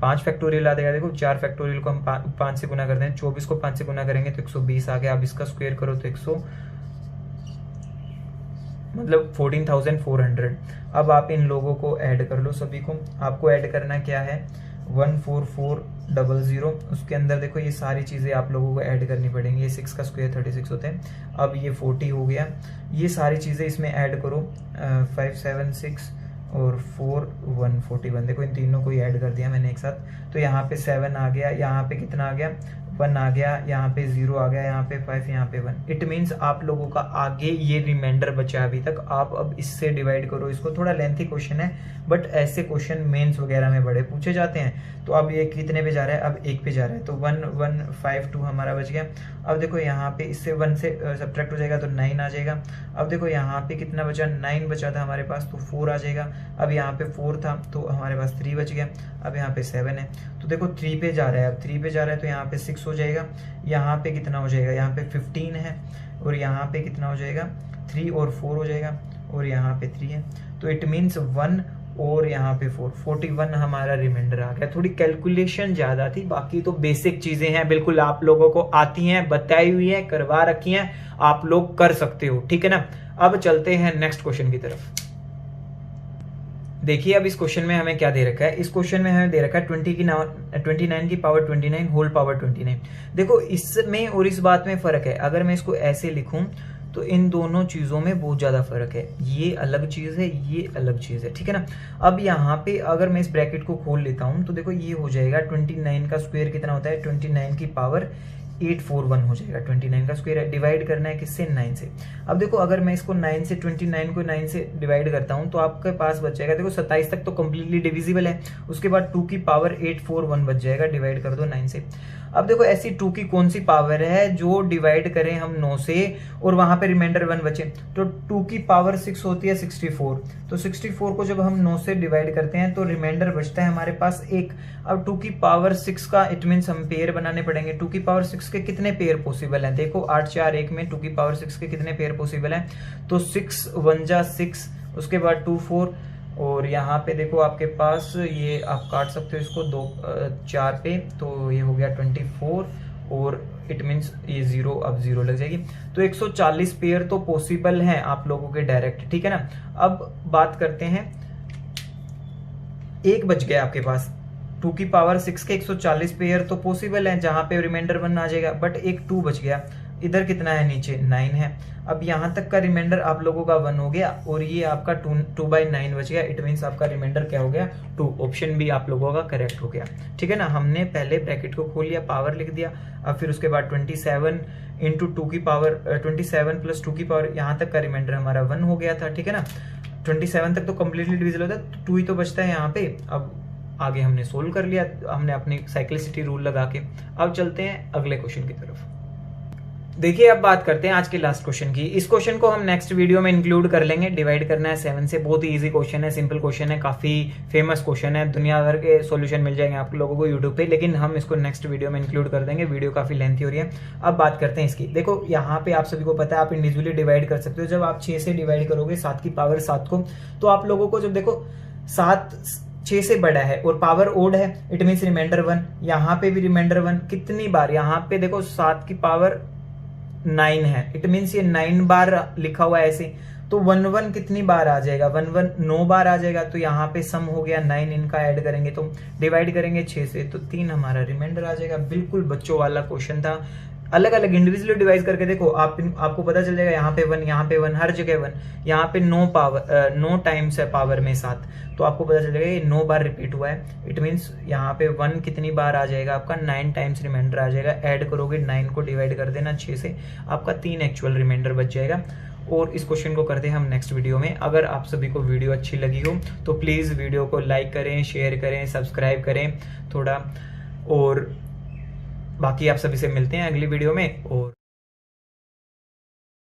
5 फैक्टोरियल आ जाएगा। देखो 4 फैक्टोरियल को हम 5 से गुना करते हैं, 24 को 5 से गुना करेंगे तो 120 आ गया। अब इसका स्क्वायर करो तो 14,400। अब आप इन लोगों को ऐड कर लो सभी को। आपको ऐड करना क्या है 14400, उसके अंदर देखो ये सारी चीजें आप लोगों को ऐड करनी पड़ेंगी। ये 6 का स्क्वायर 36 होते हैं। अब ये 40 हो गया, ये सारी चीजें इसमें ऐड करो 576 और 4 141। देखो इन तीनों को ही ऐड कर दिया मैंने एक साथ। तो यहाँ पे 7 आ गया, यहाँ पे कितना आ गया 1 आ गया, यहाँ पे 0 आ गया, यहाँ पे 5, यहाँ पे 1। इट मीन्स आप लोगों का आगे ये रिमाइंडर बचा अभी तक। आप अब इससे डिवाइड करो इसको। थोड़ा लेंथी क्वेश्चन है बट ऐसे क्वेश्चन मेंस वगैरह में बड़े पूछे जाते हैं। तो अब ये कितने पे जा रहा है, अब 1 पे जा रहा है। तो 1152 हमारा बच गया। अब देखो यहाँ पे इससे 1 से सब्ट्रैक्ट हो जाएगा तो 9 आ जाएगा। अब देखो यहाँ पे कितना बचा 9 बचा था हमारे पास तो 4 आ जाएगा। अब यहाँ पे 4 था तो हमारे पास 3 बच गया। अब यहाँ पे 7 है तो देखो 3 पे जा रहा है। अब 3 पे जा रहा है तो यहाँ पे 6 हो जाएगा। यहाँ पे कितना हो जाएगा, यहाँ पे 15 है और यहाँ पे कितना हो जाएगा 3 और 4 हो जाएगा और यहाँ पे 3 है। तो इट मीन्स 1 और यहाँ पे 4 41 हमारा रिमाइंडर आ गया। थोड़ी कैलकुलेशन ज्यादा थी, बाकी तो बेसिक चीजें हैं, बिल्कुल आप लोगों को आती हैं, बताई हुई है, करवा रखी हैं, आप लोग कर सकते हो। ठीक है ना। अब चलते हैं नेक्स्ट क्वेश्चन की तरफ। देखिए अब इस क्वेश्चन में हमें क्या दे रखा है। इस क्वेश्चन में हमें दे रखा है 29 की पावर 29 होल पावर 29। देखो इसमें और इस बात में फर्क है। अगर मैं इसको ऐसे लिखूं तो इन दोनों चीजों में बहुत ज्यादा फर्क है। ये अलग चीज है, ये अलग चीज है। ठीक है ना। अब यहाँ पे अगर मैं इस ब्रैकेट को खोल लेता हूं तो देखो ये हो जाएगा 29 का स्क्वायर कितना होता है 29 की पावर 841 हो जाएगा। 29 का स्क्वायर डिवाइड करना है किससे 9 से। अब देखो अगर मैं इसको 9 से 29 को 9 से डिवाइड करता हूं तो आपके पास बच जाएगा, देखो 27 तक तो कंप्लीटली डिविजिबल है, उसके बाद 2 की पावर 841 बच जाएगा, डिवाइड कर दो 9 से। अब देखो ऐसी 2 की कौन सी पावर है जो डिवाइड करें हम 9 से और वहां पे रिमाइंडर 1 बचे। तो 2 की पावर 6 होती है 64। तो 64 को जब हम 9 से डिवाइड करते हैं तो रिमाइंडर बचता है हमारे पास 1। अब 2 की पावर 6 का इट मीन्स हम पेयर बनाने पड़ेंगे। 2 की पावर 6 के कितने पेयर पॉसिबल हैं, देखो 8 4 1 में 2 की पावर 6 के कितने पेयर पॉसिबल हैं। तो 6 1 जा 6, उसके बाद 2 4 और यहाँ पे देखो आपके पास ये आप काट सकते हो इसको 2 4 पे, तो ये हो गया 24 और इट मीन्स ये 0 अब 0 लग जाएगी। तो 140 पेयर तो पॉसिबल हैं आप लोगों के डायरेक्ट। ठीक है ना। अब बात करते हैं, एक बच गया आपके पास 2 की पावर 6 के 140 पेयर तो पॉसिबल है जहां पे रिमाइंडर 1 आ जाएगा, बट एक 2 बच गया। इधर कितना है नीचे 9 है। अब यहां तक का रिमाइंडर आप लोगों का 1 हो गया और ये आपका 2/9 बच गया। इट मीन्स आपका रिमाइंडर क्या हो गया 2। ऑप्शन भी आप लोगों का करेक्ट हो गया। ठीक है ना। हमने पहले ब्रैकेट को खोल लिया, पावर लिख दिया, अब फिर उसके बाद 27 इंटू 2 की पावर 27 प्लस 2 की पावर, यहाँ तक का रिमाइंडर हमारा 1 हो गया था। ठीक है ना। 27 तक तो कंप्लीटली डिविजिबल होता है, 2 ही तो बचता है यहाँ पे। अब आगे हमने सोल्व कर लिया, हमने अपनी साइक्लिसिटी रूल लगा के। अब चलते हैं अगले क्वेश्चन की तरफ। देखिए अब बात करते हैं आज के लास्ट क्वेश्चन की। इस क्वेश्चन को हम नेक्स्ट वीडियो में इंक्लूड कर लेंगे। डिवाइड करना है 7 से, बहुत ही इजी क्वेश्चन है, सिंपल क्वेश्चन है, काफी फेमस क्वेश्चन है, दुनिया भर के सॉल्यूशन मिल जाएंगे आप लोगों को यूट्यूब पे, लेकिन हम इसको नेक्स्ट वीडियो में इंक्लूड कर देंगे। वीडियो काफी लेंथी हो रही है। अब बात करते हैं इसकी। देखो यहाँ पे आप सभी को पता है आप इंडिविजुअली डिवाइड कर सकते हो। जब आप 6 से डिवाइड करोगे 7 की पावर 7 को, तो आप लोगों को जब देखो 7 6 से बड़ा है और पावर ओड है, इट मीन्स रिमाइंडर 1। यहाँ पे भी रिमाइंडर 1 कितनी बार, यहाँ पे देखो 7 की पावर 9 है, इट मीन्स ये 9 बार लिखा हुआ है ऐसे। तो 1 1 कितनी बार आ जाएगा, 1 1 9 बार आ जाएगा। तो यहाँ पे सम हो गया 9, इनका ऐड करेंगे तो डिवाइड करेंगे 6 से तो 3 हमारा रिमाइंडर आ जाएगा। बिल्कुल बच्चों वाला क्वेश्चन था, अलग अलग इंडिविजुअली डिवाइड करके देखो, आपको पता चल जाएगा यहाँ पे 1, यहाँ पे 1, हर जगह 1, यहाँ पे 9 टाइम्स है पावर में 7, तो आपको पता चल जाएगा ये 9 बार रिपीट हुआ है। इट मीन्स यहाँ पे 1 कितनी बार आ जाएगा आपका, 9 टाइम्स रिमाइंडर आ जाएगा। ऐड करोगे 9 को डिवाइड कर देना 6 से, आपका 3 एक्चुअल रिमाइंडर बच जाएगा। और इस क्वेश्चन को करते हैं हम नेक्स्ट वीडियो में। अगर आप सभी को वीडियो अच्छी लगी हो तो प्लीज़ वीडियो को लाइक करें, शेयर करें, सब्सक्राइब करें थोड़ा, और बाकी आप सभी से मिलते हैं अगली वीडियो में। और